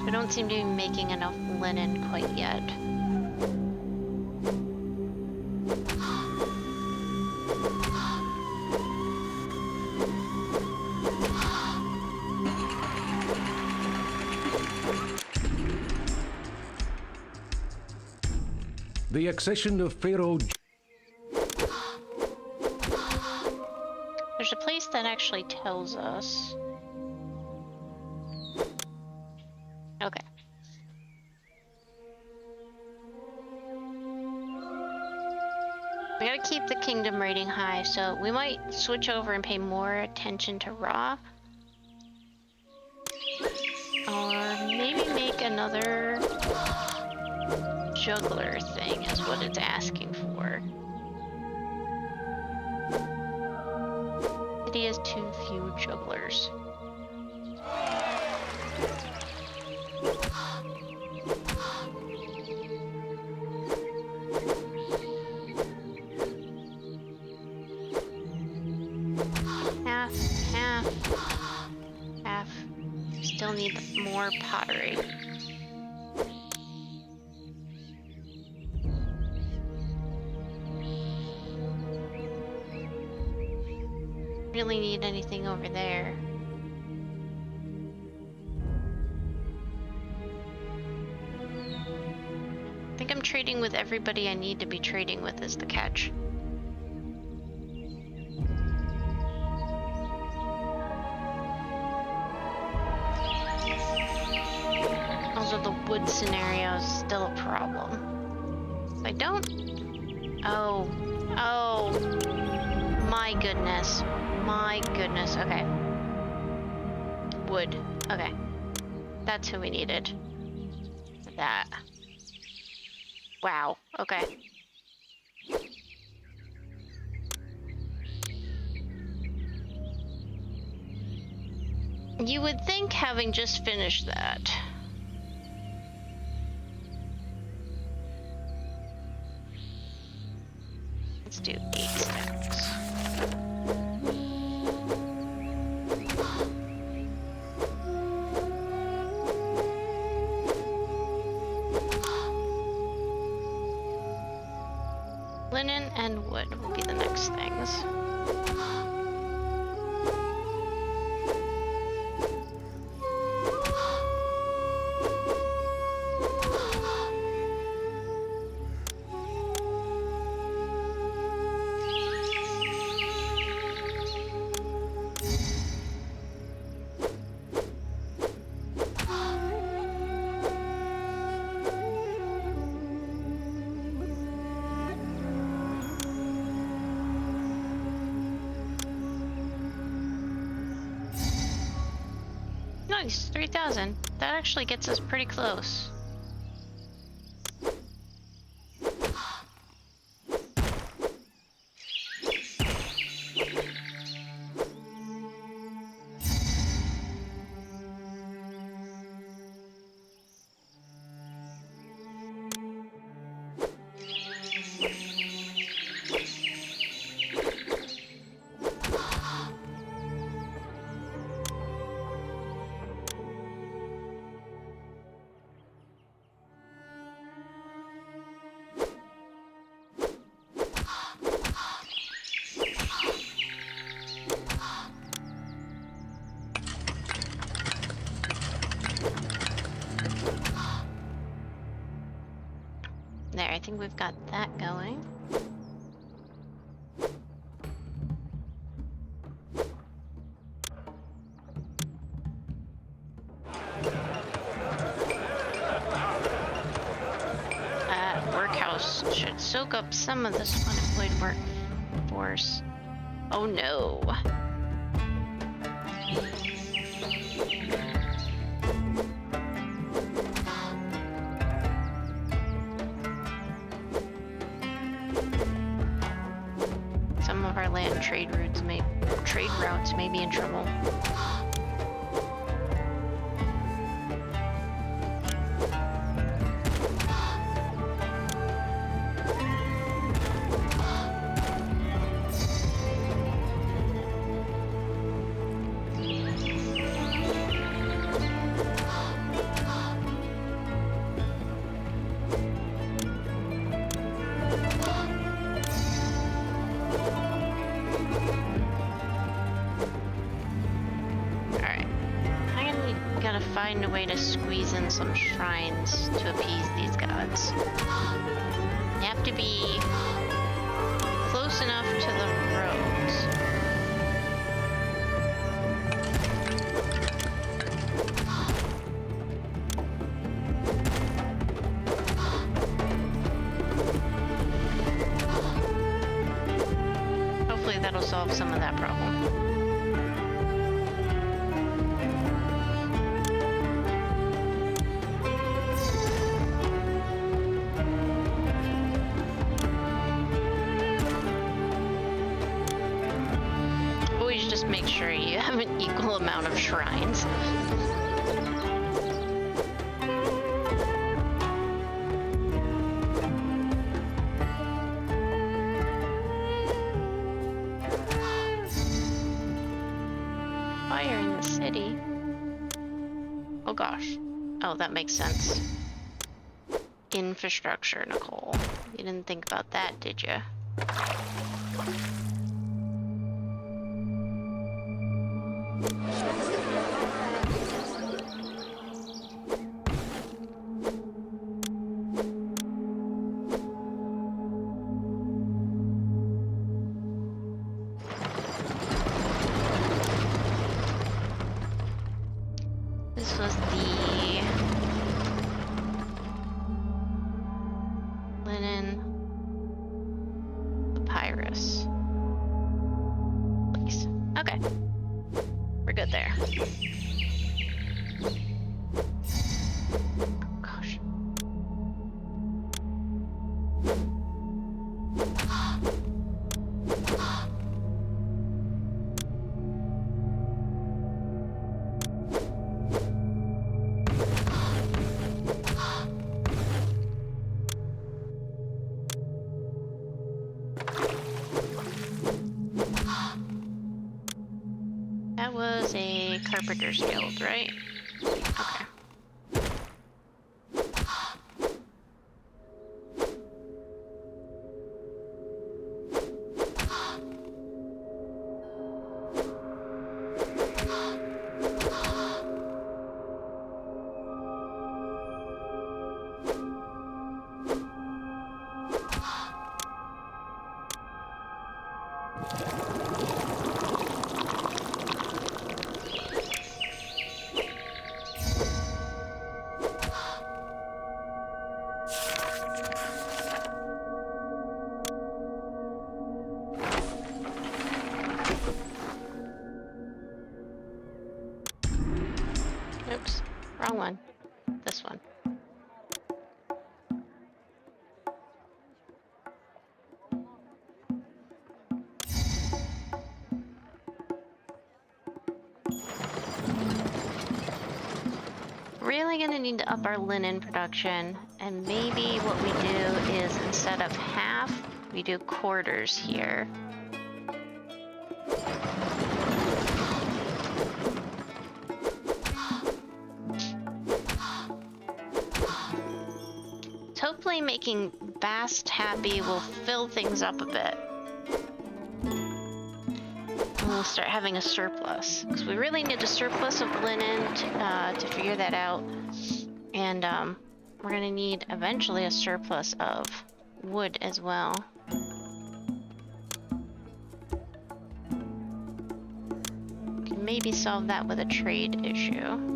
We don't seem to be making enough linen quite yet. The accession of Pharaoh. There's a place that actually tells us. Okay. We gotta keep the kingdom rating high, so we might switch over and pay more attention to Ra. Or maybe make another juggler thing is what it's asking for. City has too few jugglers. Half. Still need more pottery. Really need anything over there. I think I'm trading with everybody I need to be trading with is the catch. Also, the wood scenario is still a problem. I don't... Oh. My goodness. My goodness. Okay. Wood. Okay. That's who we needed. That. Wow. Okay. You would think, having just finished that, let's do 8 stacks. Linen and wood will be the next things. Nice, 3,000. That actually gets us pretty close. There, I think we've got that going. That workhouse should soak up some of this unemployed workforce. Oh no. Some of our land trade routes may be in trouble. Find a way to squeeze in some shrines to appease these gods. You have to be close enough to the roads. Hopefully that'll solve some of that problem. Just make sure you have an equal amount of shrines. Fire in the city. Oh gosh. Oh, that makes sense. Infrastructure, Nicole. You didn't think about that, did you? This was the linen papyrus place. Okay. We're good there. Gosh. That was a carpenter's guild, right? Okay. Oops, wrong one. This one. Really gonna need to up our linen production, and maybe what we do is instead of half, we do quarters here. Hopefully making Bast happy will fill things up a bit. And we'll start having a surplus. Because we really need a surplus of linen to figure that out. And we're going to need eventually a surplus of wood as well. Can maybe solve that with a trade issue.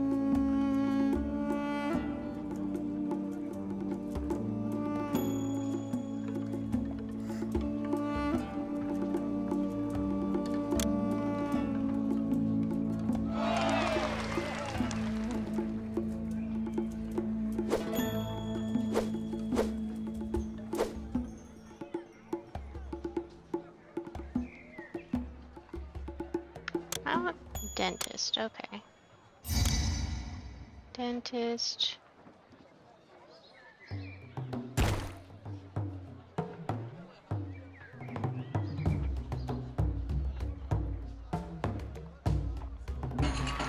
Oh, dentist. Okay. Dentist.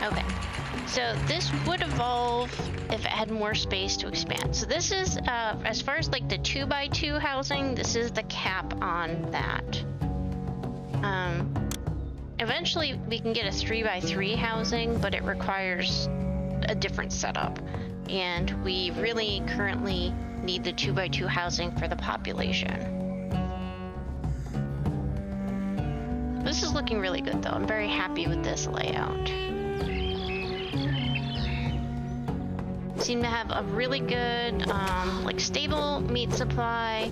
Okay. So this would evolve if it had more space to expand. So this is, as far as like the 2x2 housing, this is the cap on that. Eventually we can get a 3x3 housing, but it requires a different setup. And we really currently need the 2x2 housing for the population. This is looking really good though. I'm very happy with this layout. Seem to have a really good, like stable meat supply.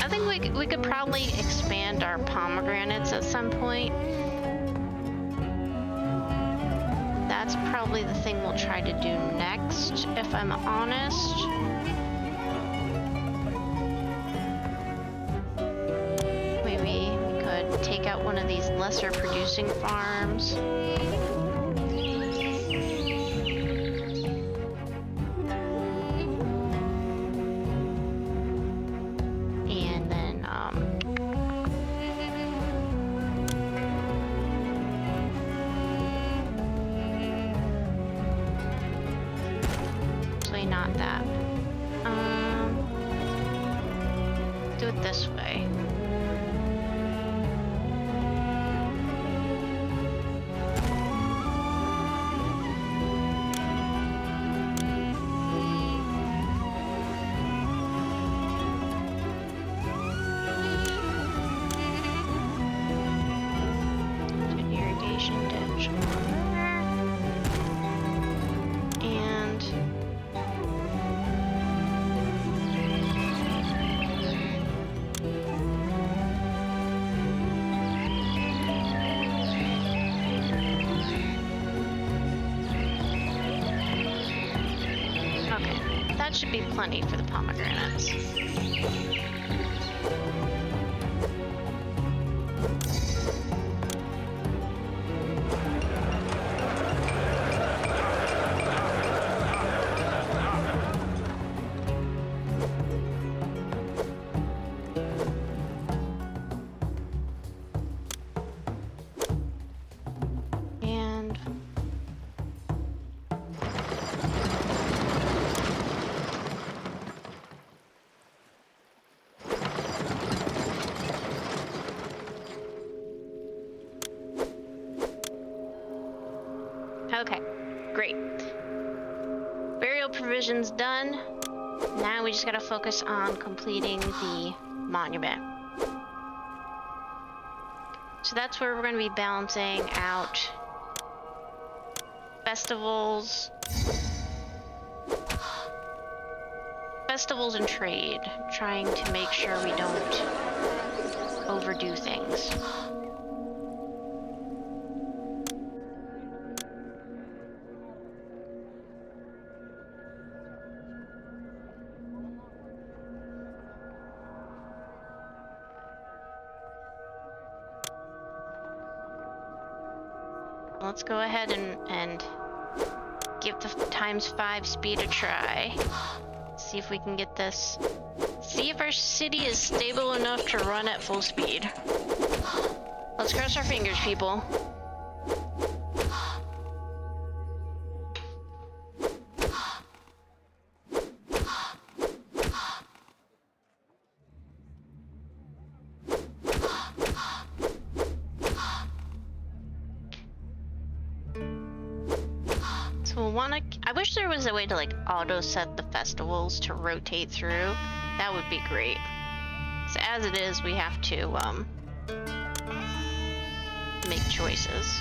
I think we could probably expand our pomegranates at some point. That's probably the thing we'll try to do next, if I'm honest. Maybe we could take out one of these lesser producing farms. And then, actually not that. Do it this way. An irrigation ditch on there. And okay, that should be plenty for the pomegranates. And okay, great. Burial provisions done. Now we just gotta focus on completing the monument. So that's where we're gonna be balancing out festivals and trade, trying to make sure we don't overdo things. Let's go ahead and give the ×5 speed a try. See if we can get this. See if our city is stable enough to run at full speed. Let's cross our fingers, people. I wish there was a way to like auto set the festivals to rotate through. That would be great. So as it is, we have to make choices.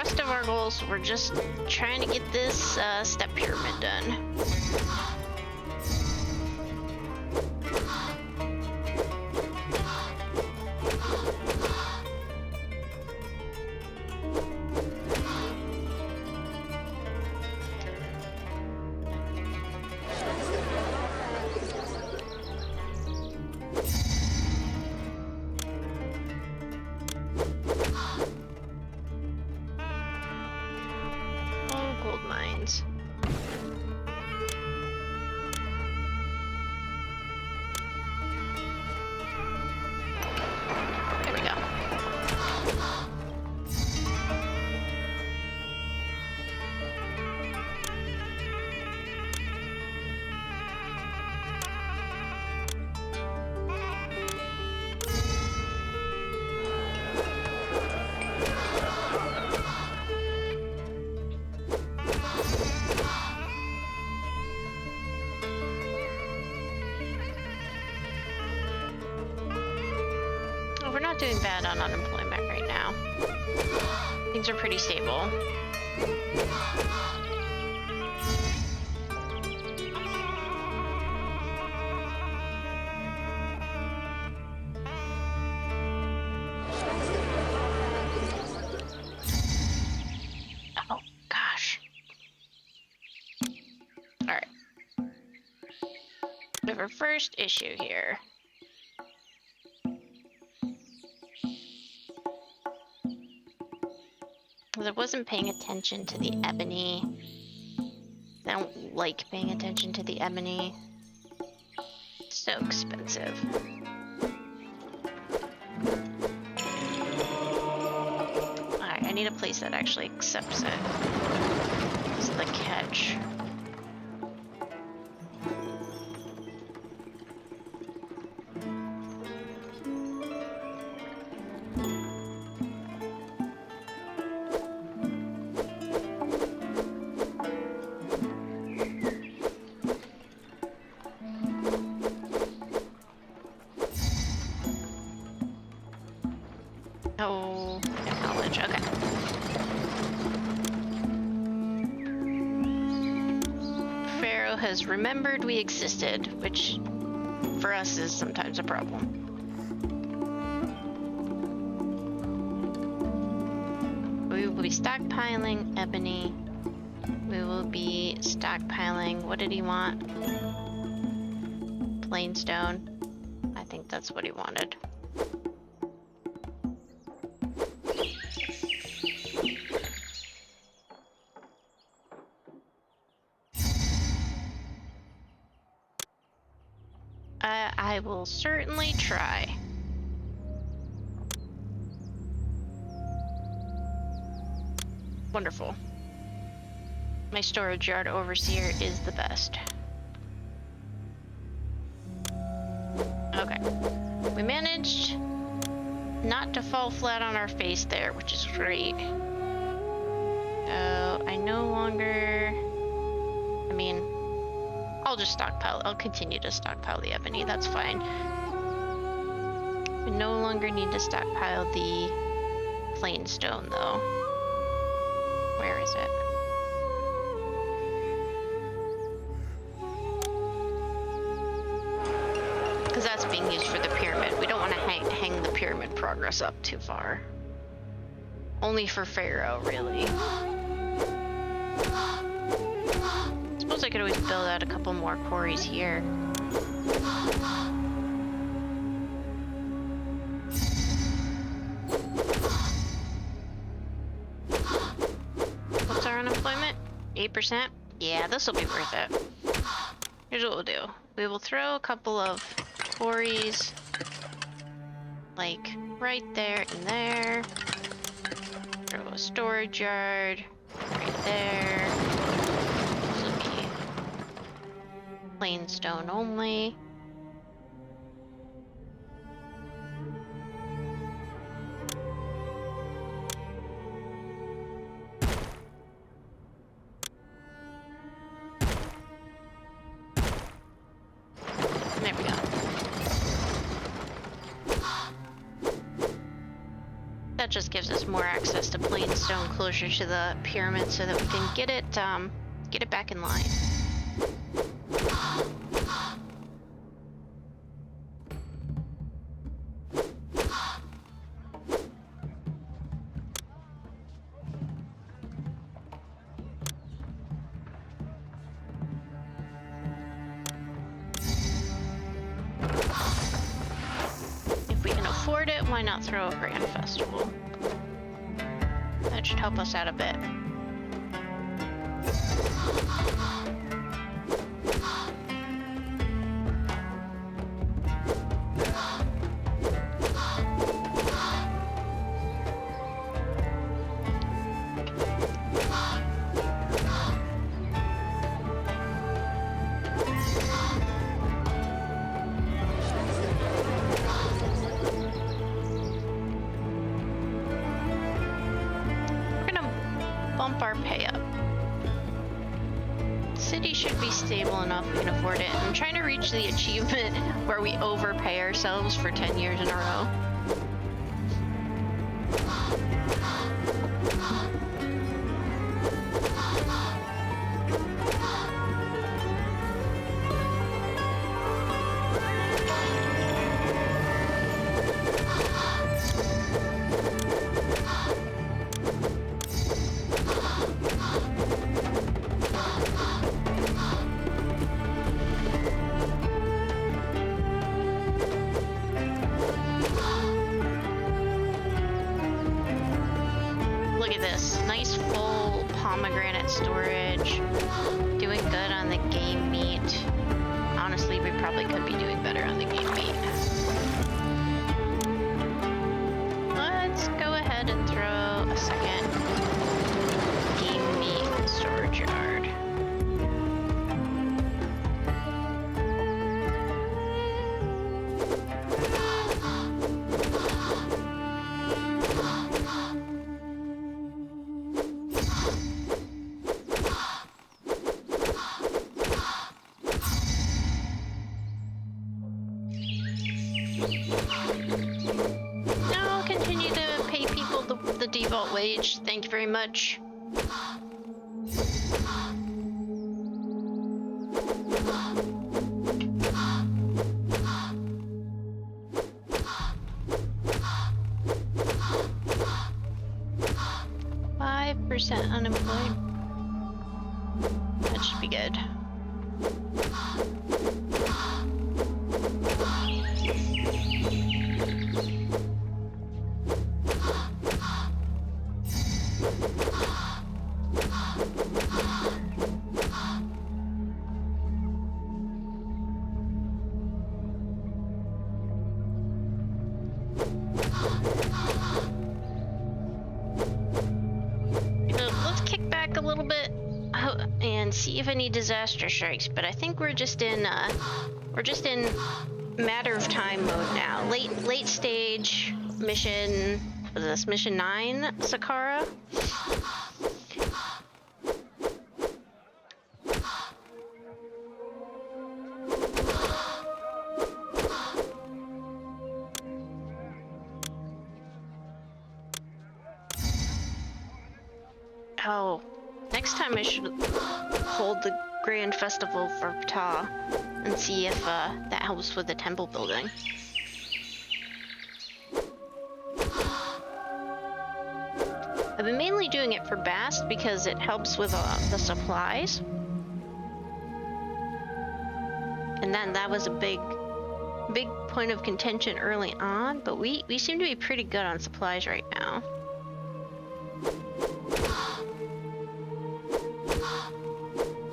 rest of our goals, we're just trying to get this step pyramid done. Doing bad on unemployment right now. Things are pretty stable. Oh, gosh. All right. We have our first issue here. I wasn't paying attention to the ebony. I don't like paying attention to the ebony. It's so expensive. Alright, I need a place that actually accepts it. This is the catch. Oh, acknowledge, okay. Pharaoh has remembered we existed, which for us is sometimes a problem. We will be stockpiling ebony. We will be stockpiling, what did he want? Plain stone. I think that's what he wanted. I will certainly try. Wonderful. My storage yard overseer is the best. Okay. We managed not to fall flat on our face there, which is great. So I no longer... I mean... I'll just stockpile. I'll continue to stockpile the ebony. That's fine. We no longer need to stockpile the plain stone, though. Where is it? Because that's being used for the pyramid. We don't want to hang the pyramid progress up too far. Only for Pharaoh, really. I could always build out a couple more quarries here. What's our unemployment? 8%? Yeah, this will be worth it. Here's what we'll do. We will throw a couple of quarries, like right there and there. Throw a storage yard right there. Plain stone only. There we go. That just gives us more access to plain stone closer to the pyramid so that we can get it back in line. If we can afford it, why not throw a grand festival? That should help us out a bit. Bump our pay up. City should be stable enough we can afford it. I'm trying to reach the achievement where we overpay ourselves for 10 years in a row. Look at this. Nice full pomegranate storage. Doing good on the game meat. Honestly, we probably could be doing better on the game meat. Let's go ahead and throw a second game meat storage yard. No, continue to pay people the default wage. Thank you very much. %, unemployed. That should be good. See if any disaster strikes, but I think we're just in matter of time mode now. Late stage mission. What is this? Mission 9, Saqqara. Oh, next time I should hold the Grand Festival for Ptah and see if that helps with the temple building. I've been mainly doing it for Bast because it helps with the supplies. And then that was a big point of contention early on, but we seem to be pretty good on supplies right now.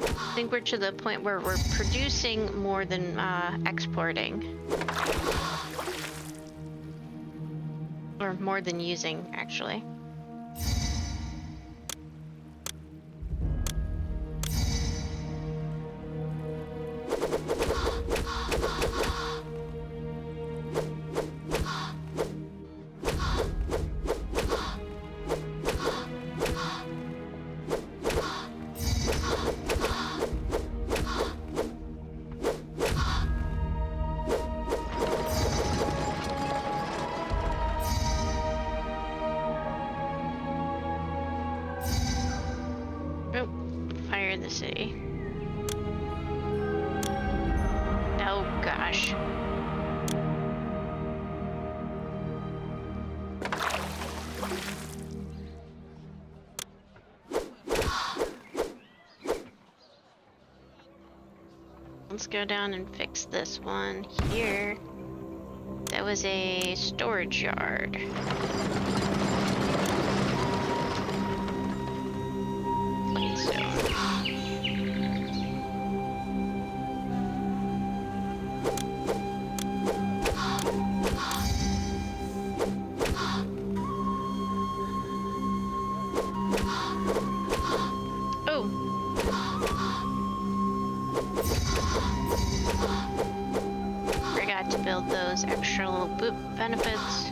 I think we're to the point where we're producing more than exporting. Or more than using, actually. see. Oh gosh. Let's go down and fix this one here. That was a storage yard. Plainstone. Oh. Forgot to build those extra little boop benefits.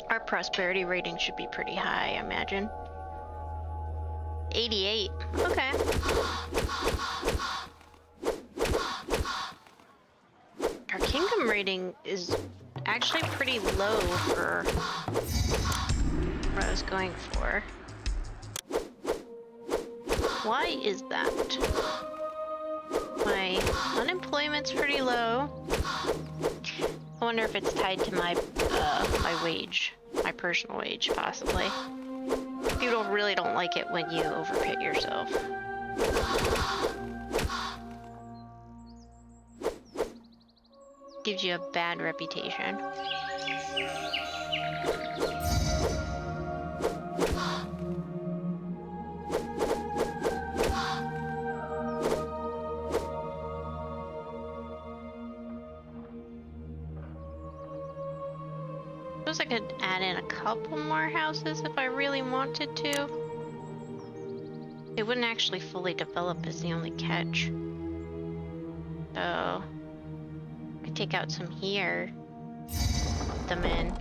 Our prosperity rating should be pretty high, I imagine. 88. Okay. Our kingdom rating is actually pretty low for what I was going for. Why is that? My unemployment's pretty low. I wonder if it's tied to my my wage, my personal wage, possibly. People really don't like it when you overpay yourself. Gives you a bad reputation. Suppose I could add in a couple more houses if I really wanted to. It wouldn't actually fully develop is the only catch. So I could take out some here. keep them in.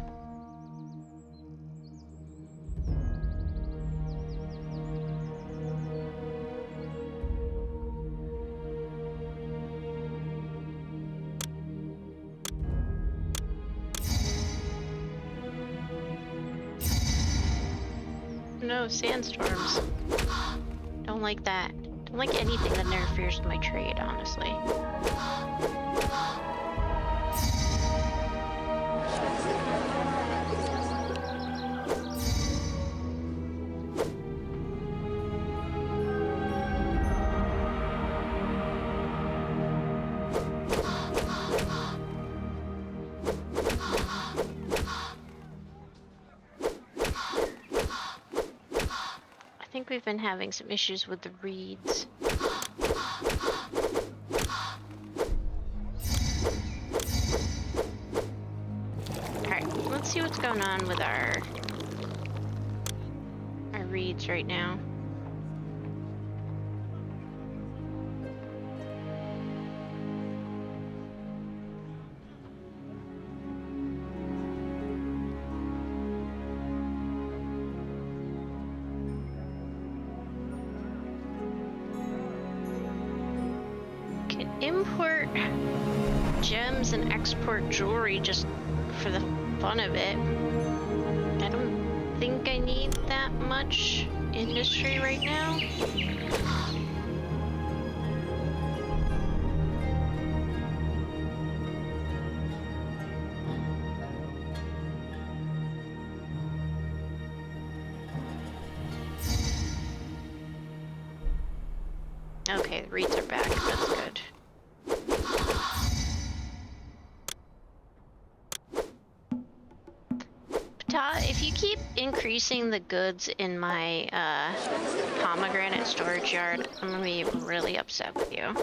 No, sandstorms. Don't like that. Don't like anything that interferes with my trade, honestly. I think we've been having some issues with the reeds. Alright, let's see what's going on with our reeds right now. Can import gems and export jewelry just for the fun of it. I don't think I need that much industry right now. Okay, the reeds are back. That's good. If you keep increasing the goods in my pomegranate storage yard, I'm gonna be really upset with you.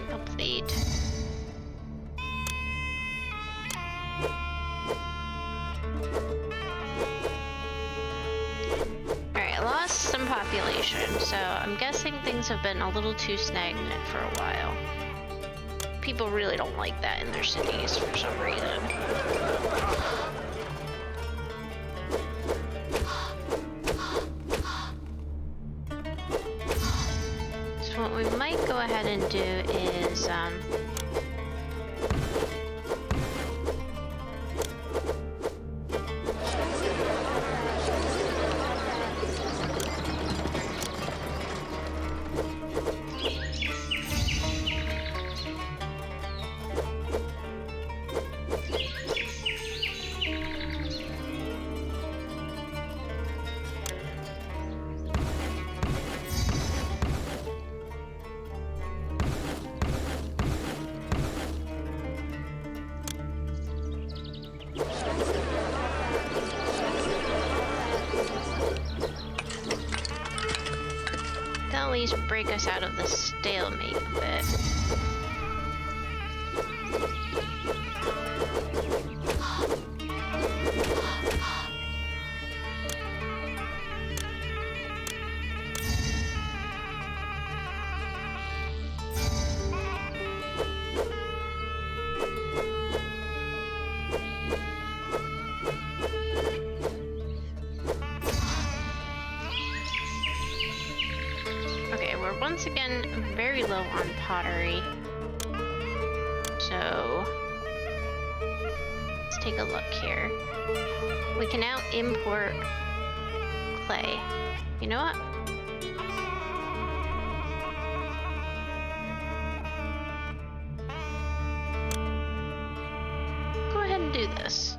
Complete. Alright, I lost some population, so I'm guessing things have been a little too stagnant for a while. People really don't like that in their cities for some reason. So what we might go ahead and do is, at least break us out of the stalemate a bit. Once again, very low on pottery. So let's take a look here. We can now import clay. You know what? Go ahead and do this.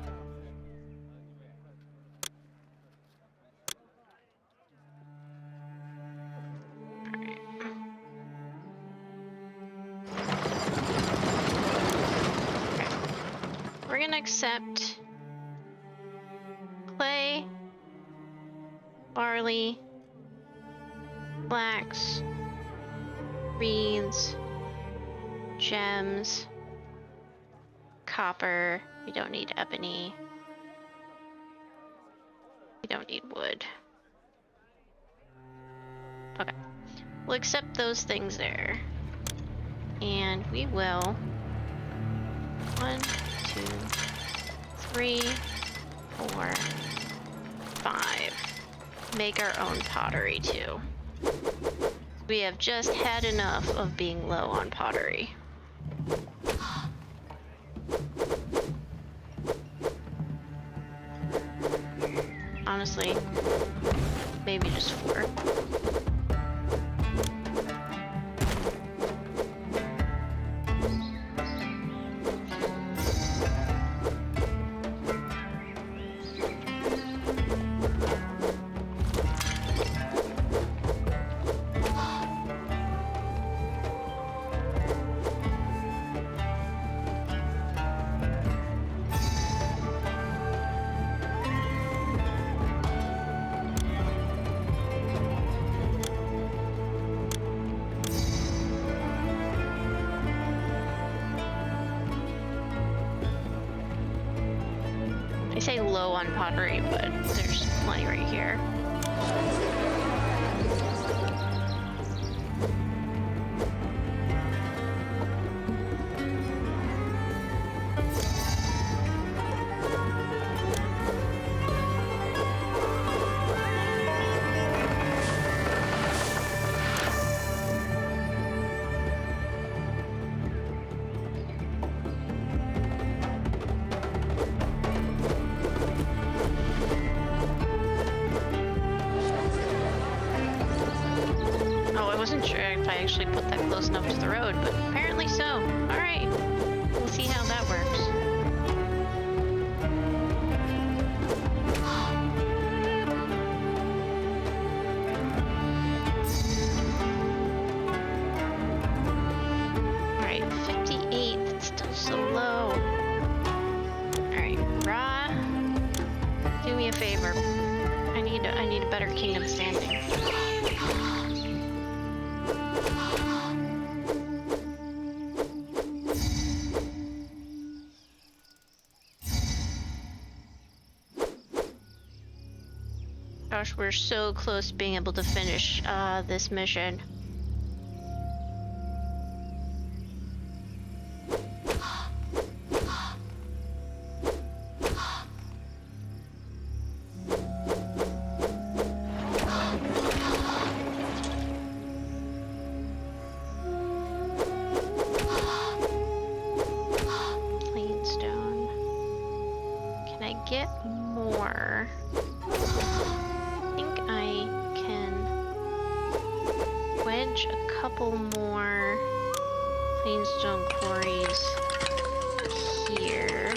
Accept clay, barley, flax, reeds, gems, copper. We don't need ebony. We don't need wood. Okay. We'll accept those things there. And we will 1, 2, 3, 4, 5. Make our own pottery too. We have just had enough of being low on pottery. Honestly, maybe just 4. Say low on pottery, but there's plenty right here. Actually put that close enough to the road, but apparently so. Alright, we'll see how that works. Alright, 58, that's still so low. Alright, Ra, do me a favor. I need a better kingdom standing. Gosh, we're so close to being able to finish this mission. Plain stone. Can I get more? A couple more plainstone quarries here.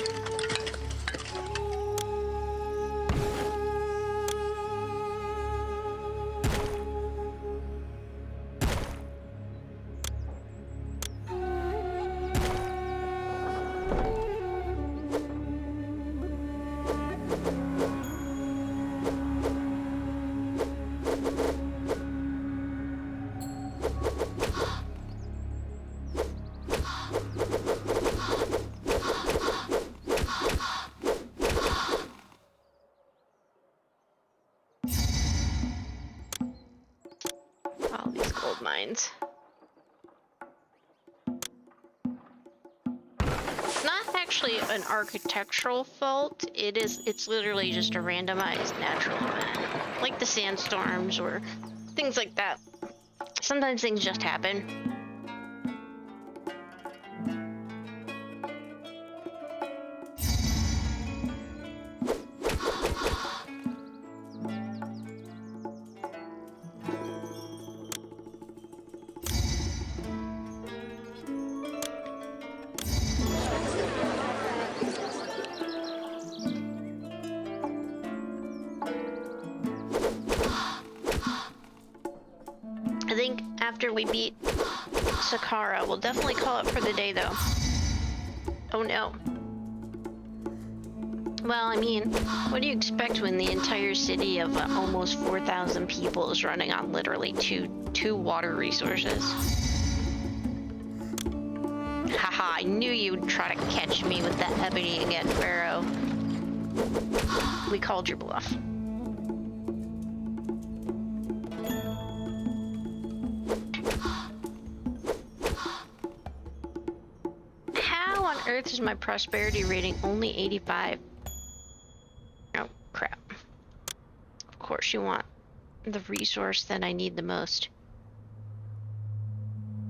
gold mines. It's not actually an architectural fault. It's literally just a randomized natural event. Like the sandstorms or things like that. Sometimes things just happen. I think after we beat Saqqara, we'll definitely call it for the day, though. Oh no. Well, I mean, what do you expect when the entire city of almost 4,000 people is running on literally two water resources? Haha, I knew you'd try to catch me with that ebony again, Pharaoh. We called your bluff. How on earth is my prosperity rating only 85? Oh, crap. Of course you want the resource that I need the most.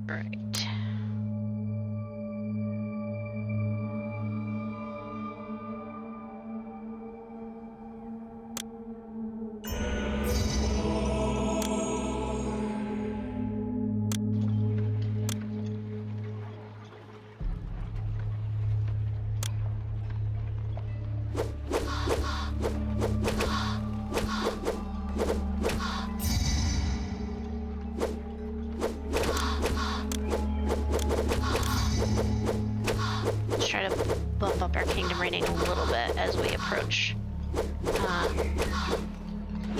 Right. Let's try to bump up our kingdom rating a little bit as we approach the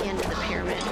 end of the pyramid.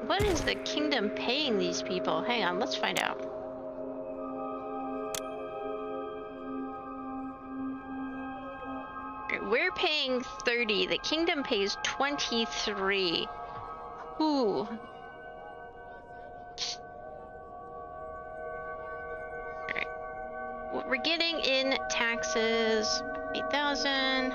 What is the kingdom paying these people? Hang on, let's find out. We're paying 30. The kingdom pays 23. Ooh. Alright. What we're getting in taxes, 8,000.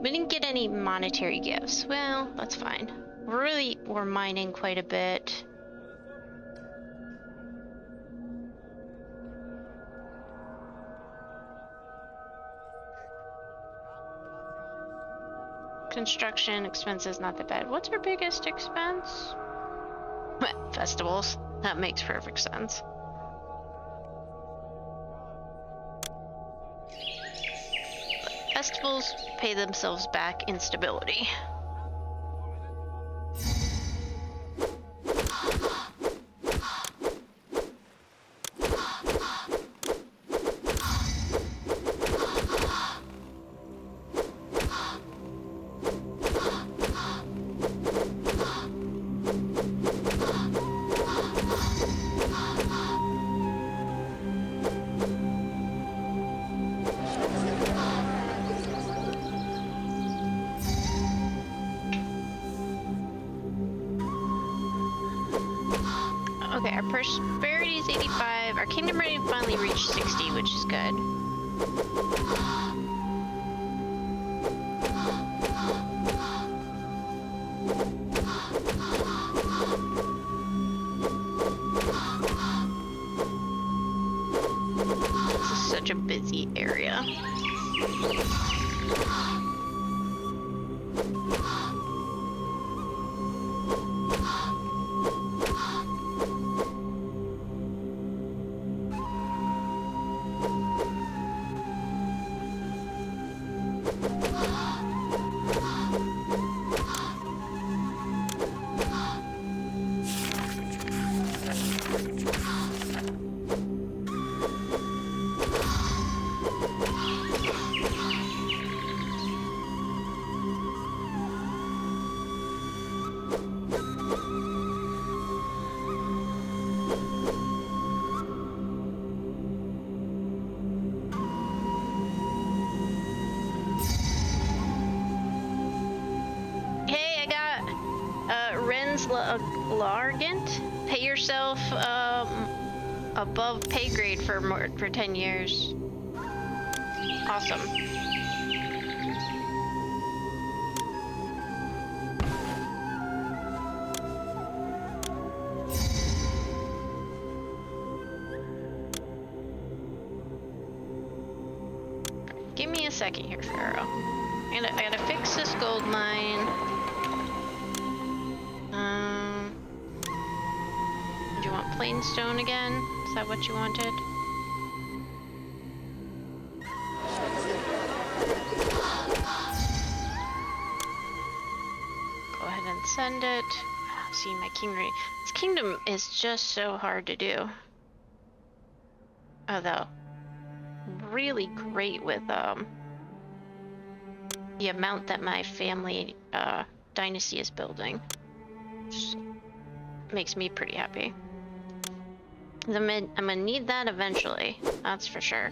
We didn't get any monetary gifts. Well, that's fine. We're mining quite a bit. Construction expenses, not that bad. What's our biggest expense? Festivals. That makes perfect sense. Festivals pay themselves back in stability. Okay, our prosperity is 85. Our kingdom rating finally reached 60, which is good. This is such a busy area. Largant. Pay yourself above pay grade for 10 years. Awesome. Give me a second here, Pharaoh. I gotta fix this gold mine. Do you want plain stone again? Is that what you wanted? Go ahead and send it. See, my kingdom. This kingdom is just so hard to do. Although, really great with the amount that my family dynasty is building. Just makes me pretty happy. I'm gonna need that eventually, that's for sure.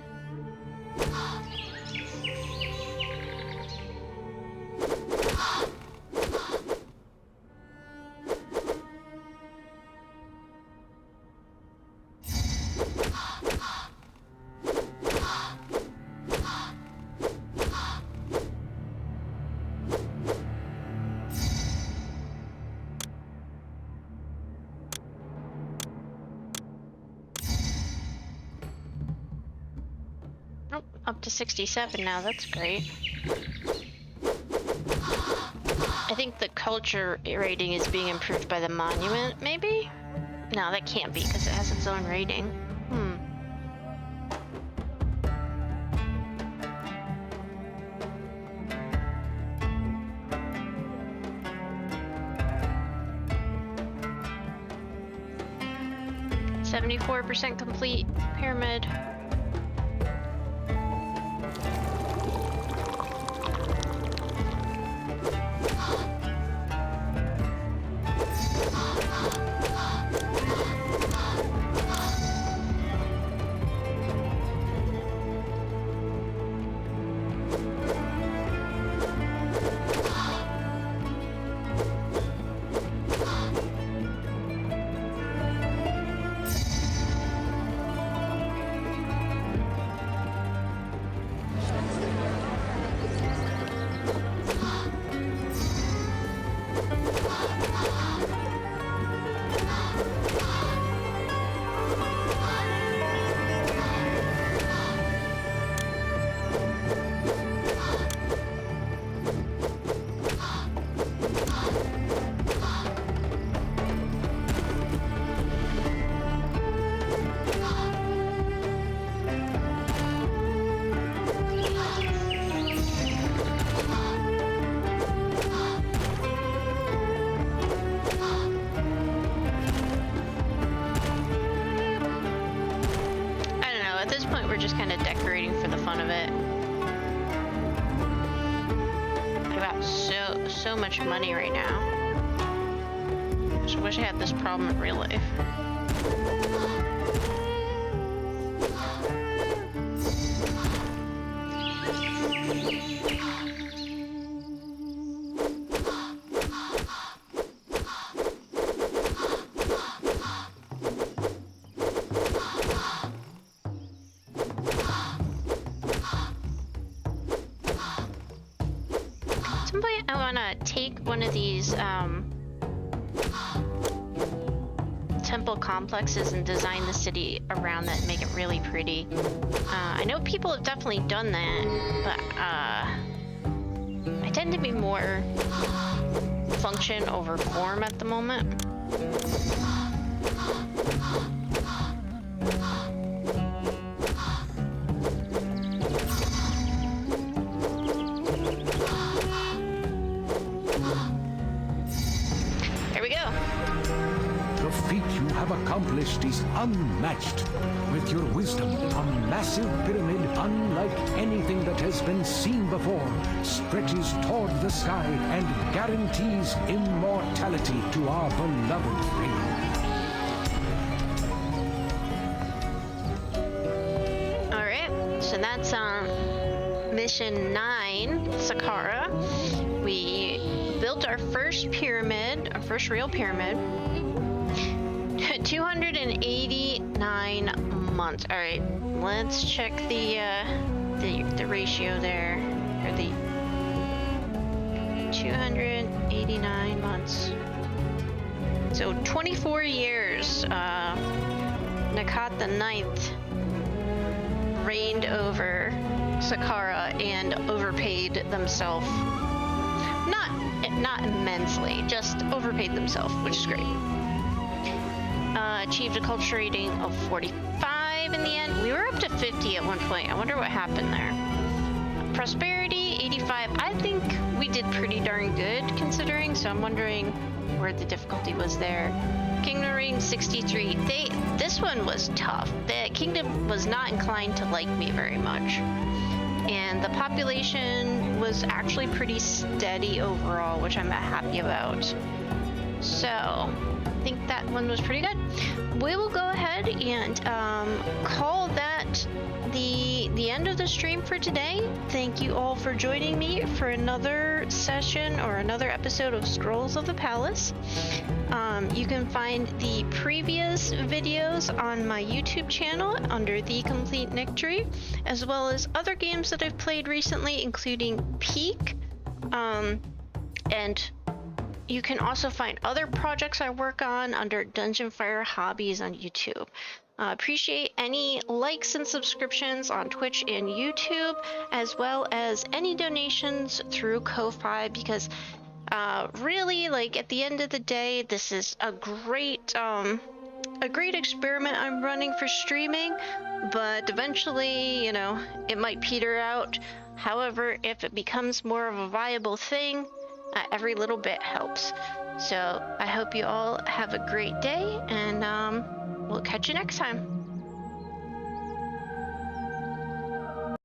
Oh, up to 67 now, that's great. I think the culture rating is being improved by the monument, maybe? No, that can't be because it has its own rating. 74% complete pyramid. Just kind of decorating for the fun of it. I got so much money right now. Just wish I had this problem in real life. I want to take one of these temple complexes and design the city around that and make it really pretty. I know people have definitely done that, but I tend to be more function over form at the moment. Accomplished is unmatched. With your wisdom, a massive pyramid unlike anything that has been seen before stretches toward the sky and guarantees immortality to our beloved Pharaoh. Alright, so that's mission 9, Saqqara. We built our first pyramid, our first real pyramid. 289 months. All right, let's check the ratio there, or the 289 months. So 24 years. Nakat the Ninth reigned over Saqqara and overpaid themselves. Not immensely, just overpaid themselves, which is great. Achieved a culture rating of 45 in the end. We were up to 50 at one point. I wonder what happened there. Prosperity, 85. I think we did pretty darn good considering, so I'm wondering where the difficulty was there. Kingdom rating, 63. This one was tough. The kingdom was not inclined to like me very much. And the population was actually pretty steady overall, which I'm happy about. So, I think that one was pretty good. We will go ahead and call that the end of the stream for today. Thank you all for joining me for another session or another episode of Scrolls of the Palace. You can find the previous videos on my YouTube channel under The Complete Nick Tree, as well as other games that I've played recently, including Peak, and you can also find other projects I work on under Dungeon Fire Hobbies on YouTube. Appreciate any likes and subscriptions on Twitch and YouTube, as well as any donations through Ko-Fi, because really, like, at the end of the day, this is a great experiment I'm running for streaming, but eventually, you know, it might peter out. However, if it becomes more of a viable thing, every little bit helps. So I hope you all have a great day, and we'll catch you next time.